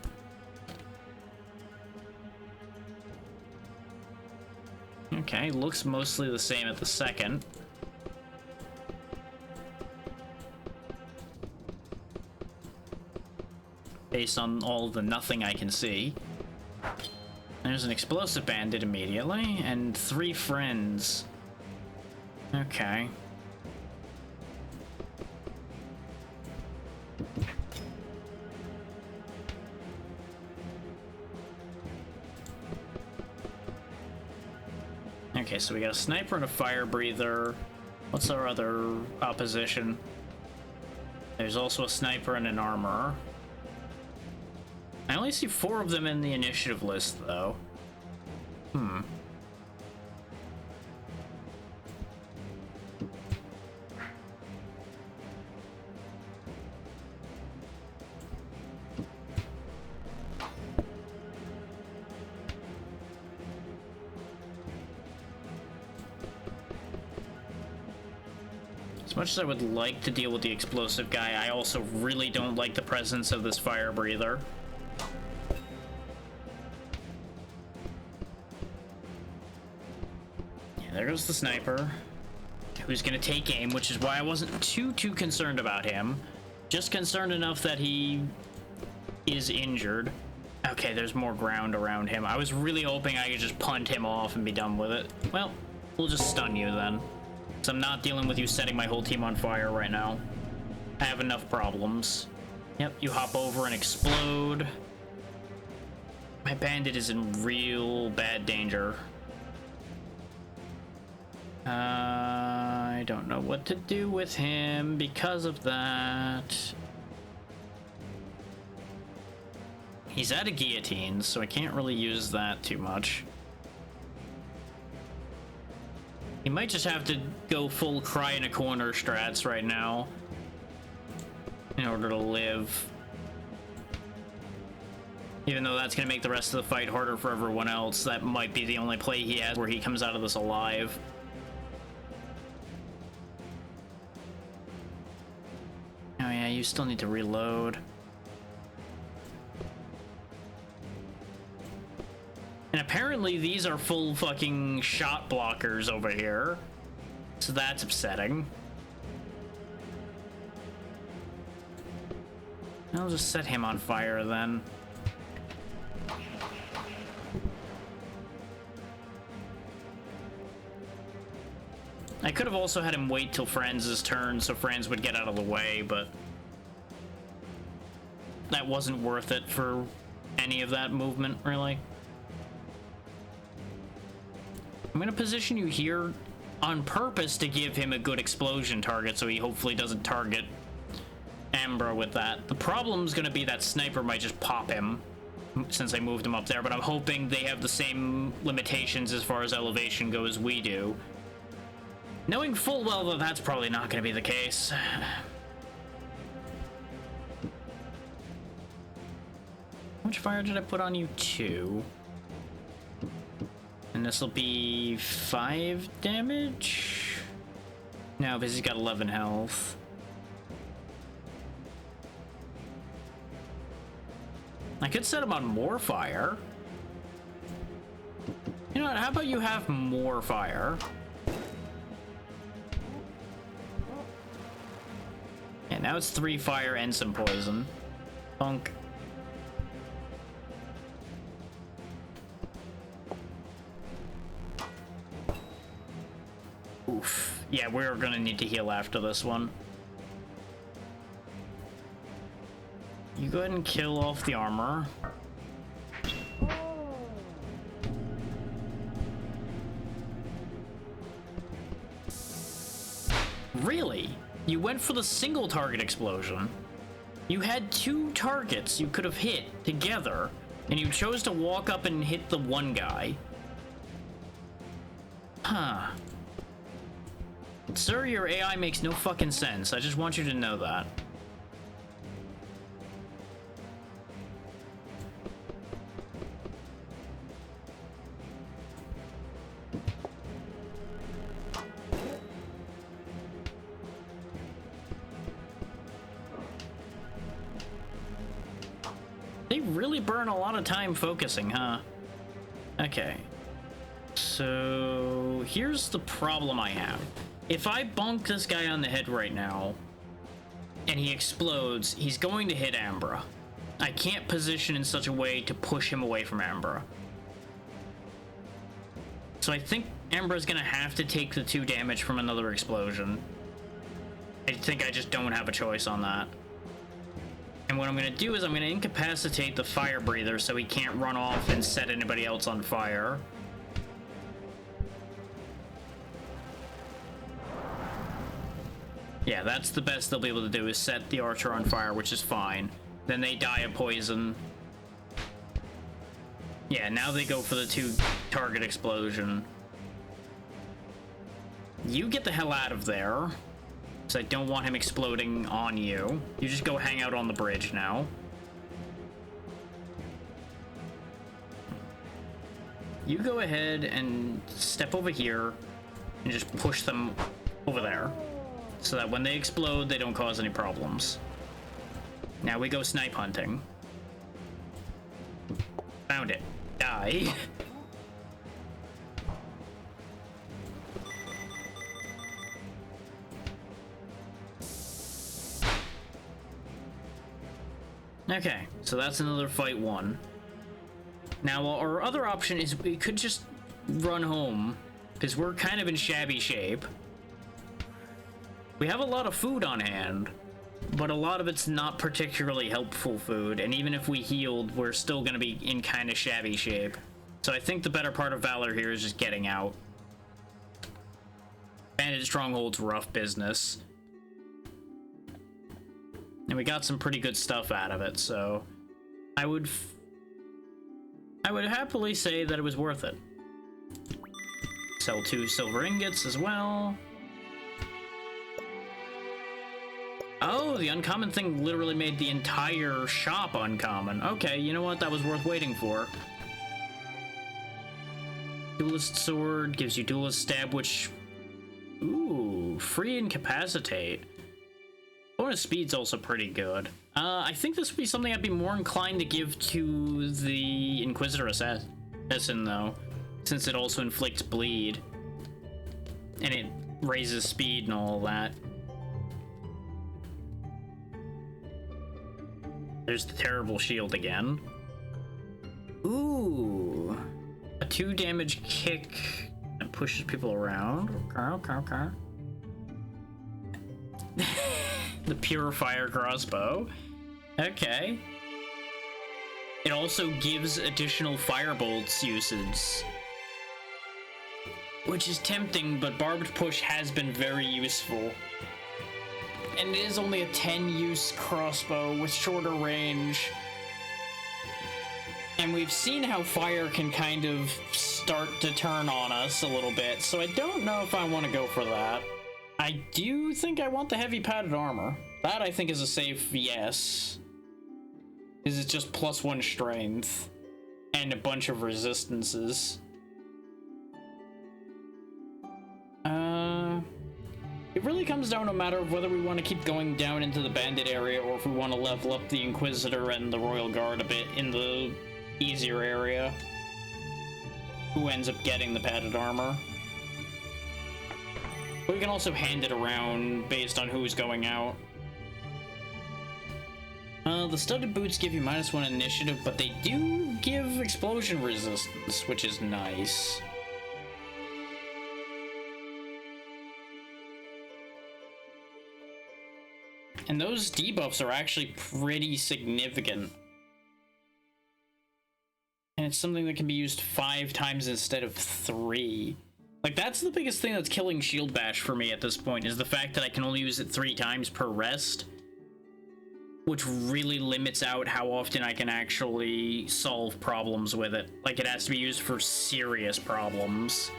Okay, looks mostly the same at the second. Based on all the nothing I can see. There's an explosive bandit immediately, and 3 friends. Okay. Okay, so we got a sniper and a fire breather. What's our other opposition? There's also a sniper and an armorer. I only see 4 of them in the initiative list, though. As much as I would like to deal with the explosive guy, I also really don't like the presence of this fire breather. There goes the sniper, who's gonna take aim, which is why I wasn't too concerned about him. Just concerned enough that he is injured. Okay, there's more ground around him. I was really hoping I could just punt him off and be done with it. Well, we'll just stun you then. So I'm not dealing with you setting my whole team on fire right now. I have enough problems. Yep, you hop over and explode. My bandit is in real bad danger. I don't know what to do with him because of that. He's out of guillotines, so I can't really use that too much. He might just have to go full cry in a corner strats right now in order to live. Even though that's going to make the rest of the fight harder for everyone else, that might be the only play he has where he comes out of this alive. Oh yeah, you still need to reload. And apparently these are full fucking shot blockers over here. So that's upsetting. I'll just set him on fire then. I could have also had him wait till Franz's turn so Franz would get out of the way, but that wasn't worth it for any of that movement, really. I'm gonna position you here on purpose to give him a good explosion target so he hopefully doesn't target Ambra with that. The problem's gonna be that sniper might just pop him since I moved him up there, but I'm hoping they have the same limitations as far as elevation goes as we do. Knowing full well that that's probably not gonna be the case. How much fire did I put on you? 2. And this will be 5 damage? No, because he's got 11 health. I could set him on more fire. You know what, how about you have more fire? Yeah, now it's 3 fire and some poison. Bonk. Oof. Yeah, we're gonna need to heal after this one. You go ahead and kill off the armor. Really? You went for the single target explosion? You had 2 targets you could have hit together, and you chose to walk up and hit the one guy. Huh. Sir, your AI makes no fucking sense. I just want you to know that. They really burn a lot of time focusing, huh? Okay. So here's the problem I have. If I bonk this guy on the head right now, and he explodes, he's going to hit Ambra. I can't position in such a way to push him away from Ambra. So I think Ambra's gonna have to take the 2 damage from another explosion. I think I just don't have a choice on that. And what I'm gonna do is I'm gonna incapacitate the fire breather so he can't run off and set anybody else on fire. Yeah, that's the best they'll be able to do, is set the archer on fire, which is fine. Then they die of poison. Yeah, now they go for the 2 target explosion. You get the hell out of there, because I don't want him exploding on you. You just go hang out on the bridge now. You go ahead and step over here and just push them over there, so that when they explode, they don't cause any problems. Now we go snipe hunting. Found it. Die. Okay, so that's another fight won. Now, our other option is we could just run home, because we're kind of in shabby shape. We have a lot of food on hand, but a lot of it's not particularly helpful food, and even if we healed, we're still going to be in kind of shabby shape. So I think the better part of Valor here is just getting out. Bandit Stronghold's rough business. And we got some pretty good stuff out of it, so I would happily say that it was worth it. Sell 2 silver ingots as well. Oh, the uncommon thing literally made the entire shop uncommon. Okay, you know what? That was worth waiting for. Duelist sword gives you duelist stab, which... Ooh, free incapacitate. Bonus speed's also pretty good. I think this would be something I'd be more inclined to give to the Inquisitor Assassin, though, since it also inflicts bleed. And it raises speed and all that. There's the terrible shield again. Ooh. A 2 damage kick that pushes people around. Okay. The Purifier crossbow. Okay. It also gives additional firebolts usage, which is tempting, but barbed push has been very useful. And it is only a 10-use crossbow with shorter range. And we've seen how fire can kind of start to turn on us a little bit, so I don't know if I want to go for that. I do think I want the heavy padded armor. That I think is a safe yes. Is it just +1 strength and a bunch of resistances. It really comes down to a matter of whether we want to keep going down into the bandit area or if we want to level up the Inquisitor and the Royal Guard a bit in the easier area. Who ends up getting the padded armor. But we can also hand it around based on who's going out. The studded boots give you -1 initiative, but they do give explosion resistance, which is nice. And those debuffs are actually pretty significant. And it's something that can be used 5 times instead of 3. Like, that's the biggest thing that's killing Shield Bash for me at this point, is the fact that I can only use it 3 times per rest. Which really limits out how often I can actually solve problems with it. Like, it has to be used for serious problems.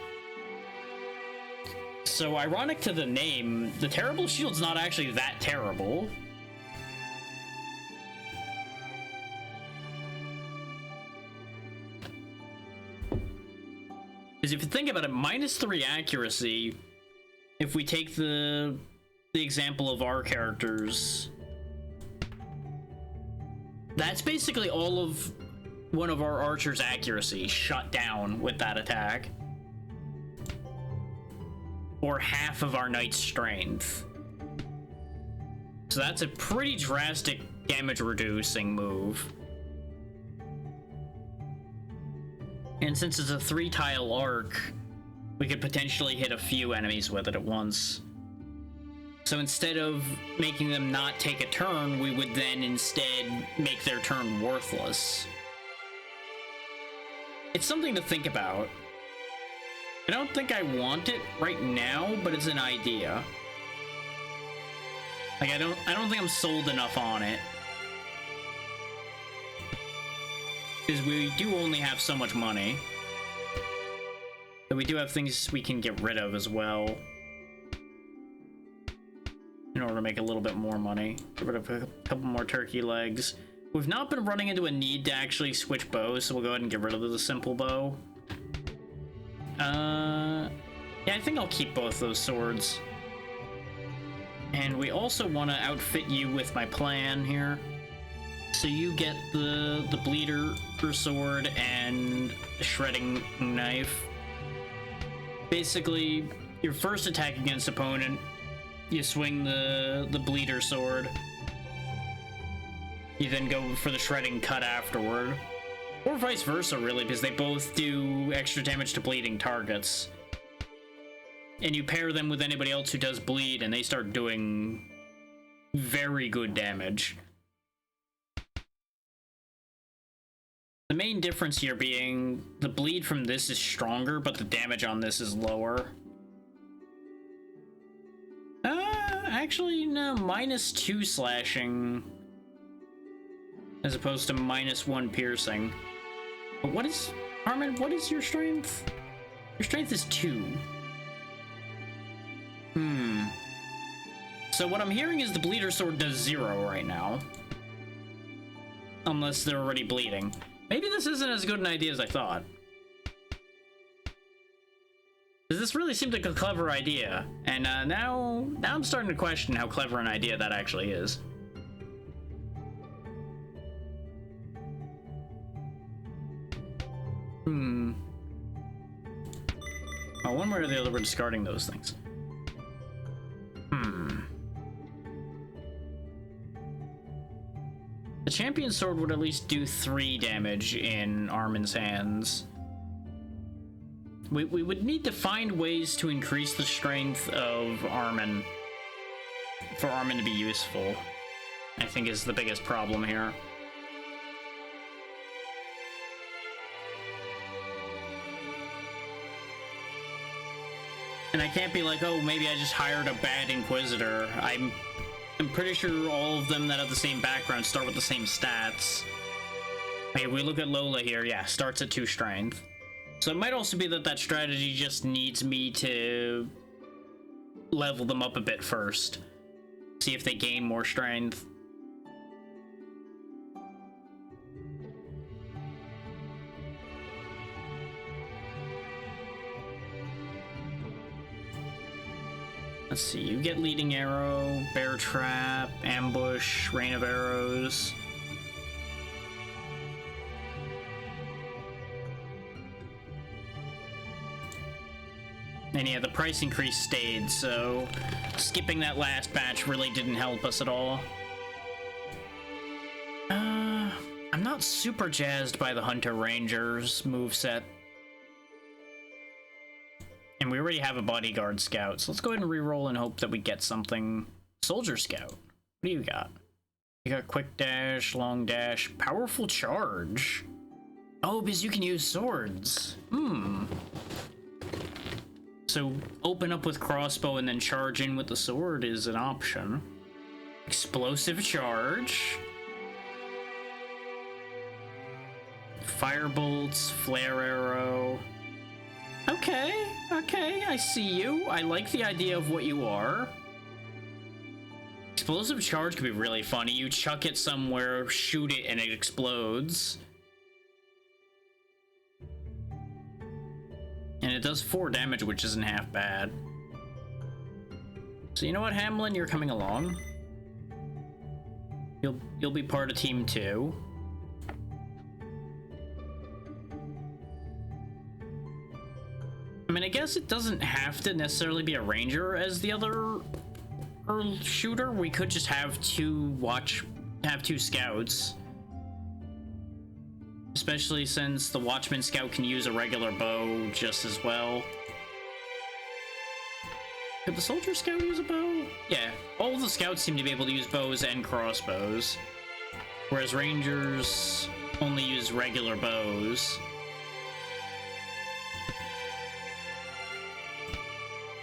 So, ironic to the name, the Terrible Shield's not actually that terrible. Because if you think about it, -3 accuracy, if we take the example of our characters, that's basically all of one of our archers' accuracy shut down with that attack. Or half of our knight's strength. So that's a pretty drastic damage reducing move. And since it's a 3-tile arc, we could potentially hit a few enemies with it at once. So instead of making them not take a turn, we would then instead make their turn worthless. It's something to think about. I don't think I want it right now, but it's an idea. Like, I don't think I'm sold enough on it. Because we do only have so much money. But we do have things we can get rid of as well. In order to make a little bit more money. Get rid of a couple more turkey legs. We've not been running into a need to actually switch bows, so we'll go ahead and get rid of the simple bow. Yeah, I think I'll keep both those swords. And we also want to outfit you with my plan here. So you get the bleeder sword and the shredding knife. Basically, your first attack against opponent, you swing the bleeder sword. you then go for the shredding cut afterward. Or vice versa, really, because they both do extra damage to bleeding targets. And you pair them with anybody else who does bleed, and they start doing very good damage. The main difference here being the bleed from this is stronger, but the damage on this is lower. Actually, no, -2 slashing as opposed to -1 piercing. But what is, Armin, what is your strength? Your strength is 2. So what I'm hearing is the bleeder sword does 0 right now. Unless they're already bleeding. Maybe this isn't as good an idea as I thought. This really seemed like a clever idea, and now I'm starting to question how clever an idea that actually is. Oh, one way or the other, we're discarding those things. The champion sword would at least do 3 damage in Armin's hands. We would need to find ways to increase the strength of Armin for Armin to be useful, I think is the biggest problem here. And I can't be like, oh, maybe I just hired a bad Inquisitor. I'm pretty sure all of them that have the same background start with the same stats. Okay, we look at Lola here, yeah, starts at 2 strength. So it might also be that that strategy just needs me to level them up a bit first. See if they gain more strength. Let's see, you get Leading Arrow, Bear Trap, Ambush, Rain of Arrows. And yeah, the price increase stayed, so skipping that last batch really didn't help us at all. I'm not super jazzed by the Hunter Rangers moveset. And we already have a Bodyguard Scout, so let's go ahead and reroll and hope that we get something. Soldier Scout, what do you got? You got Quick Dash, Long Dash, Powerful Charge. Oh, because you can use swords. So open up with crossbow and then charge in with the sword is an option. Explosive Charge. Firebolts, Flare Arrow. Okay, I see you. I like the idea of what you are. Explosive Charge could be really funny. You chuck it somewhere, shoot it, and it explodes. And it does 4 damage, which isn't half bad. So you know what, Hamlin? You're coming along. You'll be part of Team 2. I mean, I guess it doesn't have to necessarily be a ranger as the other shooter. We could just have 2 scouts. Especially since the Watchman Scout can use a regular bow just as well. Could the Soldier Scout use a bow? Yeah, all of the scouts seem to be able to use bows and crossbows. Whereas Rangers only use regular bows.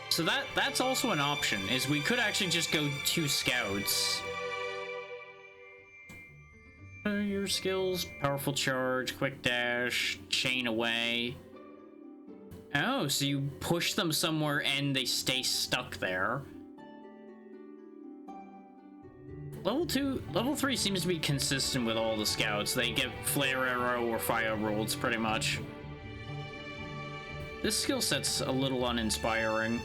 So that's also an option, is we could actually just go 2 scouts. Your skills, Powerful Charge, Quick Dash, Chain Away. Oh, so you push them somewhere and they stay stuck there. Level 3 seems to be consistent with all the scouts. They get Flare Arrow or Fire Rolls, pretty much. This skill set's a little uninspiring.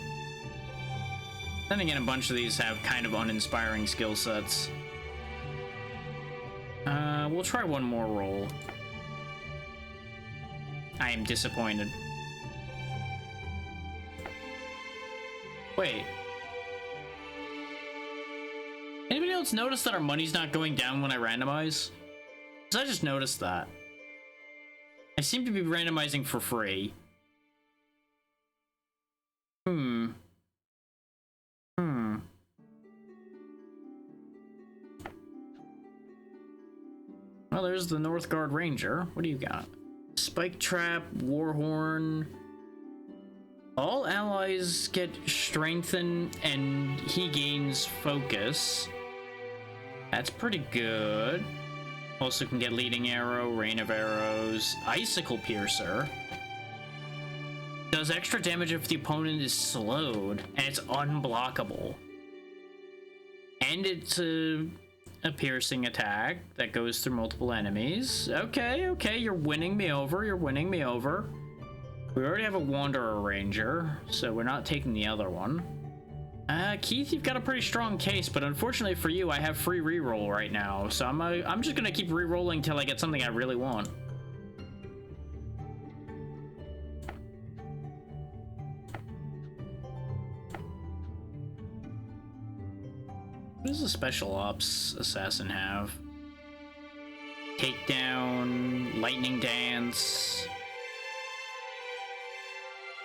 Then again, a bunch of these have kind of uninspiring skill sets. We'll try one more roll. I am disappointed. Wait. Anybody else notice that our money's not going down when I randomize? Because I just noticed that. I seem to be randomizing for free. Well, there's the Northguard Ranger. What do you got? Spike Trap, Warhorn. All allies get strengthened and he gains focus. That's pretty good. Also can get Leading Arrow, Rain of Arrows, Icicle Piercer. Does extra damage if the opponent is slowed, and it's unblockable. And it's a piercing attack that goes through multiple enemies. Okay, you're winning me over, We already have a Wanderer Ranger, so we're not taking the other one. Keith, you've got a pretty strong case, but unfortunately for you, I have free reroll right now, so I'm just gonna keep rerolling till I get something I really want. What does a special ops assassin have? Takedown, lightning dance.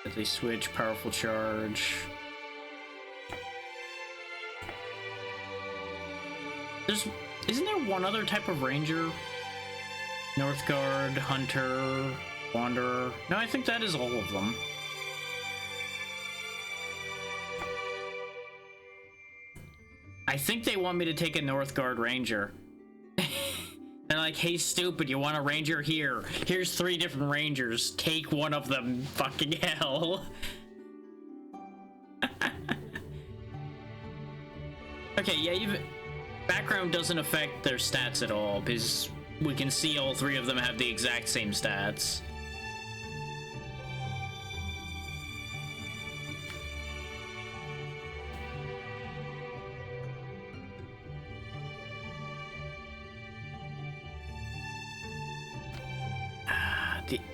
If they switch, powerful charge. Isn't there one other type of ranger? Northguard, Hunter, Wanderer. No, I think that is all of them. I think they want me to take a Northguard Ranger. They're like, hey, stupid, you want a Ranger? Here. Here's 3 different Rangers. Take one of them. Fucking hell. Okay, yeah, even... Background doesn't affect their stats at all, because we can see all 3 of them have the exact same stats.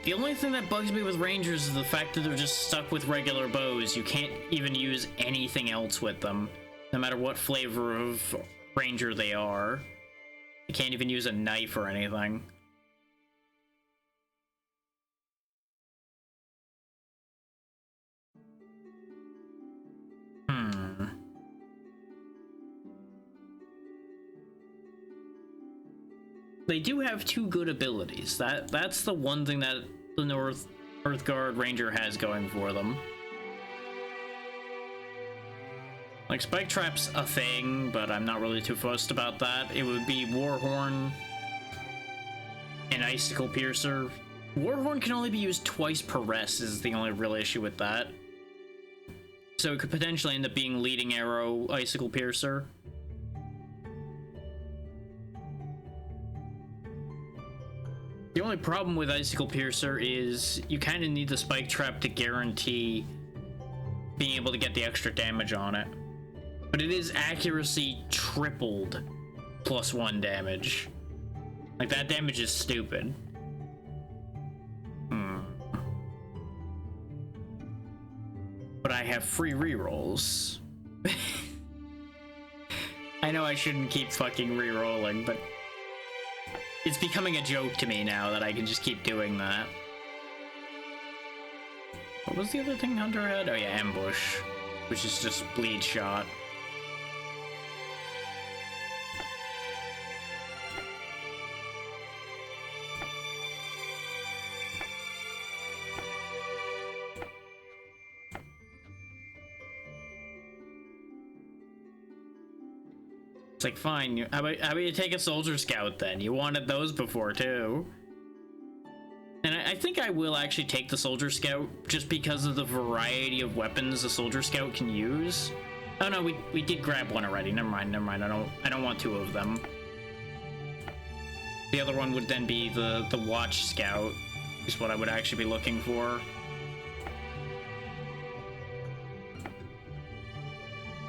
The only thing that bugs me with Rangers is the fact that they're just stuck with regular bows. You can't even use anything else with them, no matter what flavor of Ranger they are. You can't even use a knife or anything. They do have 2 good abilities. That's the one thing that the Northguard Ranger has going for them. Like, Spike Trap's a thing, but I'm not really too fussed about that. It would be Warhorn and Icicle Piercer. Warhorn can only be used twice per rest is the only real issue with that. So it could potentially end up being Leading Arrow, Icicle Piercer. The only problem with Icicle Piercer is you kind of need the Spike Trap to guarantee being able to get the extra damage on it. But it is accuracy tripled +1 damage. Like, that damage is stupid. But I have free rerolls. I know I shouldn't keep fucking rerolling, but it's becoming a joke to me now that I can just keep doing that. What was the other thing Hunter had? Oh yeah, Ambush, which is just bleed shot. It's like, fine, how about you take a Soldier Scout then? You wanted those before, too. And I think I will actually take the Soldier Scout, just because of the variety of weapons a Soldier Scout can use. Oh no, we did grab one already. Never mind. I don't want 2 of them. The other one would then be the Watch Scout, is what I would actually be looking for.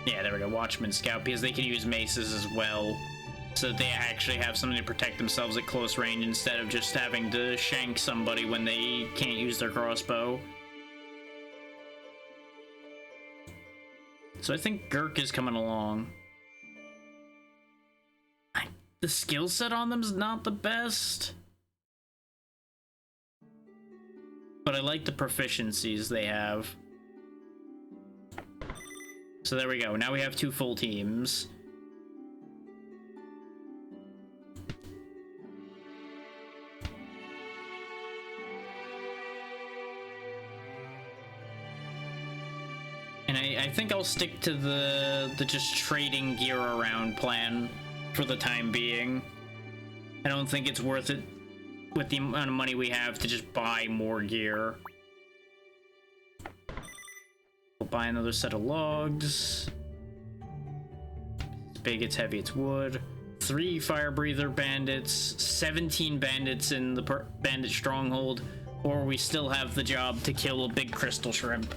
Yeah, there we go, Watchman Scout, because they can use maces as well, so that they actually have something to protect themselves at close range instead of just having to shank somebody when they can't use their crossbow. So I think Gurk is coming along. the skill set on them is not the best. But I like the proficiencies they have. So there we go. Now we have 2 full teams. And I think I'll stick to the just trading gear around plan for the time being. I don't think it's worth it with the amount of money we have to just buy more gear. We'll buy another set of logs. It's big, it's heavy, it's wood. 3 fire breather bandits, 17 bandits in the bandit stronghold, or we still have the job to kill a big crystal shrimp.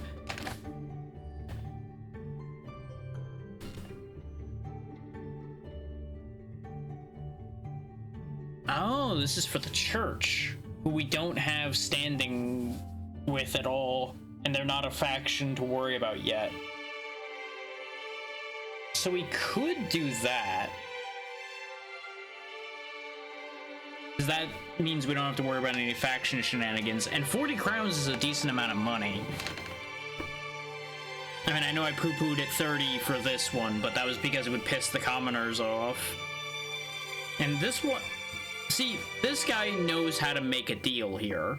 Oh, this is for the church, who we don't have standing with at all, and they're not a faction to worry about yet. So we could do that. Because that means we don't have to worry about any faction shenanigans, and 40 crowns is a decent amount of money. I mean, I know I poo-pooed at 30 for this one, but that was because it would piss the commoners off. And this one... See, this guy knows how to make a deal here.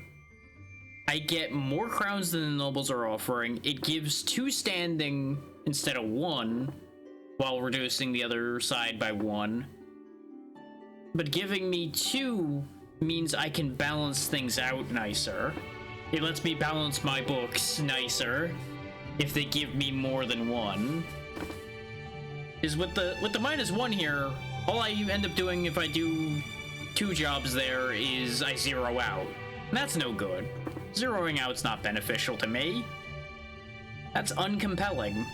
I get more crowns than the nobles are offering. It gives 2 standing instead of 1, while reducing the other side by 1. But giving me 2 means I can balance things out nicer. It lets me balance my books nicer if they give me more than 1. Is with the -1 here, all I end up doing if I do 2 jobs there is I zero out. And that's no good. Zeroing out's not beneficial to me. That's uncompelling.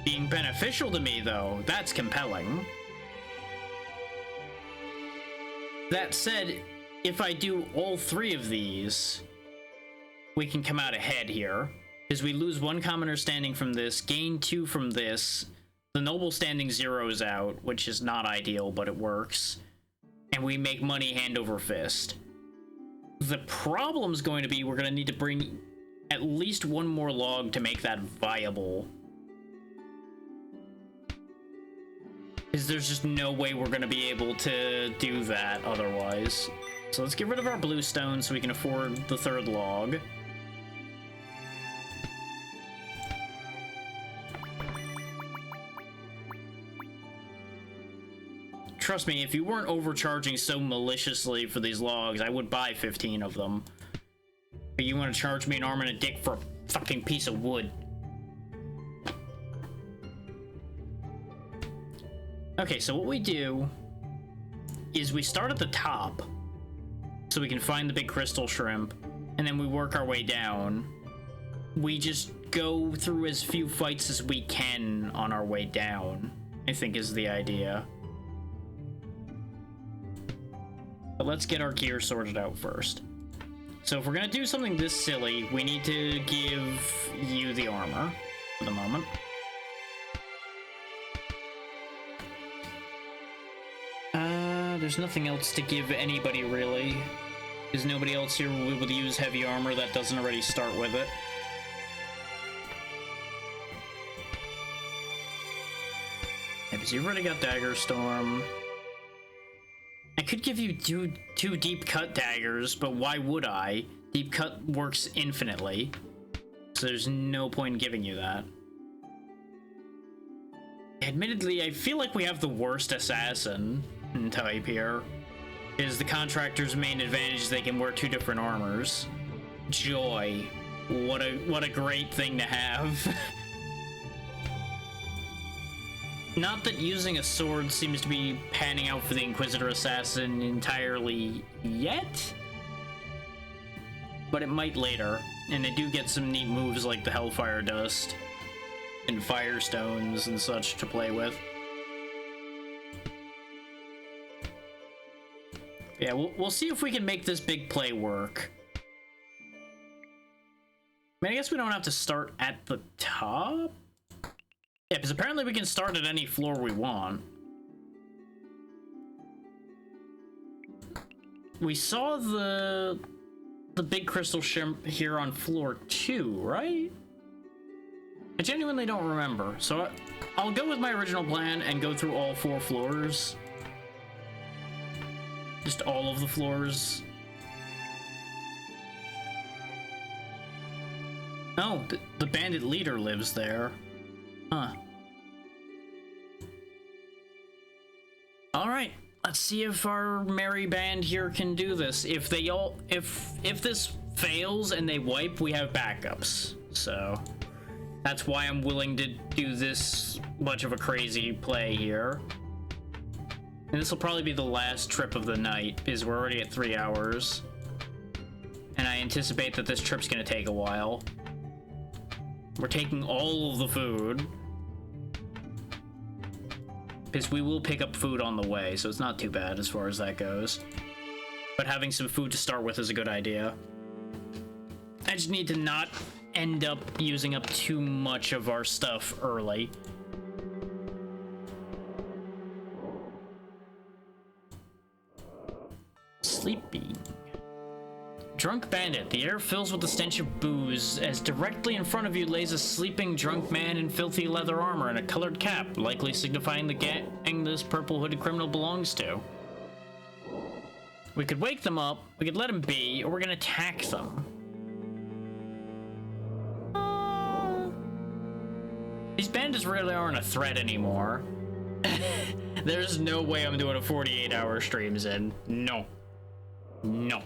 Being beneficial to me, though, that's compelling. That said, if I do all 3 of these, we can come out ahead here. Because we lose 1 commoner standing from this, gain 2 from this, the noble standing zeroes out, which is not ideal, but it works. And we make money hand over fist. The problem's going to be we're going to need to bring at least 1 more log to make that viable. Because there's just no way we're going to be able to do that otherwise. So let's get rid of our bluestone so we can afford the 3rd log. Trust me, if you weren't overcharging so maliciously for these logs, I would buy 15 of them. But you want to charge me an arm and a dick for a fucking piece of wood. Okay, so what we do is we start at the top so we can find the big crystal shrimp, and then we work our way down. We just go through as few fights as we can on our way down, I think is the idea. But let's get our gear sorted out first. So if we're gonna do something this silly, we need to give you the armor for the moment. There's nothing else to give anybody, really. Because nobody else here will be able to use heavy armor that doesn't already start with it. Yeah, because you've already got Dagger Storm. I could give you two deep cut daggers, but why would I? Deep cut works infinitely, so there's no point in giving you that. Admittedly, I feel like we have the worst assassin type here. Is the contractor's main advantage they can wear 2 different armors. Joy. What a great thing to have. Not that using a sword seems to be panning out for the Inquisitor Assassin entirely yet, but it might later, and they do get some neat moves like the Hellfire Dust and Firestones and such to play with. Yeah, we'll see if we can make this big play work. I mean, I guess we don't have to start at the top? Yeah, because apparently we can start at any floor we want. we saw the big crystal shrimp here on floor 2, right? I genuinely don't remember, so I'll go with my original plan and go through all 4 floors. Just all of the floors. Oh, the bandit leader lives there. Huh. Alright, let's see if our merry band here can do this. If this fails and they wipe, we have backups. So that's why I'm willing to do this much of a crazy play here. And this will probably be the last trip of the night, because we're already at 3 hours. And I anticipate that this trip's gonna take a while. We're taking all of the food, because we will pick up food on the way, so it's not too bad as far as that goes. But having some food to start with is a good idea. I just need to not end up using up too much of our stuff early. Sleeping. Drunk bandit. The air fills with the stench of booze as directly in front of you lays a sleeping drunk man in filthy leather armor and a colored cap, likely signifying the gang this purple hooded criminal belongs to. We could wake them up, we could let them be, or we're gonna attack them. These bandits really aren't a threat anymore. There's no way I'm doing a 48-hour stream, Zen. No. No.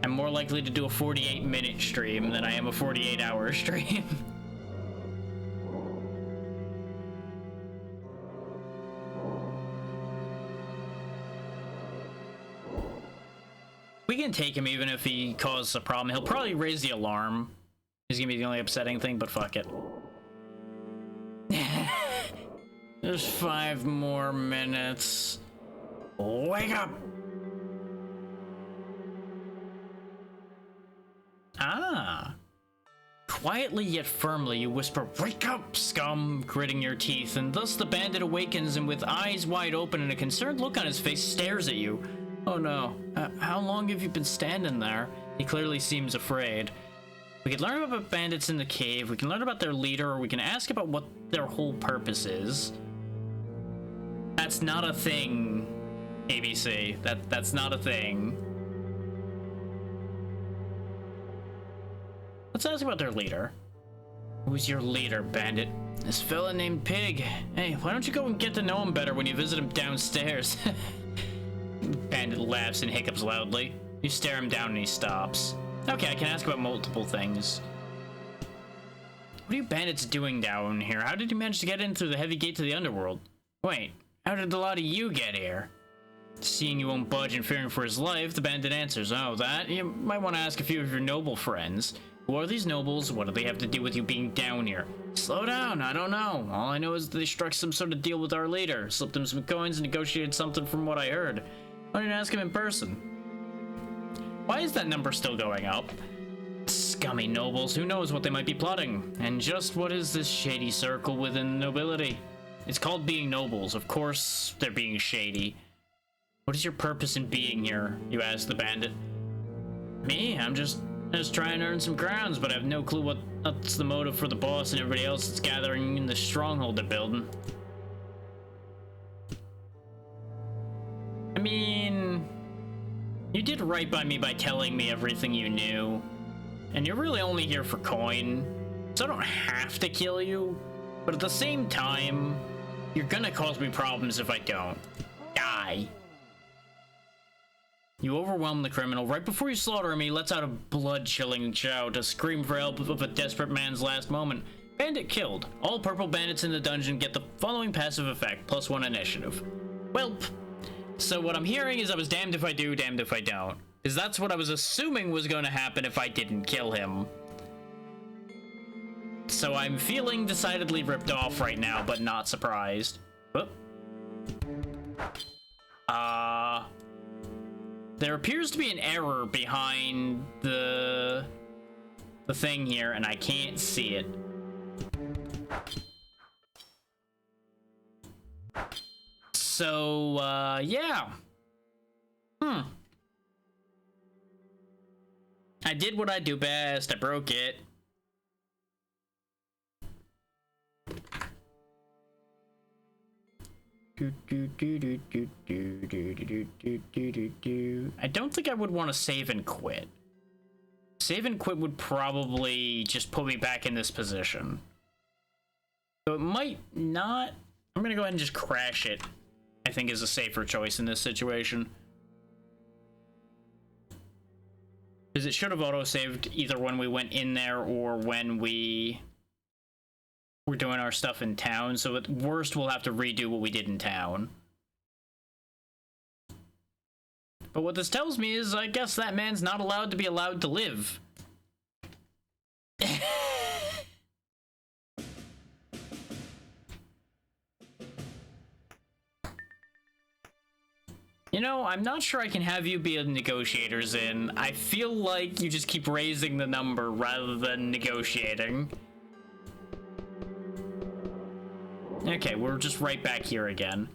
I'm more likely to do a 48-minute stream than I am a 48-hour stream. We can take him even if he causes a problem. He'll probably raise the alarm. He's gonna be the only upsetting thing, but fuck it. There's 5 more minutes. Wake up! Ah. Quietly yet firmly, you whisper, "Wake up, scum," gritting your teeth, and thus the bandit awakens and with eyes wide open and a concerned look on his face stares at you. Oh no. How long have you been standing there? He clearly seems afraid. We can learn about bandits in the cave, we can learn about their leader, or we can ask about what their whole purpose is. That's not a thing, ABC. That's not a thing. Let's ask about their leader. Who's your leader, bandit? This fella named Pig. Hey, why don't you go and get to know him better when you visit him downstairs? Bandit laughs and hiccups loudly. You stare him down and he stops. Okay, I can ask about multiple things. What are you bandits doing down here? How did you manage to get in through the heavy gate to the underworld? Wait, how did the lot of you get here? Seeing you won't budge and fearing for his life, the bandit answers, "Oh, that? You might want to ask a few of your noble friends. Who are these nobles? What do they have to do with you being down here?" Slow down, I don't know. All I know is that they struck some sort of deal with our leader, slipped him some coins, and negotiated something from what I heard. Why didn't I ask him in person? Why is that number still going up? Scummy nobles, who knows what they might be plotting? And just what is this shady circle within nobility? It's called being nobles. Of course they're being shady. What is your purpose in being here? You ask the bandit. Me? I'm just trying to earn some crowns, but I have no clue what's the motive for the boss and everybody else that's gathering in the stronghold they're building. I mean, you did right by me by telling me everything you knew, and you're really only here for coin, so I don't have to kill you, but at the same time, you're gonna cause me problems if I don't. Die. You overwhelm the criminal. Right before you slaughter him, he lets out a blood-chilling shout, a scream for help of a desperate man's last moment. Bandit killed. All purple bandits in the dungeon get the following passive effect, +1 initiative. Welp. So what I'm hearing is I was damned if I do, damned if I don't. Because that's what I was assuming was going to happen if I didn't kill him. So I'm feeling decidedly ripped off right now, but not surprised. Whoop. There appears to be an error behind the thing here, and I can't see it. So, yeah. I did what I do best. I broke it. I don't think I would want to save and quit. Save and quit would probably just put me back in this position. So it might not. I'm gonna go ahead and just crash it. I think is a safer choice in this situation. Because it should have auto-saved either when we went in there or when we were doing our stuff in town. So at worst, we'll have to redo what we did in town. But what this tells me is I guess that man's not allowed to be allowed to live. You know, I'm not sure I can have you be a negotiator's in. I feel like you just keep raising the number rather than negotiating. Okay, we're just right back here again.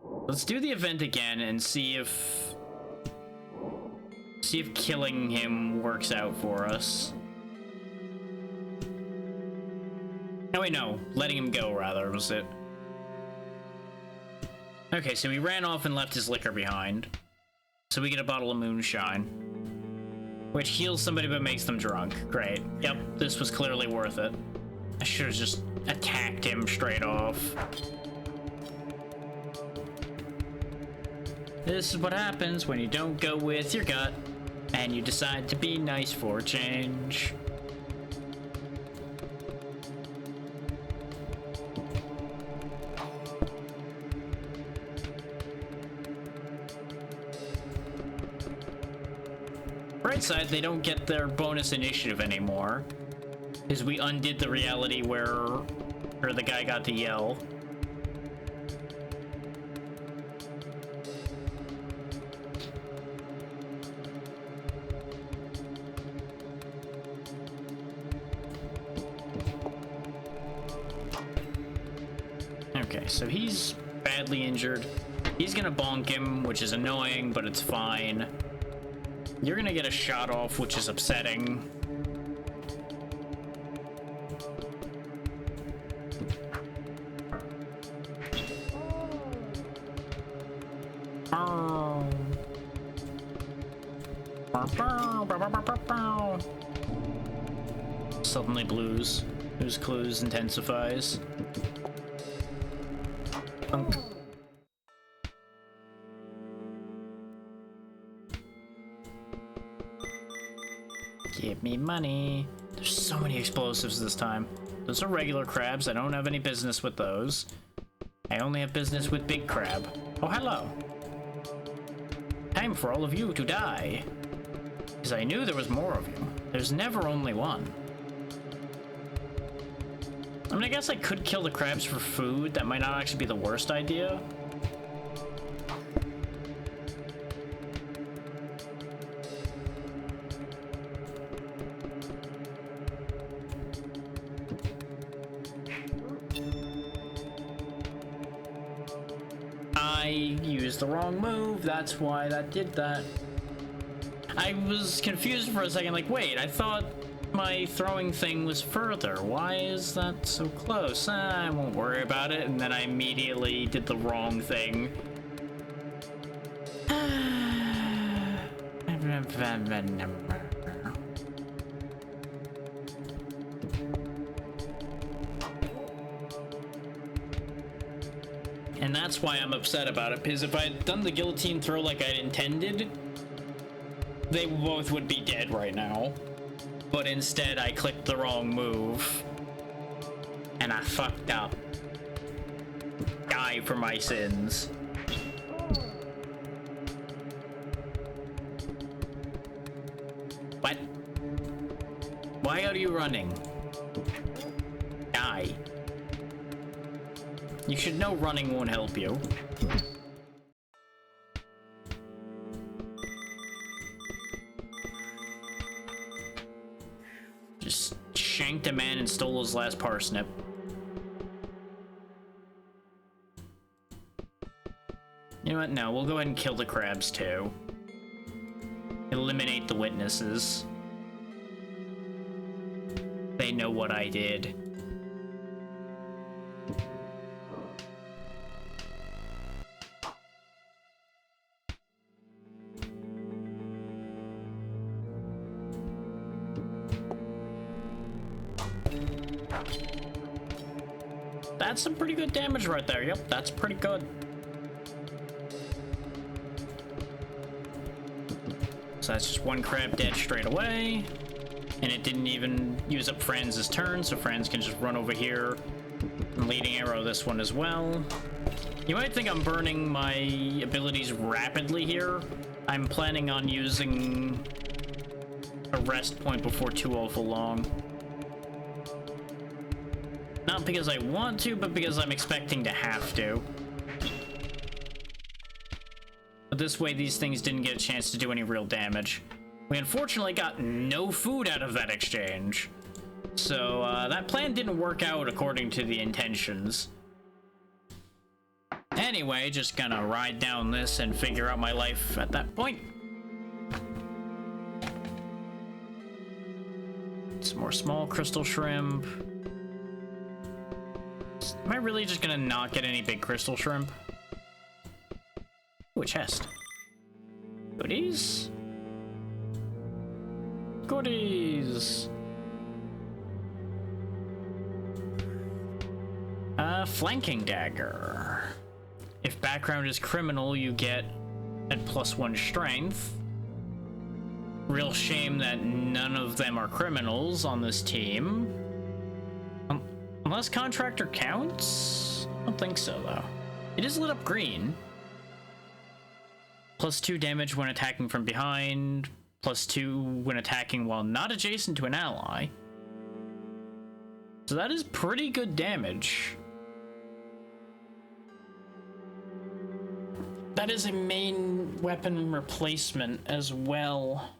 Let's do the event again and see if killing him works out for us. Oh wait, no. Letting him go, rather, was it? Okay, so he ran off and left his liquor behind. So we get a bottle of moonshine. Which heals somebody but makes them drunk. Great. Yep, this was clearly worth it. I should have just attacked him straight off. This is what happens when you don't go with your gut and you decide to be nice for a change. Bright side, they don't get their bonus initiative anymore, because we undid the reality where the guy got to yell. Okay, so he's badly injured. He's gonna bonk him, which is annoying, but it's fine. You're gonna get a shot off, which is upsetting. Suddenly blues. Blues Clues intensifies. Give me money. There's so many explosives this time. Those are regular crabs. I don't have any business with those. I only have business with big crab. Oh, hello. Time for all of you to die. Because I knew there was more of you. There's never only one. I mean, I guess I could kill the crabs for food. That might not actually be the worst idea. I used the wrong move. That's why that did that. I was confused for a second, like, wait, I thought my throwing thing was further. Why is that so close? I won't worry about it. And then I immediately did the wrong thing. And that's why I'm upset about it, because if I had done the guillotine throw like I'd intended, they both would be dead right now. But instead, I clicked the wrong move. And I fucked up. Die for my sins. What? Why are you running? Die. You should know running won't help you. Just shanked a man and stole his last parsnip. You know what? No, we'll go ahead and kill the crabs too. Eliminate the witnesses. They know what I did. That's some pretty good damage right there. Yep, that's pretty good. So that's just one crab dead straight away. And it didn't even use up Franz's turn, so Franz can just run over here and leading arrow this one as well. You might think I'm burning my abilities rapidly here. I'm planning on using a rest point before too awful long. Not because I want to, but because I'm expecting to have to. But this way, these things didn't get a chance to do any real damage. We unfortunately got no food out of that exchange. So, that plan didn't work out according to the intentions. Anyway, just gonna ride down this and figure out my life at that point. Some more small crystal shrimp. Am I really just gonna not get any big crystal shrimp? Ooh, a chest. Goodies? Goodies! Flanking dagger. If background is criminal, you get at +1 strength. Real shame that none of them are criminals on this team. Unless contractor counts? I don't think so, though. It is lit up green. +2 damage when attacking from behind. +2 when attacking while not adjacent to an ally. So that is pretty good damage. That is a main weapon replacement as well.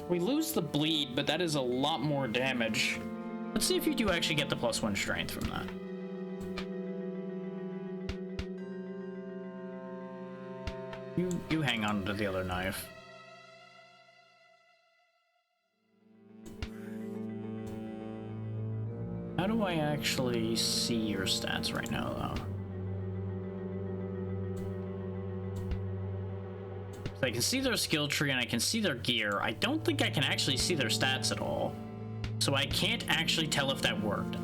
We lose the bleed, but that is a lot more damage. Let's see if you do actually get the +1 strength from that. You hang on to the other knife. How do I actually see your stats right now, though? So I can see their skill tree and I can see their gear. I don't think I can actually see their stats at all. So I can't actually tell if that worked.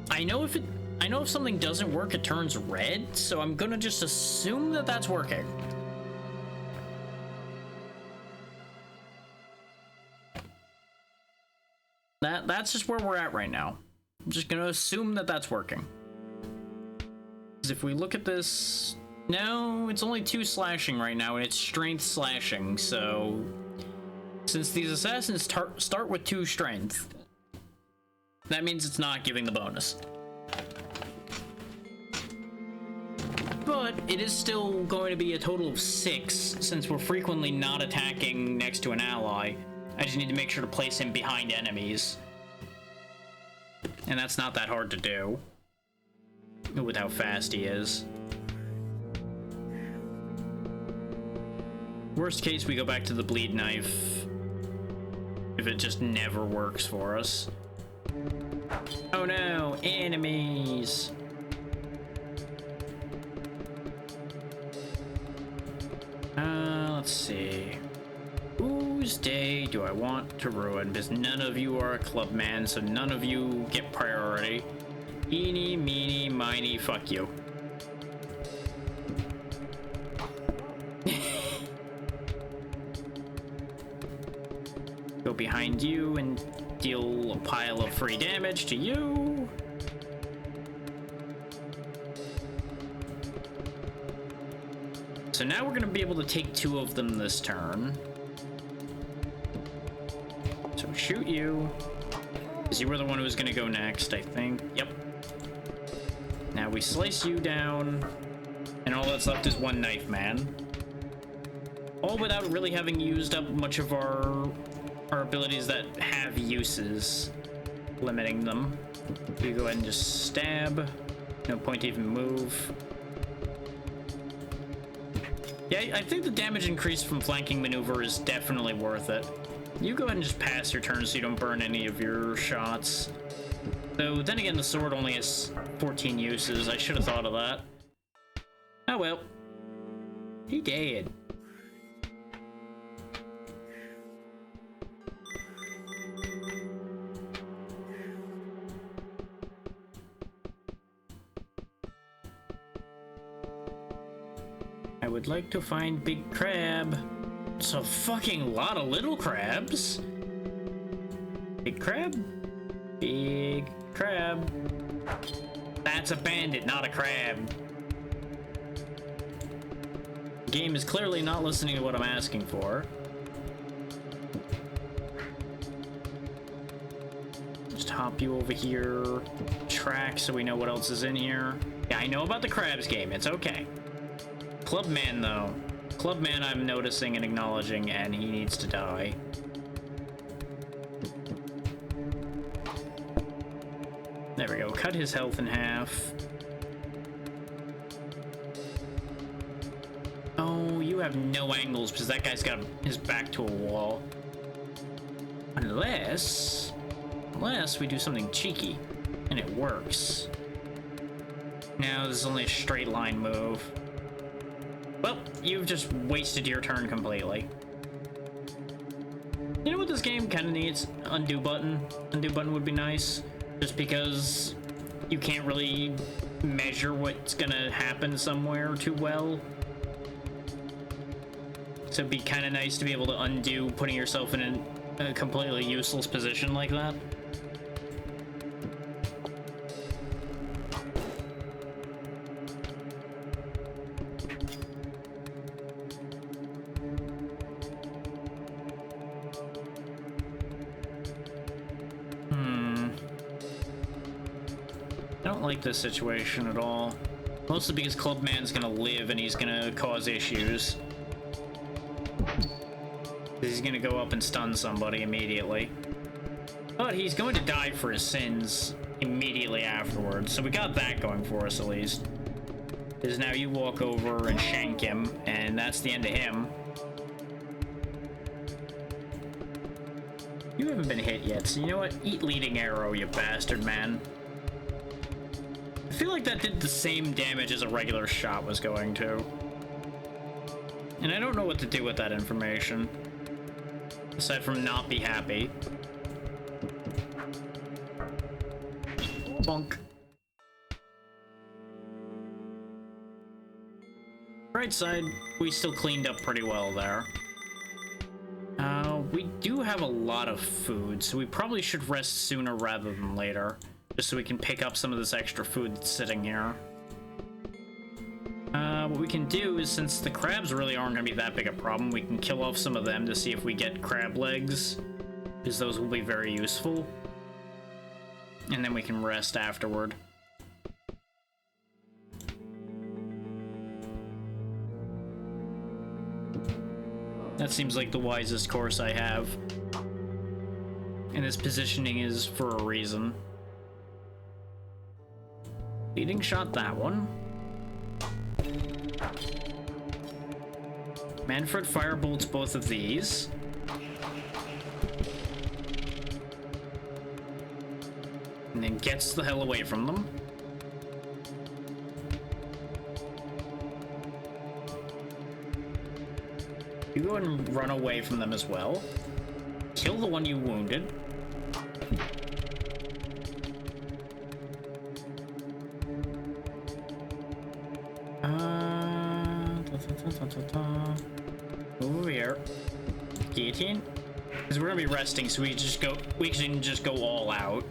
I know if something doesn't work, it turns red, so I'm gonna just assume that that's working. That's just where we're at right now. I'm just gonna assume that that's working. Because if we look at this, no, it's only 2 slashing right now, and it's strength slashing, so since these assassins start with 2 strength, that means it's not giving the bonus. But it is still going to be a total of 6, since we're frequently not attacking next to an ally. I just need to make sure to place him behind enemies. And that's not that hard to do, with how fast he is. Worst case, we go back to the bleed knife, if it just never works for us. Oh no, enemies! Let's see. Whose day do I want to ruin? Because none of you are a club man, so none of you get priority. Eeny, meeny, miny, fuck you. Go behind you and deal a pile of free damage to you. So now we're going to be able to take 2 of them this turn. So shoot you. Because you were the one who was going to go next, I think. Yep. Now we slice you down. And all that's left is 1 knife man. All without really having used up much of our abilities that have uses, limiting them. We go ahead and just stab. No point to even move. Yeah, I think the damage increase from flanking maneuver is definitely worth it. You go ahead and just pass your turn so you don't burn any of your shots. Though, then again, the sword only has 14 uses. I should have thought of that. Oh well. He did. I would like to find big crab. It's a fucking lot of little crabs. Big crab? Big crab. That's a bandit, not a crab. The game is clearly not listening to what I'm asking for. Just hop you over here. Track so we know what else is in here. Yeah, I know about the crabs game. It's okay. Clubman, though. Clubman I'm noticing and acknowledging, and he needs to die. There we go. Cut his health in half. Oh, you have no angles because that guy's got his back to a wall. Unless we do something cheeky, and it works. Now this is only a straight line move. Well, you've just wasted your turn completely. You know what this game kind of needs? Undo button. Undo button would be nice. Just because you can't really measure what's gonna happen somewhere too well. So it'd be kind of nice to be able to undo putting yourself in a completely useless position like that. I don't like this situation at all. Mostly because Clubman's gonna live and he's gonna cause issues. He's gonna go up and stun somebody immediately. But he's going to die for his sins immediately afterwards, so we got that going for us at least. Because now you walk over and shank him, and that's the end of him. You haven't been hit yet, so you know what? Eat leading arrow, you bastard, man. I feel like that did the same damage as a regular shot was going to. And I don't know what to do with that information. Aside from not be happy. Bonk. Right side, we still cleaned up pretty well there. We do have a lot of food, so we probably should rest sooner rather than later. Just so we can pick up some of this extra food that's sitting here. What we can do is, since the crabs really aren't going to be that big a problem, we can kill off some of them to see if we get crab legs, because those will be very useful. And then we can rest afterward. That seems like the wisest course I have. And this positioning is for a reason. Leading shot that one. Manfred firebolts both of these. And then gets the hell away from them. You go ahead and run away from them as well. Kill the one you wounded. Over here. Guillotine? Because we're gonna be resting, so we can just go all out.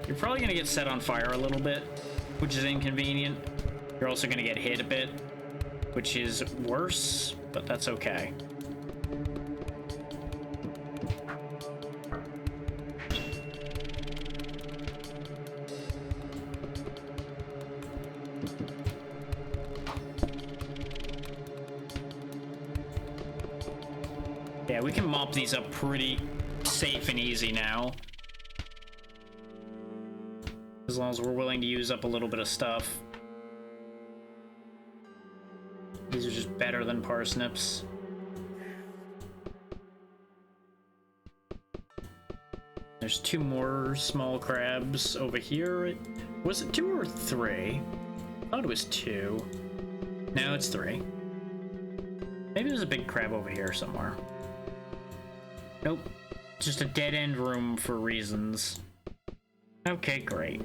You're probably gonna get set on fire a little bit, which is inconvenient. You're also gonna get hit a bit, which is worse, but that's okay. Yeah, we can mop these up pretty safe and easy now. As long as we're willing to use up a little bit of stuff. These are just better than parsnips. There's 2 more small crabs over here. Was it 2 or 3? I thought it was 2. No, it's 3. Maybe there's a big crab over here somewhere. Nope. Just a dead-end room for reasons. Okay, great.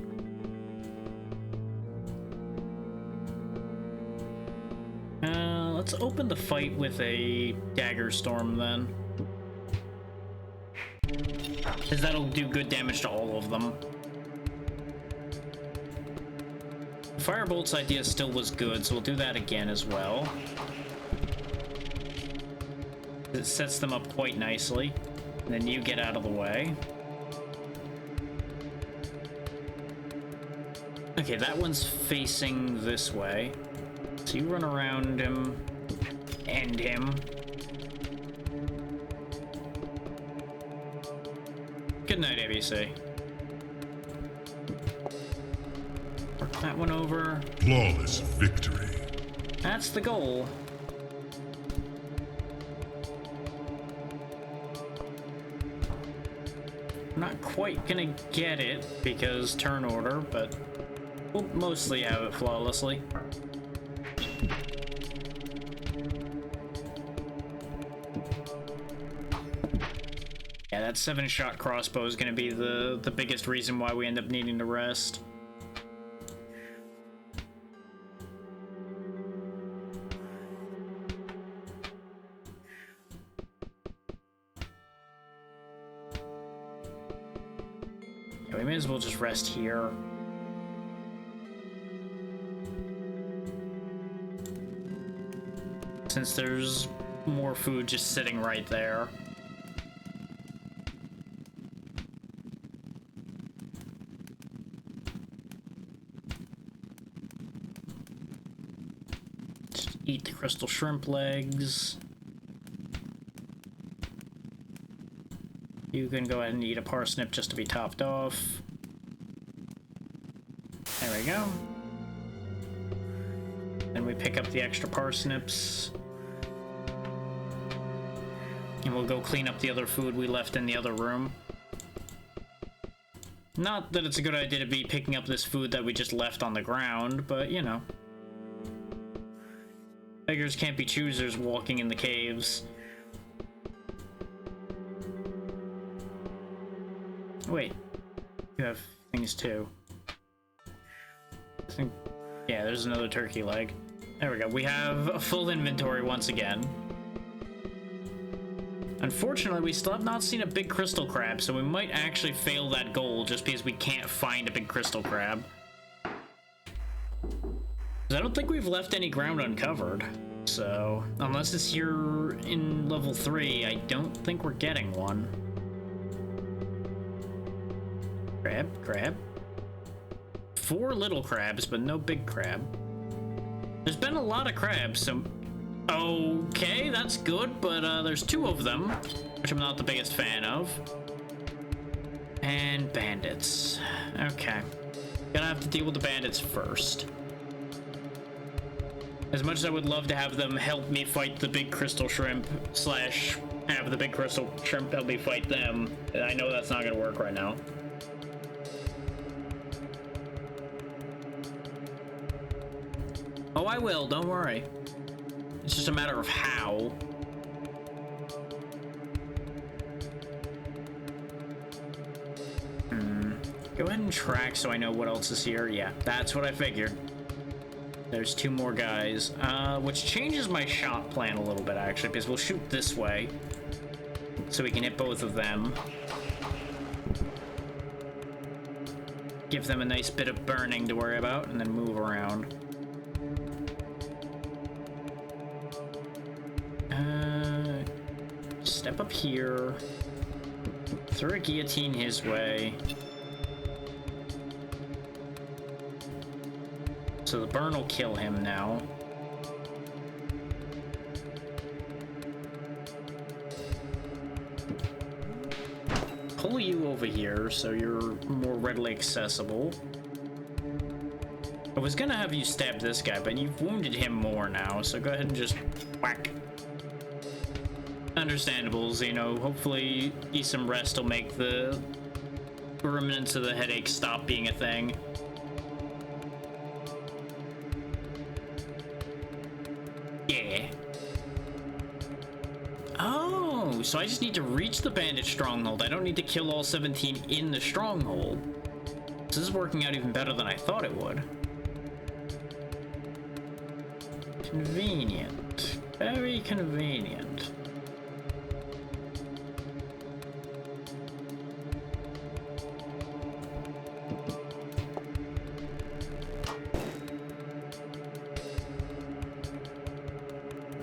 Let's open the fight with a dagger storm then. Because that'll do good damage to all of them. Firebolt's idea still was good, so we'll do that again as well. It sets them up quite nicely. And then you get out of the way. Okay, that one's facing this way. So you run around him, end him. Good night, ABC. Work that one over. Flawless victory. That's the goal. I'm not quite gonna get it because turn order, but we'll mostly have it flawlessly. Yeah, that 7-shot crossbow is gonna be the biggest reason why we end up needing to rest. Yeah, we may as well just rest here. Since there's more food just sitting right there. Just eat the crystal shrimp legs. You can go ahead and eat a parsnip just to be topped off. There we go. Then we pick up the extra parsnips. And we'll go clean up the other food we left in the other room. Not that it's a good idea to be picking up this food that we just left on the ground, but you know. Beggars can't be choosers walking in the caves. Wait, you have things too. I think, yeah, there's another turkey leg. There we go. We have a full inventory once again. Unfortunately, we still have not seen a big crystal crab, so we might actually fail that goal just because we can't find a big crystal crab. 'Cause I don't think we've left any ground uncovered. So, unless it's here in level 3, I don't think we're getting one. Crab. 4 little crabs, but no big crab. There's been a lot of crabs, so... Okay, that's good, but there's 2 of them, which I'm not the biggest fan of. And bandits. Okay. Gonna have to deal with the bandits first. As much as I would love to have them help me fight the big crystal shrimp, slash have the big crystal shrimp help me fight them, I know that's not gonna work right now. Oh, I will, don't worry. It's just a matter of how. Go ahead and track so I know what else is here. Yeah, that's what I figured. There's 2 more guys, which changes my shot plan a little bit, actually, because we'll shoot this way so we can hit both of them. Give them a nice bit of burning to worry about, and then move around. Step up here. Throw a guillotine his way. So the burn will kill him now. over here so you're more readily accessible. I was gonna have you stab this guy, but you've wounded him more now, so go ahead and just whack. Understandables, you know, hopefully some rest will make the remnants of the headache stop being a thing. Yeah. Oh, so I just need to reach the bandit stronghold. I don't need to kill all 17 in the stronghold. This is working out even better than I thought it would. Convenient. Very convenient.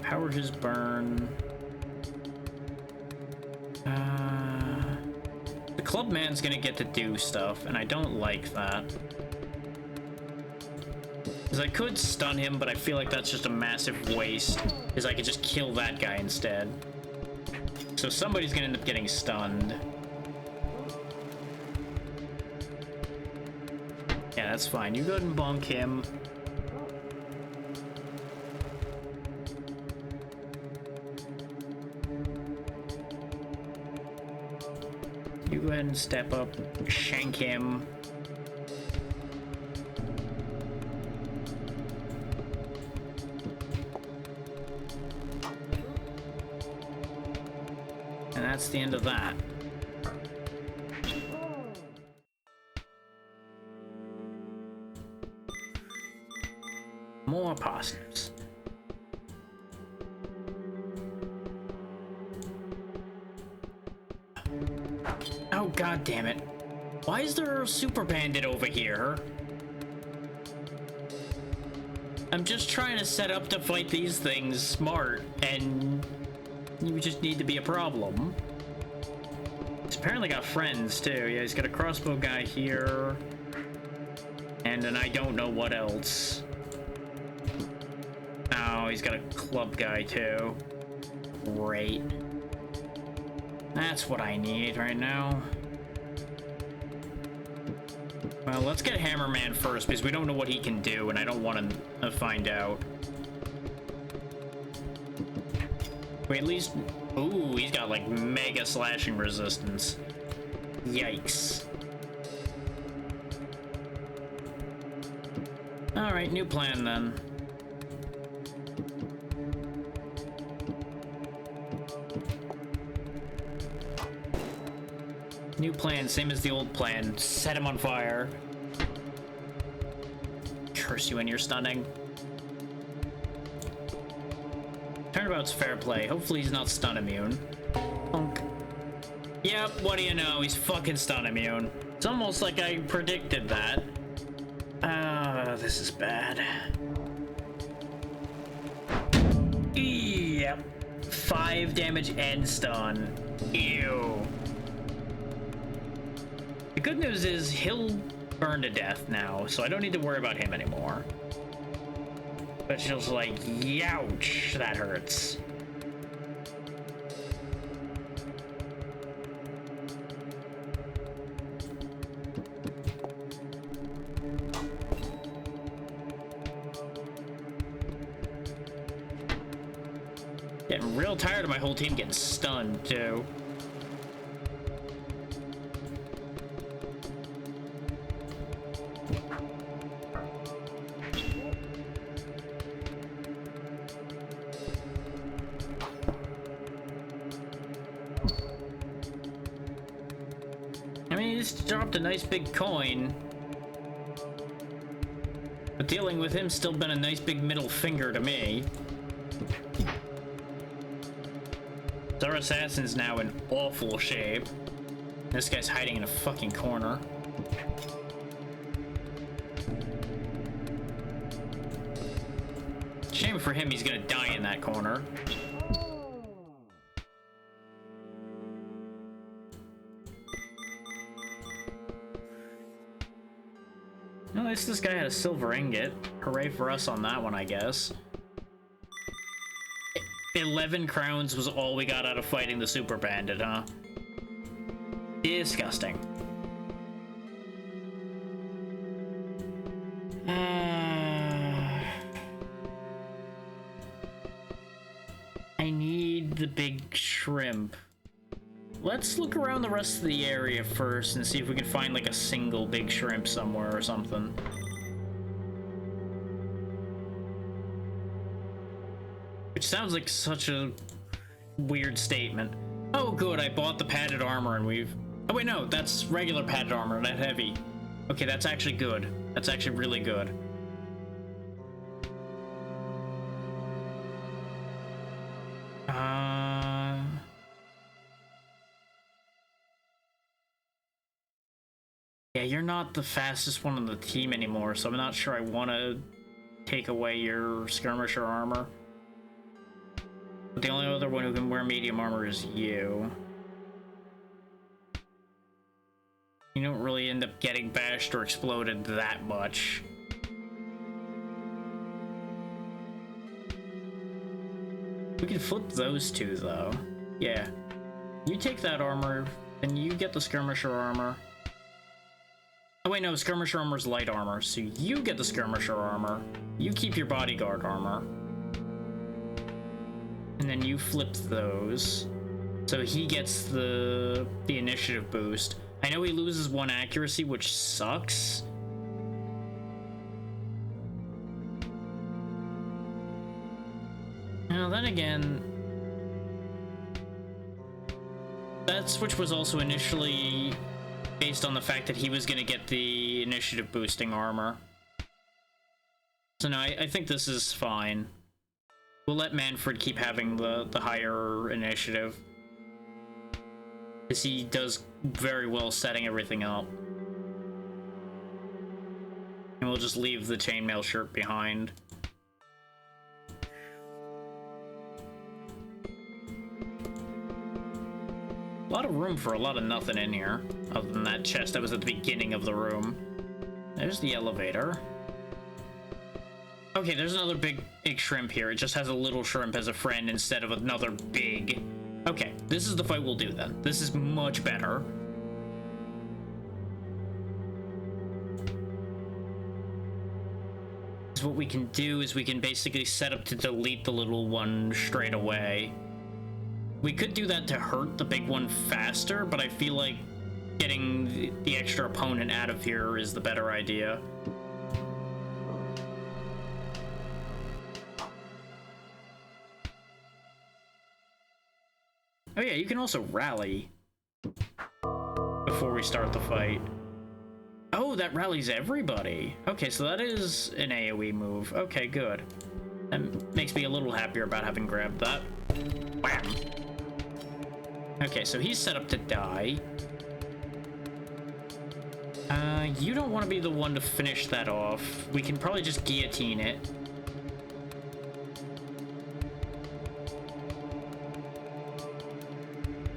Power his burn. The clubman's gonna get to do stuff, and I don't like that. Because I could stun him, but I feel like that's just a massive waste, because I could just kill that guy instead. So somebody's gonna end up getting stunned. Yeah, that's fine. You go ahead and bonk him. You go ahead and step up, shank him. And that's the end of that. More parsnips. Oh, god damn it. Why is there a super bandit over here? I'm just trying to set up to fight these things smart, and you just need to be a problem. He's apparently got friends, too. Yeah, he's got a crossbow guy here. And then I don't know what else. Oh, he's got a club guy, too. Great. That's what I need right now. Well, let's get Hammerman first, because we don't know what he can do, and I don't want to find out. Wait, at least... Ooh, he's got, like, mega slashing resistance. Yikes. Alright, new plan, then. New plan, same as the old plan. Set him on fire. Curse you and your stunning. Turnabout's fair play. Hopefully he's not stun immune. Punk. Yep, what do you know? He's fucking stun immune. It's almost like I predicted that. This is bad. Yep. 5 damage and stun. Ew. The good news is he'll burn to death now, so I don't need to worry about him anymore. But she's like, youch, that hurts. Getting real tired of my whole team getting stunned, too. Dropped a nice big coin, but dealing with him still been a nice big middle finger to me. Our assassin's now in awful shape. This guy's hiding in a fucking corner. Shame for him, he's gonna die in that corner. At least this guy had a silver ingot. Hooray for us on that one, I guess. 11 crowns was all we got out of fighting the super bandit, huh? Disgusting. I need the big shrimp. Let's look around the rest of the area first and see if we can find like a single big shrimp somewhere or something. Which sounds like such a weird statement. Oh good, I bought the padded armor and we've... Oh wait, no, that's regular padded armor, not heavy. Okay, that's actually good. That's actually really good. Yeah, you're not the fastest one on the team anymore, so I'm not sure I want to take away your skirmisher armor. But the only other one who can wear medium armor is you. You don't really end up getting bashed or exploded that much. We can flip those two, though. Yeah. You take that armor, and you get the skirmisher armor. Oh wait, no, skirmisher armor is light armor, so you get the skirmisher armor. You keep your bodyguard armor. And then you flip those. So he gets the initiative boost. I know he loses 1 accuracy, which sucks. Now then again, that switch was also initially based on the fact that he was going to get the initiative boosting armor. So no, I think this is fine. We'll let Manfred keep having the higher initiative, because he does very well setting everything up. And we'll just leave the chainmail shirt behind. A lot of room for a lot of nothing in here, other than that chest that was at the beginning of the room. There's the elevator. Okay, there's another big shrimp here. It just has a little shrimp as a friend instead of another big. Okay, this is the fight we'll do then. This is much better. So what we can do is we can basically set up to delete the little one straight away. We could do that to hurt the big one faster, but I feel like getting the extra opponent out of here is the better idea. Oh yeah, you can also rally before we start the fight. Oh, that rallies everybody. Okay, so that is an AoE move. Okay, good. That makes me a little happier about having grabbed that. Wham! Okay, so he's set up to die. You don't want to be the one to finish that off. We can probably just guillotine it.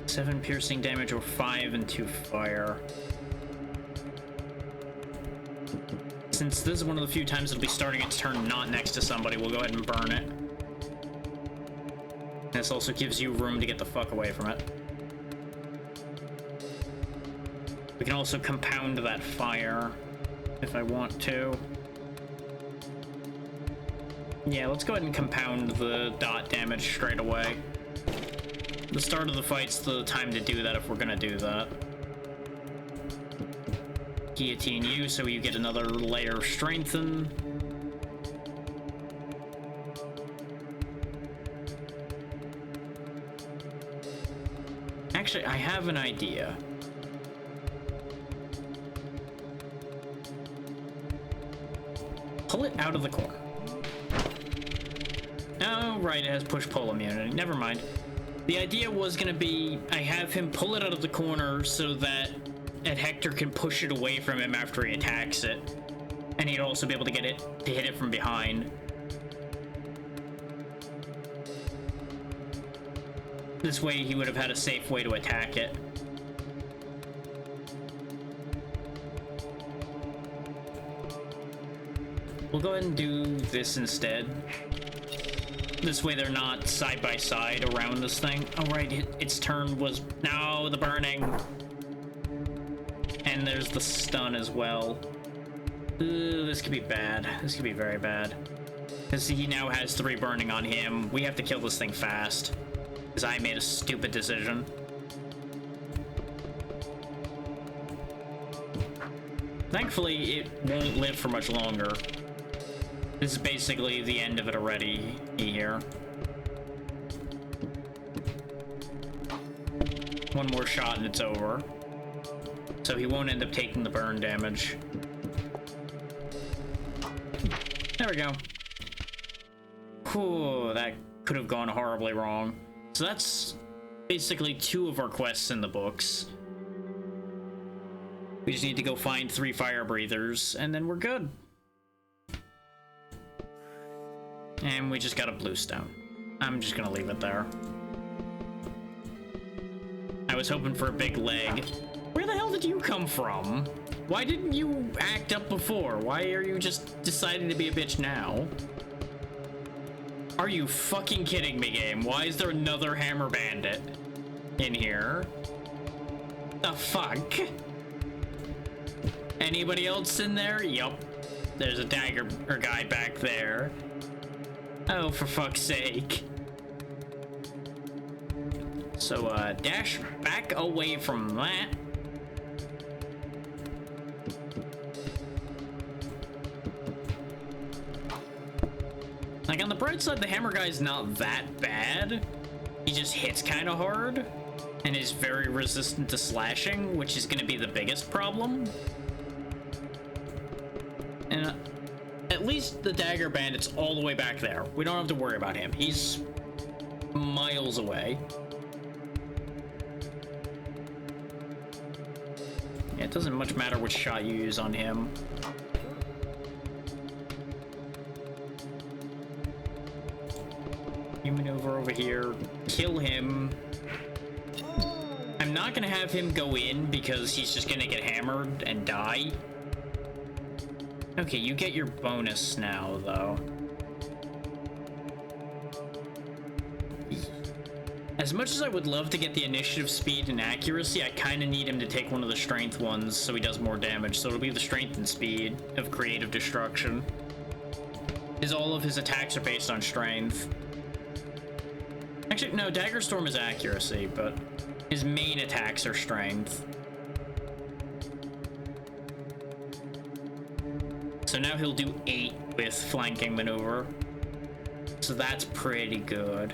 Seven piercing damage or 5 and 2 fire. Since this is one of the few times it'll be starting its turn not next to somebody, we'll go ahead and burn it. This also gives you room to get the fuck away from it. We can also compound that fire if I want to. Yeah, let's go ahead and compound the dot damage straight away. The start of the fight's the time to do that if we're gonna do that. Guillotine you so you get another layer of strengthen. Actually, I have an idea. Pull it out of the corner. Oh, right, it has push-pull immunity. Never mind. The idea was going to be, I have him pull it out of the corner so that Hector can push it away from him after he attacks it. And he'd also be able to get it to hit it from behind. This way he would have had a safe way to attack it. We'll go ahead and do this instead. This way they're not side by side around this thing. Oh right, its turn was... No, the burning. And there's the stun as well. Ooh, this could be bad. This could be very bad. Because he now has 3 burning on him. We have to kill this thing fast. Because I made a stupid decision. Thankfully, it won't live for much longer. This is basically the end of it already here. One more shot and it's over. So he won't end up taking the burn damage. There we go. Whew, that could have gone horribly wrong. So that's basically 2 of our quests in the books. We just need to go find 3 fire breathers, and then we're good. And we just got a bluestone. I'm just gonna leave it there. I was hoping for a big leg. Where the hell did you come from? Why didn't you act up before? Why are you just deciding to be a bitch now? Are you fucking kidding me, game? Why is there another hammer bandit in here? The fuck? Anybody else in there? Yup. There's a dagger or guy back there. Oh, for fuck's sake. So, dash back away from that. Like, on the bright side, the hammer guy's not that bad. He just hits kind of hard and is very resistant to slashing, which is going to be the biggest problem. And at least the dagger bandit's all the way back there. We don't have to worry about him. He's miles away. Yeah, it doesn't much matter which shot you use on him. You maneuver over here, kill him. I'm not gonna have him go in because he's just gonna get hammered and die. Okay, you get your bonus now, though. As much as I would love to get the initiative speed and accuracy, I kind of need him to take one of the strength ones so he does more damage. So it'll be the strength and speed of creative destruction. Because all of his attacks are based on strength. Actually, no, Dagger Storm is accuracy, but his main attacks are strength. So now he'll do 8 with flanking maneuver. So that's pretty good.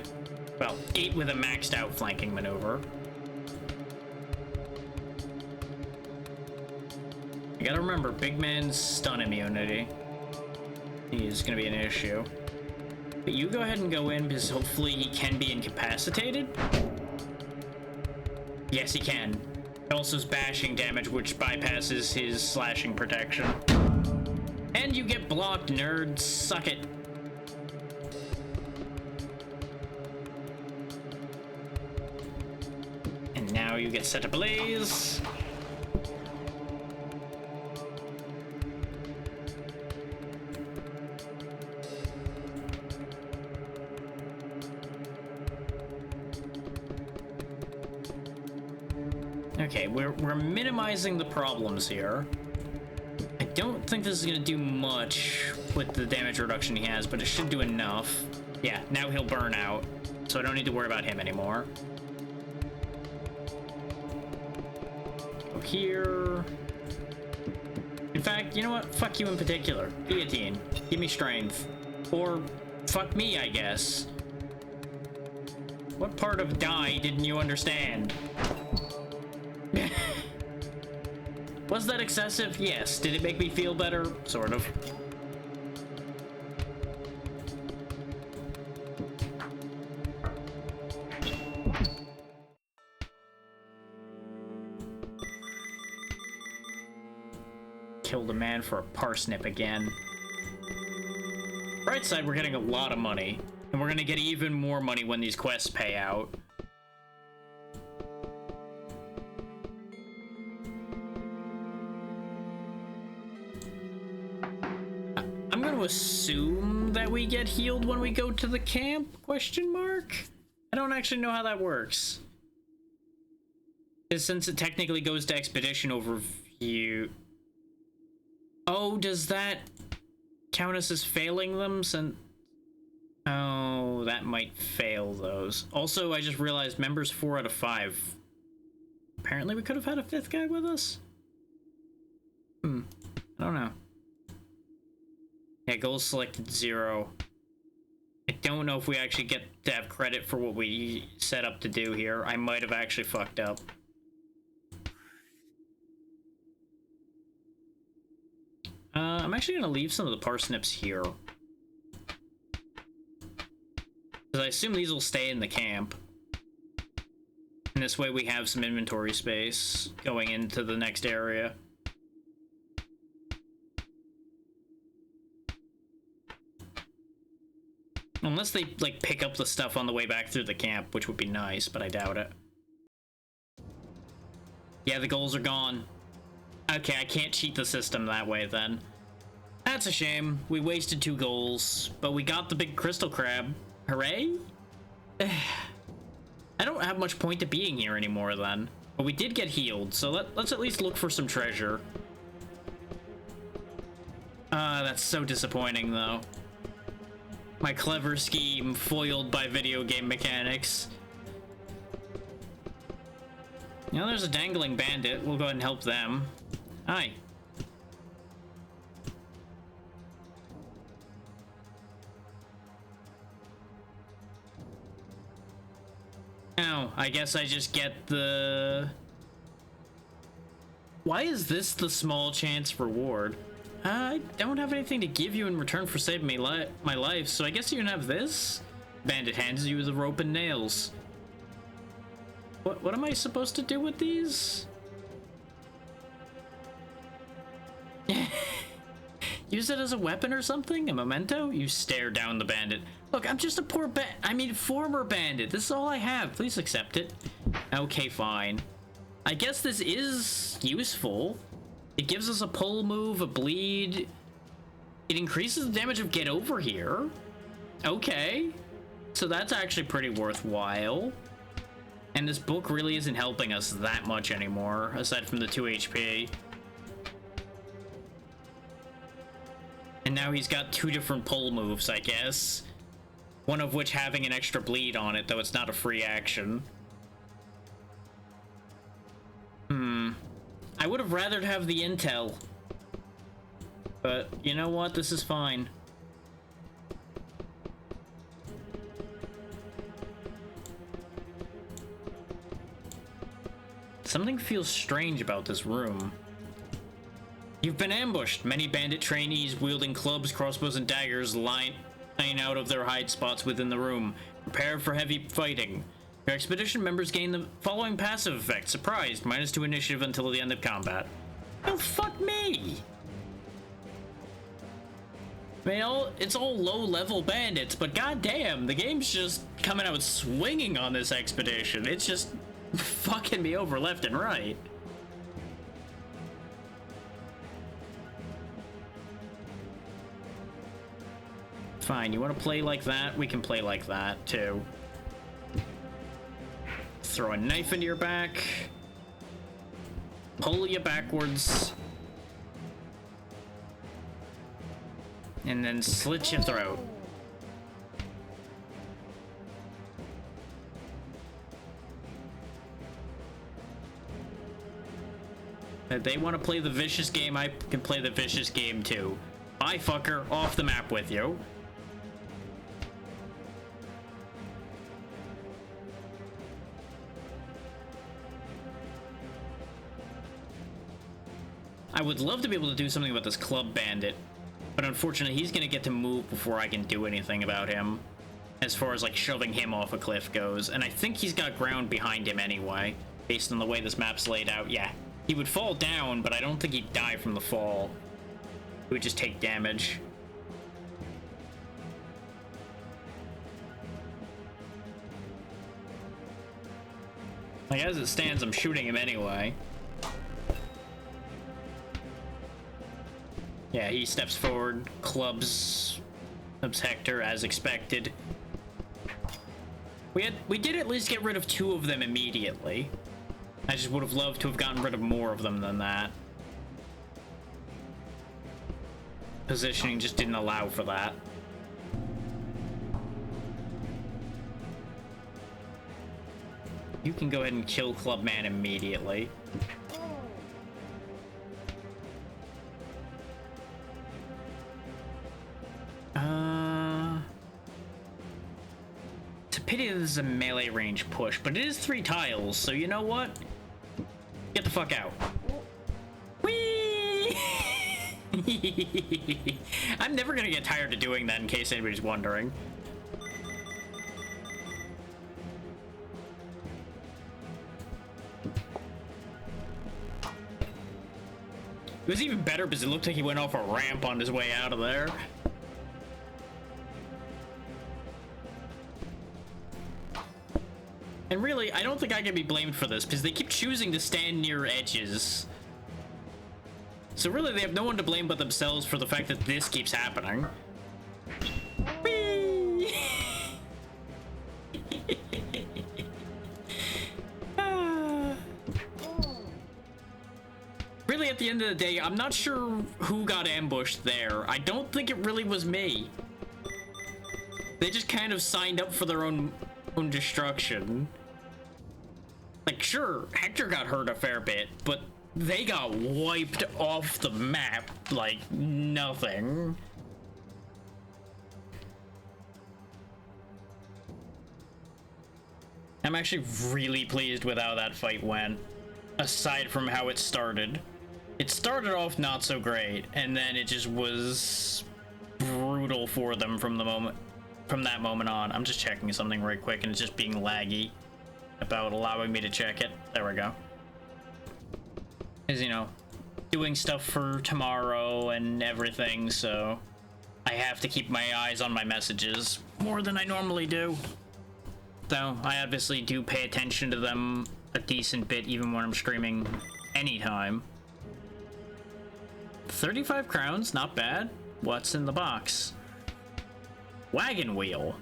Well, 8 with a maxed out flanking maneuver. You gotta remember, big man's stun immunity is gonna be an issue. But you go ahead and go in because hopefully he can be incapacitated. Yes, he can. Also is bashing damage, which bypasses his slashing protection. And you get blocked, nerd. Suck it. And now you get set ablaze. Okay, we're minimizing the problems here. I don't think this is gonna do much with the damage reduction he has, but it should do enough. Yeah, now he'll burn out, so I don't need to worry about him anymore. Go here. In fact, you know what? Fuck you in particular. Guillotine. Give me strength. Or fuck me, I guess. What part of die didn't you understand? Was that excessive? Yes. Did it make me feel better? Sort of. Killed a man for a parsnip again. Right side, we're getting a lot of money. And we're gonna get even more money when these quests pay out. Assume that we get healed when we go to the camp? Question mark? I don't actually know how that works. Since it technically goes to expedition over You... Oh, does that count us as failing them since... Oh, that might fail those. Also, I just realized members 4 out of 5. Apparently we could have had a 5th guy with us? I don't know. Yeah, goals selected 0. I don't know if we actually get to have credit for what we set up to do here. I might have actually fucked up. I'm actually gonna leave some of the parsnips here. Because I assume these will stay in the camp. And this way we have some inventory space going into the next area. Unless they, like, pick up the stuff on the way back through the camp, which would be nice, but I doubt it. Yeah, the goals are gone. Okay, I can't cheat the system that way, then. That's a shame. We wasted 2 goals, but we got the big crystal crab. Hooray? I don't have much point to being here anymore, then. But we did get healed, so let's at least look for some treasure. That's so disappointing, though. My clever scheme foiled by video game mechanics. You know, there's a dangling bandit. We'll go ahead and help them. Hi. Now, I guess I just get the... Why is this the small chance reward? I don't have anything to give you in return for saving me my life, so I guess you can have this? Bandit hands you the rope and nails. What am I supposed to do with these? Use it as a weapon or something? A memento? You stare down the bandit. Look, I'm just a poor former bandit. This is all I have. Please accept it. Okay, fine. I guess this is useful. It gives us a pull move, a bleed. It increases the damage of get over here. Okay. So that's actually pretty worthwhile. And this book really isn't helping us that much anymore, aside from the 2 HP. And now he's got 2 different pull moves, I guess. One of which having an extra bleed on it, though it's not a free action. I would have rathered have the intel. But, you know what? This is fine. Something feels strange about this room. You've been ambushed. Many bandit trainees wielding clubs, crossbows, and daggers line out of their hide spots within the room. Prepare for heavy fighting. Your expedition members gain the following passive effect. Surprised, -2 initiative until the end of combat. Oh, fuck me! I mean, it's all low-level bandits, but goddamn, the game's just coming out swinging on this expedition. It's just fucking me over left and right. Fine, you want to play like that? We can play like that, too. Throw a knife into your back. Pull you backwards. And then slit your throat. If they want to play the vicious game, I can play the vicious game too. Bye, fucker. Off the map with you. I would love to be able to do something about this club bandit, but unfortunately he's gonna get to move before I can do anything about him, as far as like shoving him off a cliff goes. And I think he's got ground behind him anyway, based on the way this map's laid out. Yeah, he would fall down, but I don't think he'd die from the fall. He would just take damage. Like, as it stands, I'm shooting him anyway. Yeah, he steps forward, clubs Hector as expected. We did at least get rid of 2 of them immediately. I just would have loved to have gotten rid of more of them than that. positioning just didn't allow for that. You can go ahead and kill Clubman immediately. It's a pity this is a melee range push, but it is 3 tiles, so you know what? Get the fuck out. Whee! I'm never gonna get tired of doing that in case anybody's wondering. It was even better because it looked like he went off a ramp on his way out of there. And really, I don't think I can be blamed for this because they keep choosing to stand near edges. So really, they have no one to blame but themselves for the fact that this keeps happening. Whee! Really, at the end of the day, I'm not sure who got ambushed there. I don't think it really was me. They just kind of signed up for their own destruction. Like, sure, Hector got hurt a fair bit, but they got wiped off the map like nothing. I'm actually really pleased with how that fight went, aside from how it started. It started off not so great, and then it just was brutal for them from that moment on. I'm just checking something right quick, and it's just being laggy about allowing me to check it. There we go. Is, you know, doing stuff for tomorrow and everything, so I have to keep my eyes on my messages more than I normally do. So I obviously do pay attention to them a decent bit even when I'm streaming anytime. 35 crowns, not bad. What's in the box? Wagon wheel.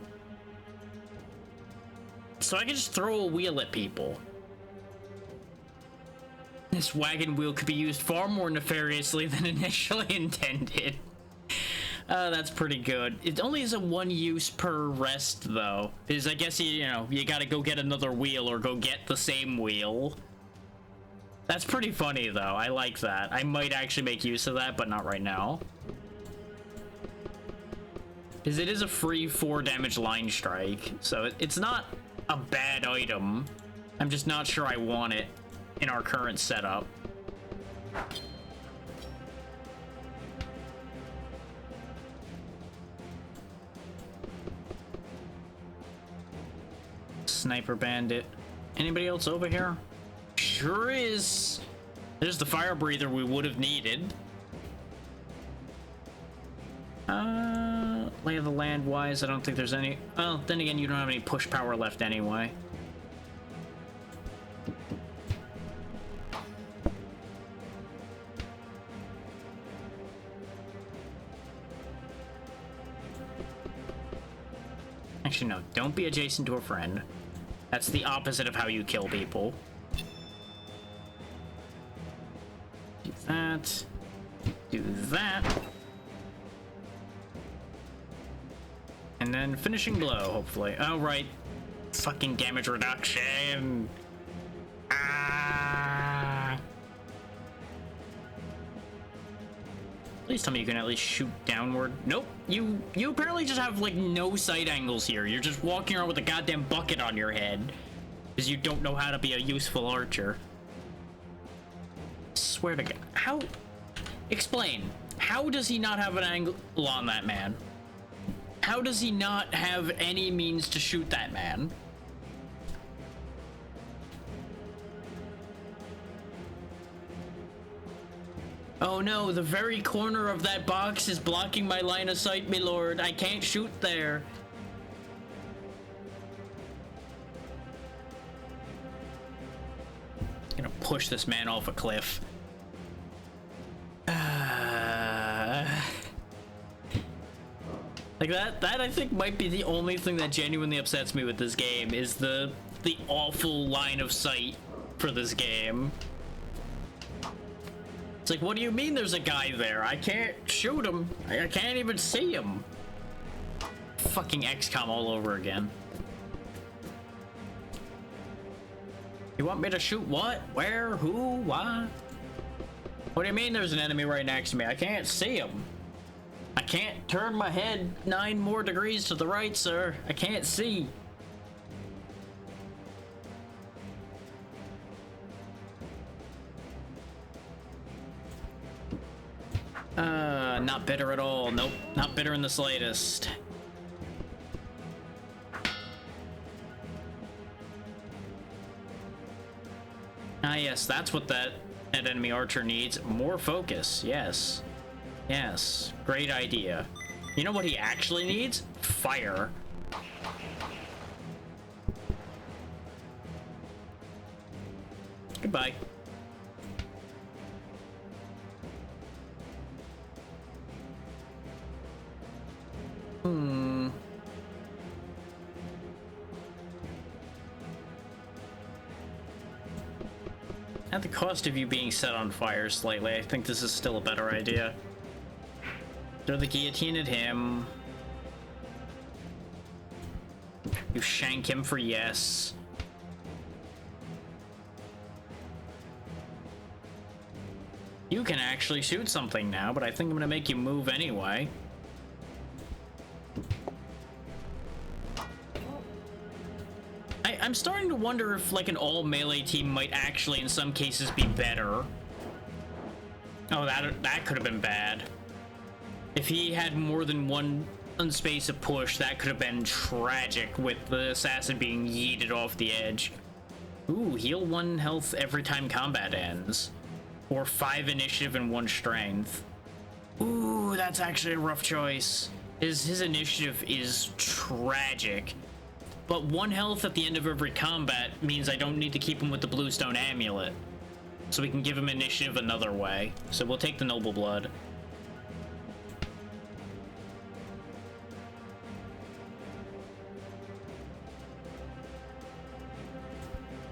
So I can just throw a wheel at people. This wagon wheel could be used far more nefariously than initially intended. That's pretty good. It only is a 1 use per rest, though. Because I guess, you know, you gotta go get another wheel or go get the same wheel. That's pretty funny, though. I like that. I might actually make use of that, but not right now. Because it is a free 4 damage line strike, so it's not a bad item. I'm just not sure I want it in our current setup. Sniper bandit. Anybody else over here? Sure is. There's the fire breather we would have needed. Lay of the land wise, I don't think there's any. Well, then again, you don't have any push power left anyway. Actually, no, don't be adjacent to a friend. That's the opposite of how you kill people. Do that. Do that. And then finishing blow, hopefully. Oh, right. Fucking damage reduction. Ah. Please tell me you can at least shoot downward. Nope. You apparently just have, like, no sight angles here. You're just walking around with a goddamn bucket on your head. Because you don't know how to be a useful archer. Swear to God. How? Explain. How does he not have an angle on that man? How does he not have any means to shoot that man? Oh no, the very corner of that box is blocking my line of sight, my lord. I can't shoot there. I'm gonna push this man off a cliff. Like that I think might be the only thing that genuinely upsets me with this game is the awful line of sight for this game. It's like, what do you mean there's a guy there? I can't shoot him. I can't even see him. Fucking XCOM all over again. You want me to shoot what? Where? Who? Why? What do you mean there's an enemy right next to me? I can't see him. I can't turn my head 9 more degrees to the right, sir. I can't see. Not bitter at all. Nope, not bitter in the slightest. Ah, yes, that's what that enemy archer needs. More focus, yes. Yes, great idea. You know what he actually needs? Fire. Goodbye. At the cost of you being set on fire slightly, I think this is still a better idea. Throw the guillotine at him. You shank him for yes. You can actually shoot something now, but I think I'm gonna make you move anyway. I'm starting to wonder if like an all melee team might actually in some cases be better. Oh, that could have been bad. If he had more than one space of push, that could have been tragic with the assassin being yeeted off the edge. Ooh, heal 1 health every time combat ends. Or 5 initiative and 1 strength. Ooh, that's actually a rough choice. His initiative is tragic. But 1 health at the end of every combat means I don't need to keep him with the Bluestone Amulet. So we can give him initiative another way. So we'll take the Noble Blood.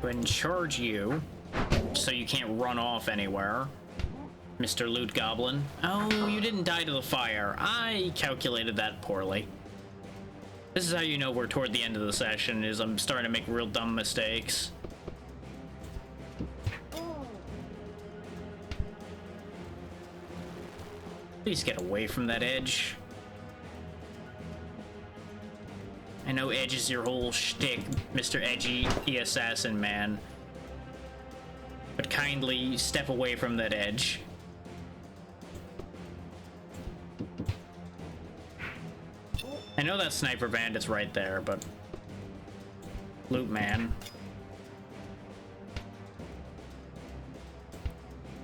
Go ahead and charge you, so you can't run off anywhere, Mr. Loot Goblin. Oh, you didn't die to the fire. I calculated that poorly. This is how you know we're toward the end of the session, is I'm starting to make real dumb mistakes. Please get away from that edge. I know edge is your whole shtick, Mr. Edgy Assassin Man. But kindly step away from that edge. I know that sniper bandit's right there, but... Loot man.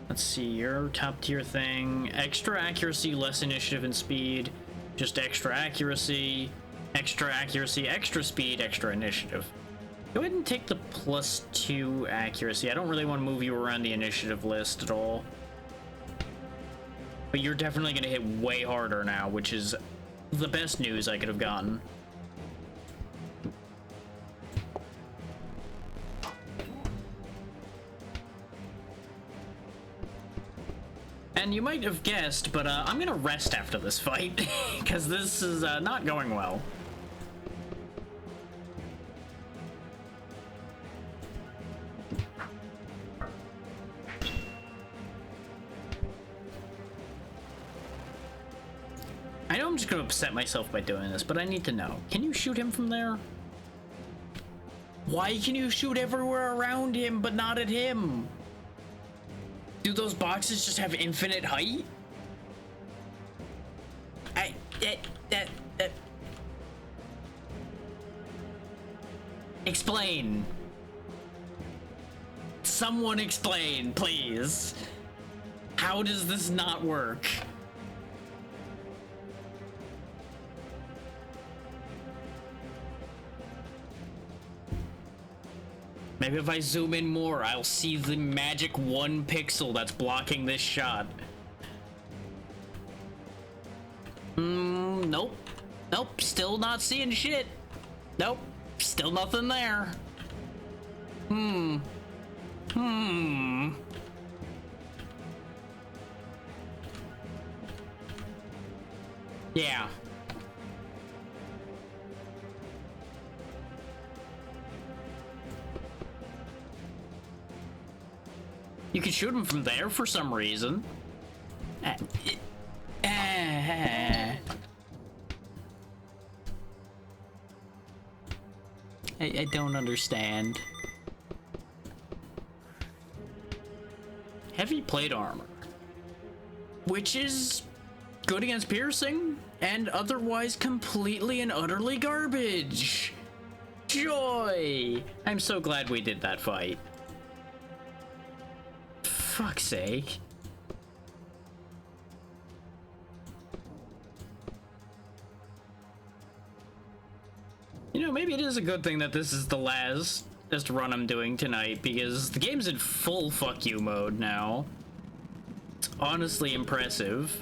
Let's see, your top tier thing. Extra accuracy, less initiative and speed. Just extra accuracy, extra speed, extra initiative. Go ahead and take the +2 accuracy. I don't really want to move you around the initiative list at all. But you're definitely going to hit way harder now, which is the best news I could have gotten. And you might have guessed, but I'm gonna rest after this fight, because this is not going well. I know I'm just gonna upset myself by doing this, but I need to know. Can you shoot him from there? Why can you shoot everywhere around him, but not at him? Do those boxes just have infinite height? Explain. Someone explain, please. How does this not work? Maybe if I zoom in more, I'll see the magic 1 pixel that's blocking this shot. Nope. Nope, still not seeing shit. Nope, still nothing there. Yeah. You can shoot him from there for some reason. I don't understand. Heavy plate armor. Which is good against piercing, and otherwise completely and utterly garbage. Joy! I'm so glad we did that fight. Fuck's sake. You know, maybe it is a good thing that this is the last run I'm doing tonight, because the game's in full fuck you mode now. It's honestly impressive.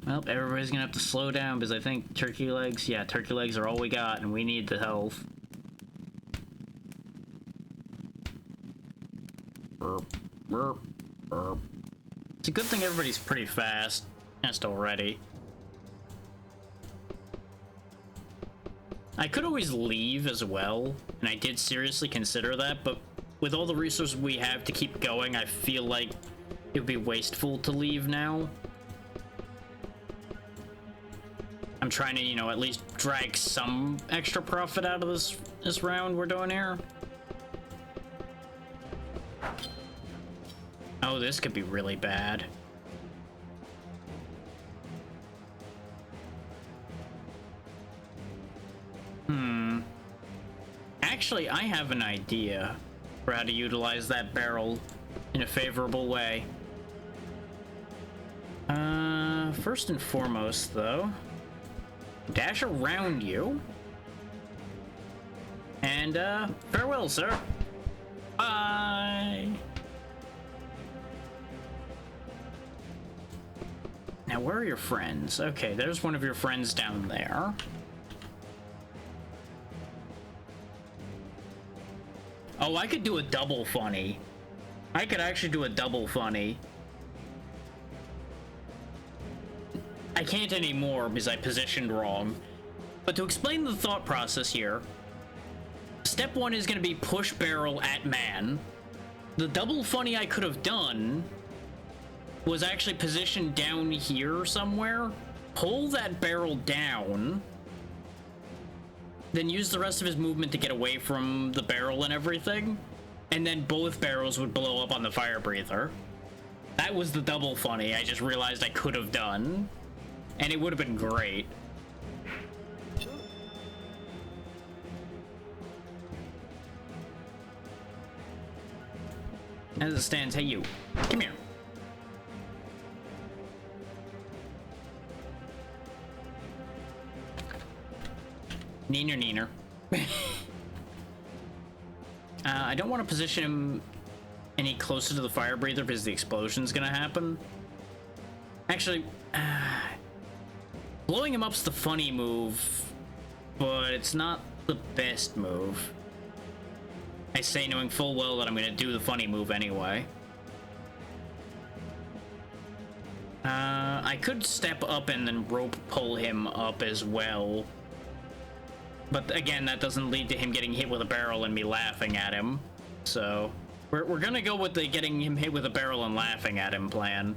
Well, everybody's gonna have to slow down because I think turkey legs, yeah, turkey legs are all we got and we need the health. Burp, burp, burp. It's a good thing everybody's pretty fast already. I could always leave as well, and I did seriously consider that, but with all the resources we have to keep going, I feel like it would be wasteful to leave now. I'm trying to, you know, at least drag some extra profit out of this round we're doing here. Oh, this could be really bad. Actually, I have an idea for how to utilize that barrel in a favorable way. First and foremost, though, dash around you. And, farewell, sir. Bye. Now, where are your friends? Okay, there's one of your friends down there. Oh, I could do a double funny. I could actually do a double funny. I can't anymore because I positioned wrong. But to explain the thought process here, step one is going to be push barrel at man. The double funny I could have done was actually positioned down here somewhere, pull that barrel down, then use the rest of his movement to get away from the barrel and everything, and then both barrels would blow up on the fire breather. That was the double funny I just realized I could have done, and it would have been great. As it stands, hey you, come here. Neener, neener. I don't want to position him any closer to the fire breather because the explosion's gonna happen. Actually, blowing him up's the funny move, but it's not the best move. I say knowing full well that I'm gonna do the funny move anyway. I could step up and then rope pull him up as well. But again, that doesn't lead to him getting hit with a barrel and me laughing at him. So, we're gonna go with the getting him hit with a barrel and laughing at him plan.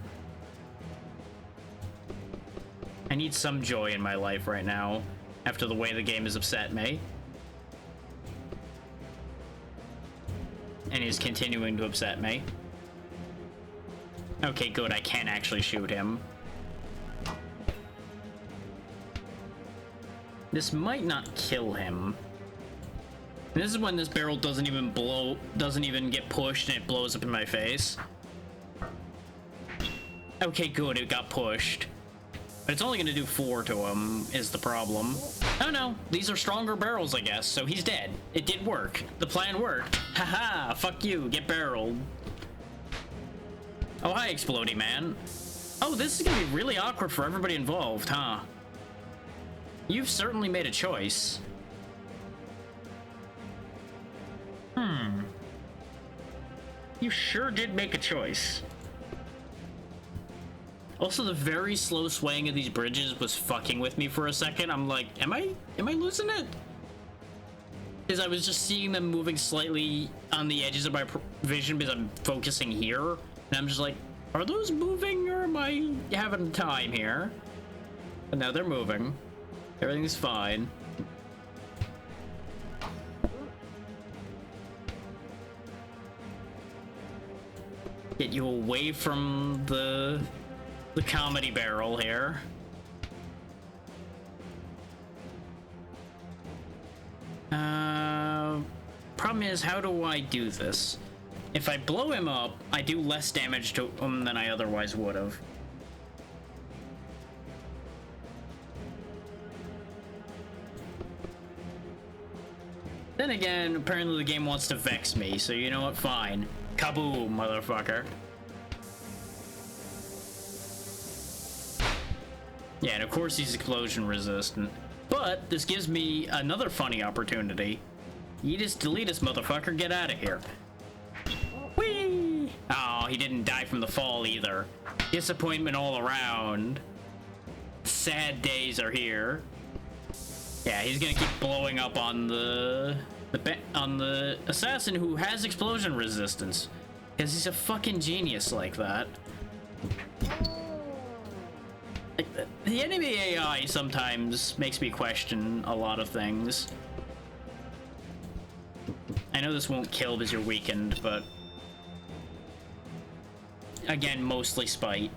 I need some joy in my life right now, after the way the game has upset me. And is continuing to upset me. Okay, good, I can actually shoot him. This might not kill him. And this is when this barrel doesn't even get pushed and it blows up in my face. Okay, good, it got pushed. But it's only gonna do 4 to him, is the problem. Oh no, these are stronger barrels, I guess, so he's dead. It did work. The plan worked. Haha, fuck you, get barreled. Oh, hi, Explodey Man. Oh, this is gonna be really awkward for everybody involved, huh? You've certainly made a choice. You sure did make a choice. Also, the very slow swaying of these bridges was fucking with me for a second. I'm like, am I losing it? Because I was just seeing them moving slightly on the edges of my vision because I'm focusing here. And I'm just like, are those moving or am I having time here? But now they're moving. Everything's fine. Get you away from the comedy barrel here. Problem is, how do I do this? If I blow him up, I do less damage to him than I otherwise would have. Then again, apparently the game wants to vex me, so you know what? Fine. Kaboom, motherfucker. Yeah, and of course he's explosion resistant. But this gives me another funny opportunity. Yeetus deletus, motherfucker, get out of here. Whee! Oh, he didn't die from the fall either. Disappointment all around. Sad days are here. Yeah, he's gonna keep blowing up on the assassin who has explosion resistance. Because he's a fucking genius like that. The enemy AI sometimes makes me question a lot of things. I know this won't kill because you're weakened, but again, mostly spite.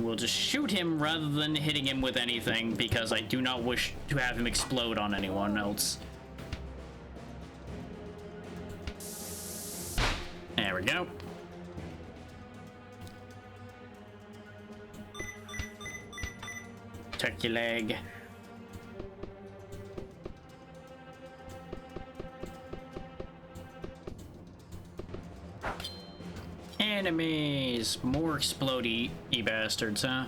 We'll just shoot him rather than hitting him with anything because I do not wish to have him explode on anyone else. There we go. Turkey leg. Enemies! More explodey bastards, huh?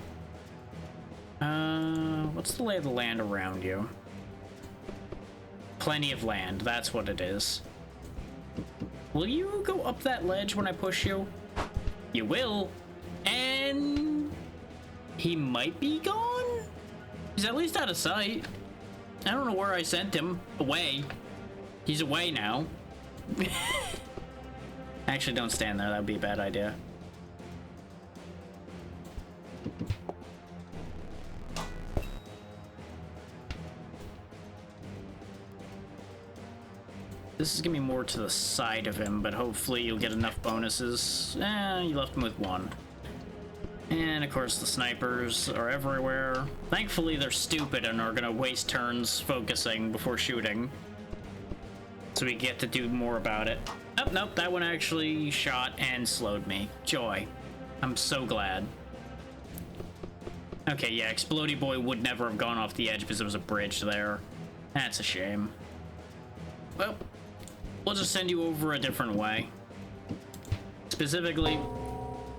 What's the lay of the land around you? Plenty of land, that's what it is. Will you go up that ledge when I push you? You will. And he might be gone? He's at least out of sight. I don't know where I sent him. Away. He's away now. Actually, don't stand there. That would be a bad idea. This is gonna be more to the side of him, but hopefully you'll get enough bonuses. You left him with one. And of course the snipers are everywhere. Thankfully they're stupid and are gonna waste turns focusing before shooting. So we get to do more about it. Oh, nope, that one actually shot and slowed me. Joy. I'm so glad. Okay, yeah, Explodey Boy would never have gone off the edge because there was a bridge there. That's a shame. Well, we'll just send you over a different way. Specifically,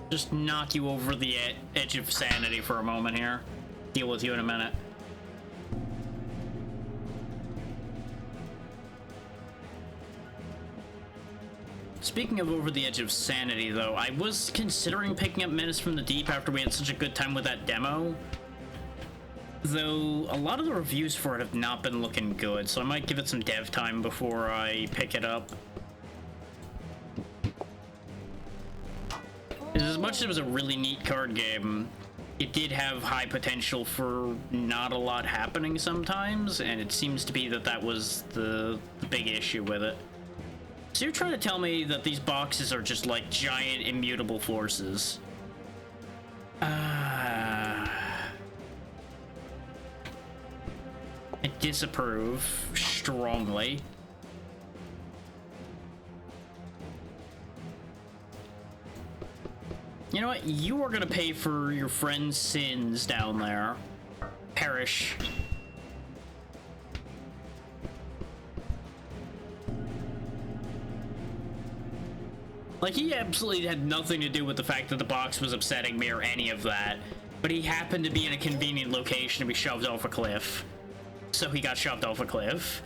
just knock you over the edge of sanity for a moment here. Deal with you in a minute. Speaking of over the edge of sanity, though, I was considering picking up Menace from the Deep after we had such a good time with that demo. Though, a lot of the reviews for it have not been looking good, so I might give it some dev time before I pick it up. As much as it was a really neat card game, it did have high potential for not a lot happening sometimes, and it seems to be that that was the big issue with it. So you're trying to tell me that these boxes are just like giant immutable forces? I disapprove strongly. You know what? You are gonna pay for your friend's sins down there. Perish. Like, he absolutely had nothing to do with the fact that the box was upsetting me or any of that, but he happened to be in a convenient location to be shoved off a cliff. So he got shoved off a cliff.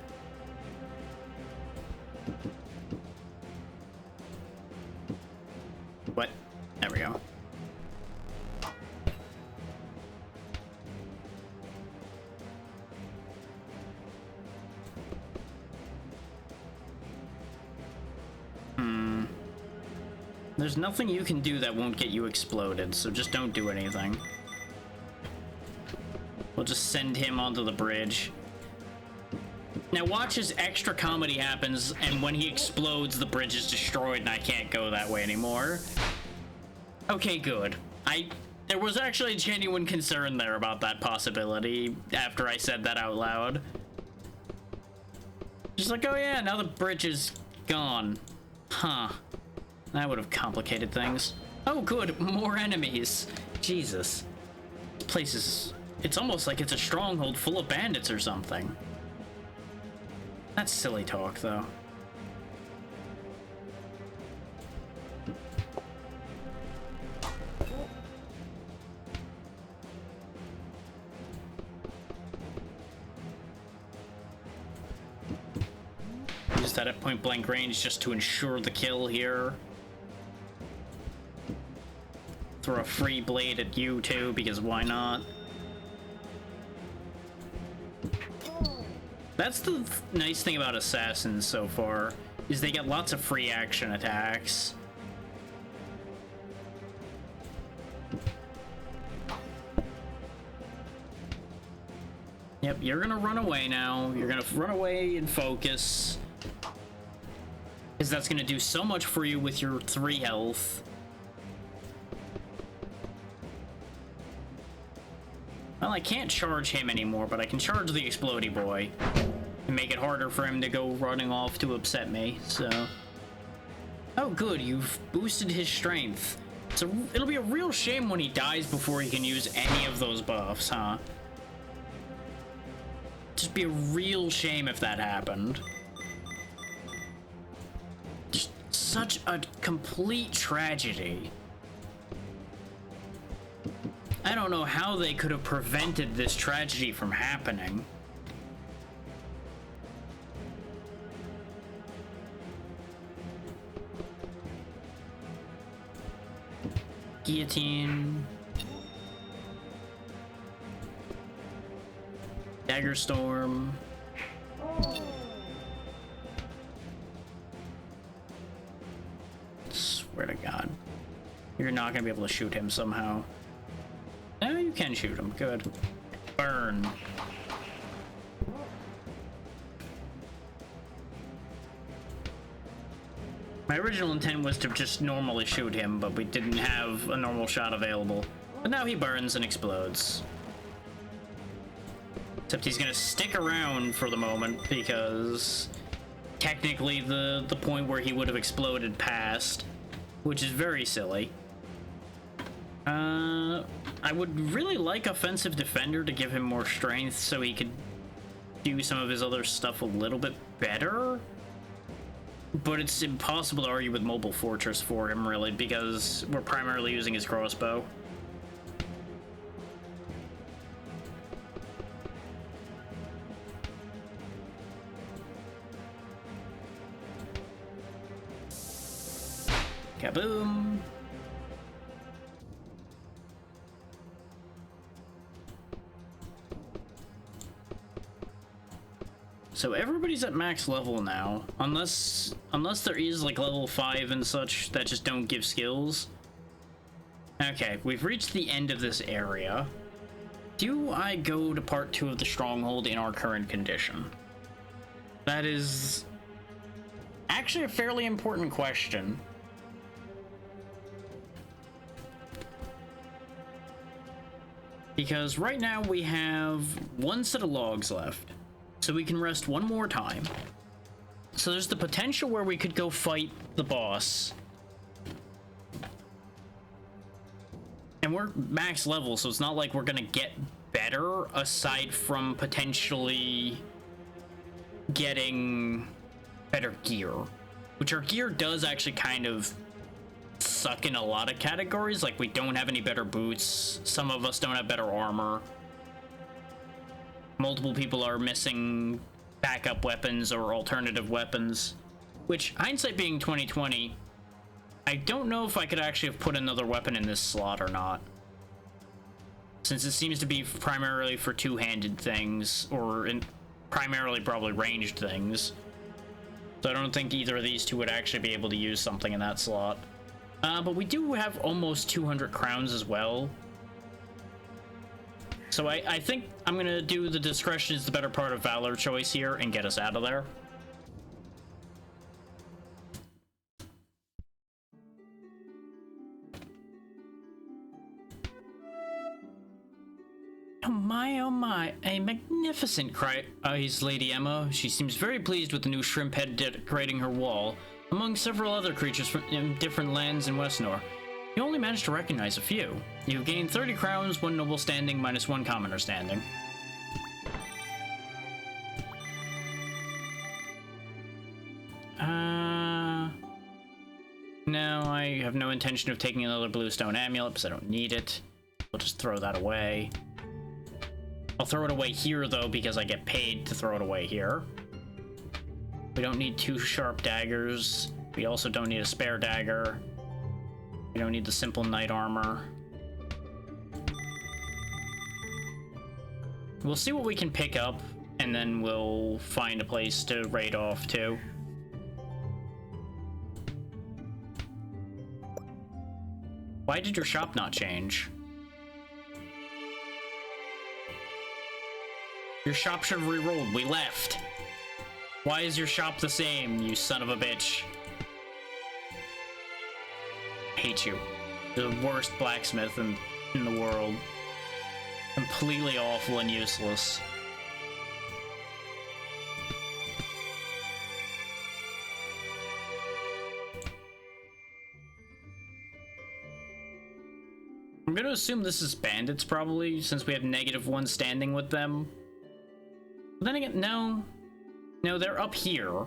There's nothing you can do that won't get you exploded, so just don't do anything. We'll just send him onto the bridge. Now watch as extra comedy happens, and when he explodes, the bridge is destroyed and I can't go that way anymore. Okay, good. There was actually a genuine concern there about that possibility after I said that out loud. Just like, oh yeah, now the bridge is gone. Huh. That would have complicated things. Oh good, more enemies. Jesus. This place is... It's almost like it's a stronghold full of bandits or something. That's silly talk, though. Use that at point-blank range just to ensure the kill here. Throw a free blade at you, too, because why not? That's the nice thing about assassins so far, is they get lots of free action attacks. Yep, you're gonna run away now. You're gonna run away and focus. Because that's gonna do so much for you with your 3 health. Well, I can't charge him anymore, but I can charge the explodey boy and make it harder for him to go running off to upset me, so... Oh, good, you've boosted his strength. So it'll be a real shame when he dies before he can use any of those buffs, huh? Just be a real shame if that happened. Just such a complete tragedy. I don't know how they could have prevented this tragedy from happening. Guillotine. Dagger Storm. Swear to God. You're not gonna be able to shoot him somehow. No, you can shoot him. Good. Burn. My original intent was to just normally shoot him, but we didn't have a normal shot available. But now he burns and explodes. Except he's gonna stick around for the moment because technically the point where he would have exploded passed, which is very silly. I would really like Offensive Defender to give him more strength so he could do some of his other stuff a little bit better. But it's impossible to argue with Mobile Fortress for him, really, because we're primarily using his crossbow. Kaboom! So everybody's at max level now, unless there is like level 5 and such that just don't give skills. Okay, we've reached the end of this area. Do I go to part 2 of the stronghold in our current condition? That is actually a fairly important question. Because right now we have 1 set of logs left. So we can rest 1 more time. So there's the potential where we could go fight the boss. And we're max level, so it's not like we're gonna get better aside from potentially getting better gear. Which our gear does actually kind of suck in a lot of categories. Like, we don't have any better boots. Some of us don't have better armor. Multiple people are missing backup weapons or alternative weapons, which, hindsight being 2020, I don't know if I could actually have put another weapon in this slot or not, since it seems to be primarily for two-handed things, or primarily probably ranged things. So I don't think either of these two would actually be able to use something in that slot. But we do have almost 200 crowns as well. So I think I'm gonna do the discretion is the better part of valor choice here and get us out of there. Oh my, a magnificent cries Lady Emma. She seems very pleased with the new shrimp head decorating her wall, among several other creatures from different lands in Westnor. You only managed to recognize a few. You've gained 30 crowns, 1 noble standing, minus 1 commoner standing. No, I have no intention of taking another bluestone amulet because I don't need it. We'll just throw that away. I'll throw it away here, though, because I get paid to throw it away here. We don't need 2 sharp daggers. We also don't need a spare dagger. We don't need the simple knight armor. We'll see what we can pick up, and then we'll find a place to raid off to. Why did your shop not change? Your shop should have re-rolled. We left. Why is your shop the same, you son of a bitch? Hate you. You're the worst blacksmith in the world. Completely awful and useless. I'm gonna assume this is bandits, probably, since we have -1 standing with them. But then again, no. No, they're up here.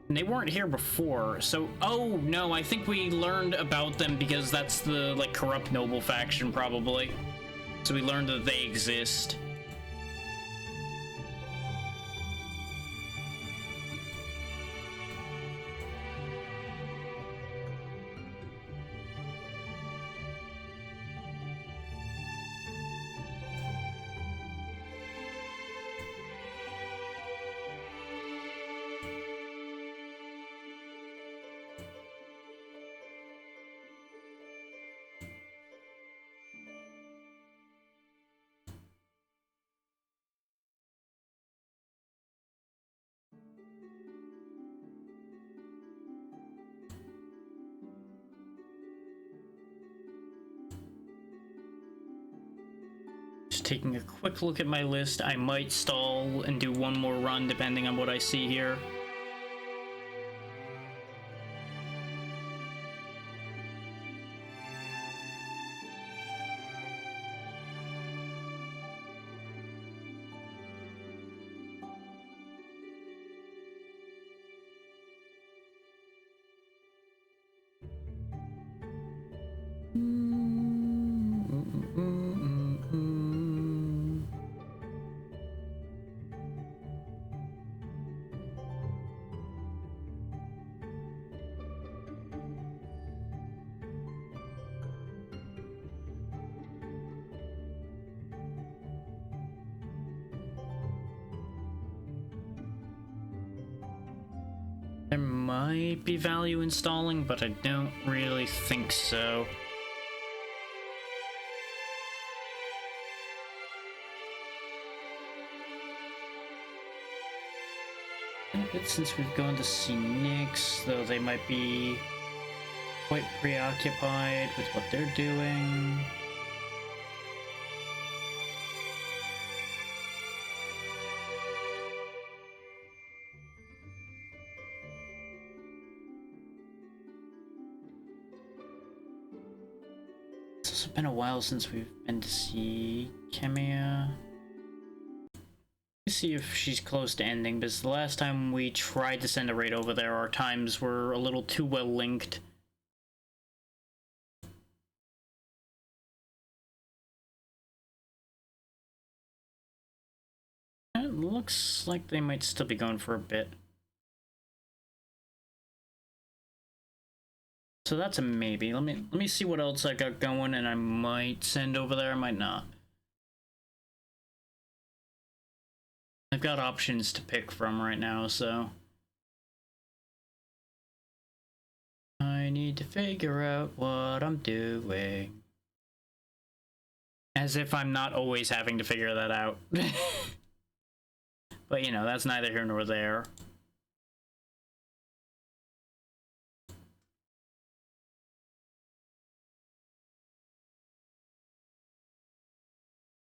And they weren't here before, so... Oh, no, I think we learned about them because that's the, like, corrupt noble faction, probably. So we learned that they exist. Just taking a quick look at my list, I might stall and do one more run depending on what I see here. There might be value in stalling, but I don't really think so. Since we've gone to see Nyx, though they might be quite preoccupied with what they're doing. It's also been a while since we've been to see Kemia. See if she's close to ending, because the last time we tried to send a raid over there, our times were a little too well linked. It looks like they might still be going for a bit. So that's a maybe. Let me see what else I got going, and I might send over there, I might not. I've got options to pick from right now, so... I need to figure out what I'm doing. As if I'm not always having to figure that out. But you know, that's neither here nor there.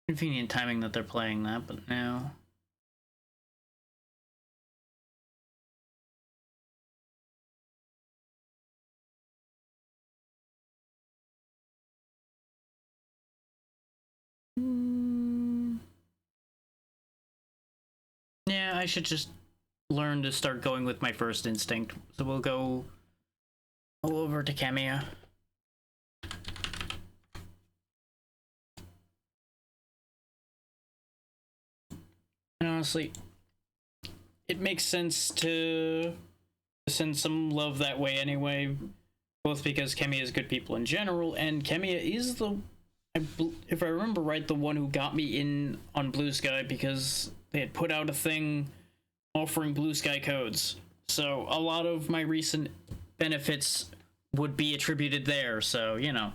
Convenient timing that they're playing that, but no. Yeah, I should just learn to start going with my first instinct. So we'll go over to Kemiya. And honestly, it makes sense to send some love that way anyway. Both because Kemiya is good people in general, and Kemiya is the, if I remember right, the one who got me in on Blue Sky because they had put out a thing offering Blue Sky codes. So a lot of my recent benefits would be attributed there, so, you know.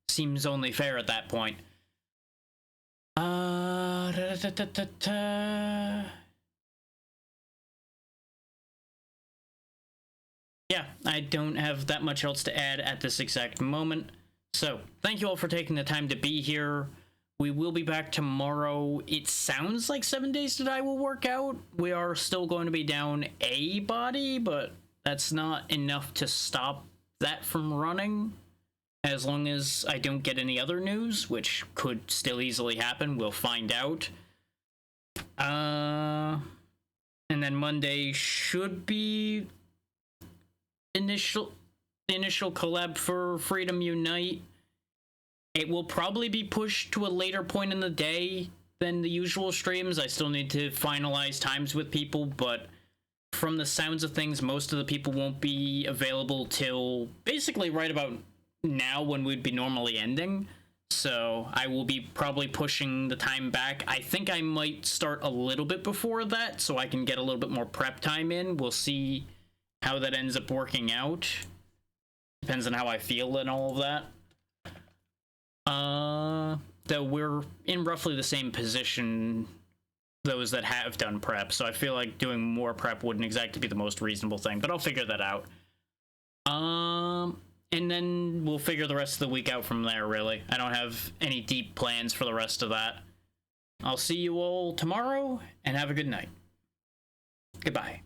Seems only fair at that point. Yeah, I don't have that much else to add at this exact moment. So, thank you all for taking the time to be here. We will be back tomorrow. It sounds like 7 Days to Die will work out. We are still going to be down a body, but that's not enough to stop that from running. As long as I don't get any other news, which could still easily happen, we'll find out. And then Monday should be initial collab for Freedom Unite. It will probably be pushed to a later point in the day than the usual streams. I still need to finalize times with people, but from the sounds of things, most of the people won't be available till basically right about now when we'd be normally ending. So I will be probably pushing the time back. I think I might start a little bit before that so I can get a little bit more prep time in. We'll see how that ends up working out. Depends on how I feel and all of that. Though we're in roughly the same position, those that have done prep, so I feel like doing more prep wouldn't exactly be the most reasonable thing, but I'll figure that out. And then we'll figure the rest of the week out from there, really. I don't have any deep plans for the rest of that. I'll see you all tomorrow, and have a good night. Goodbye.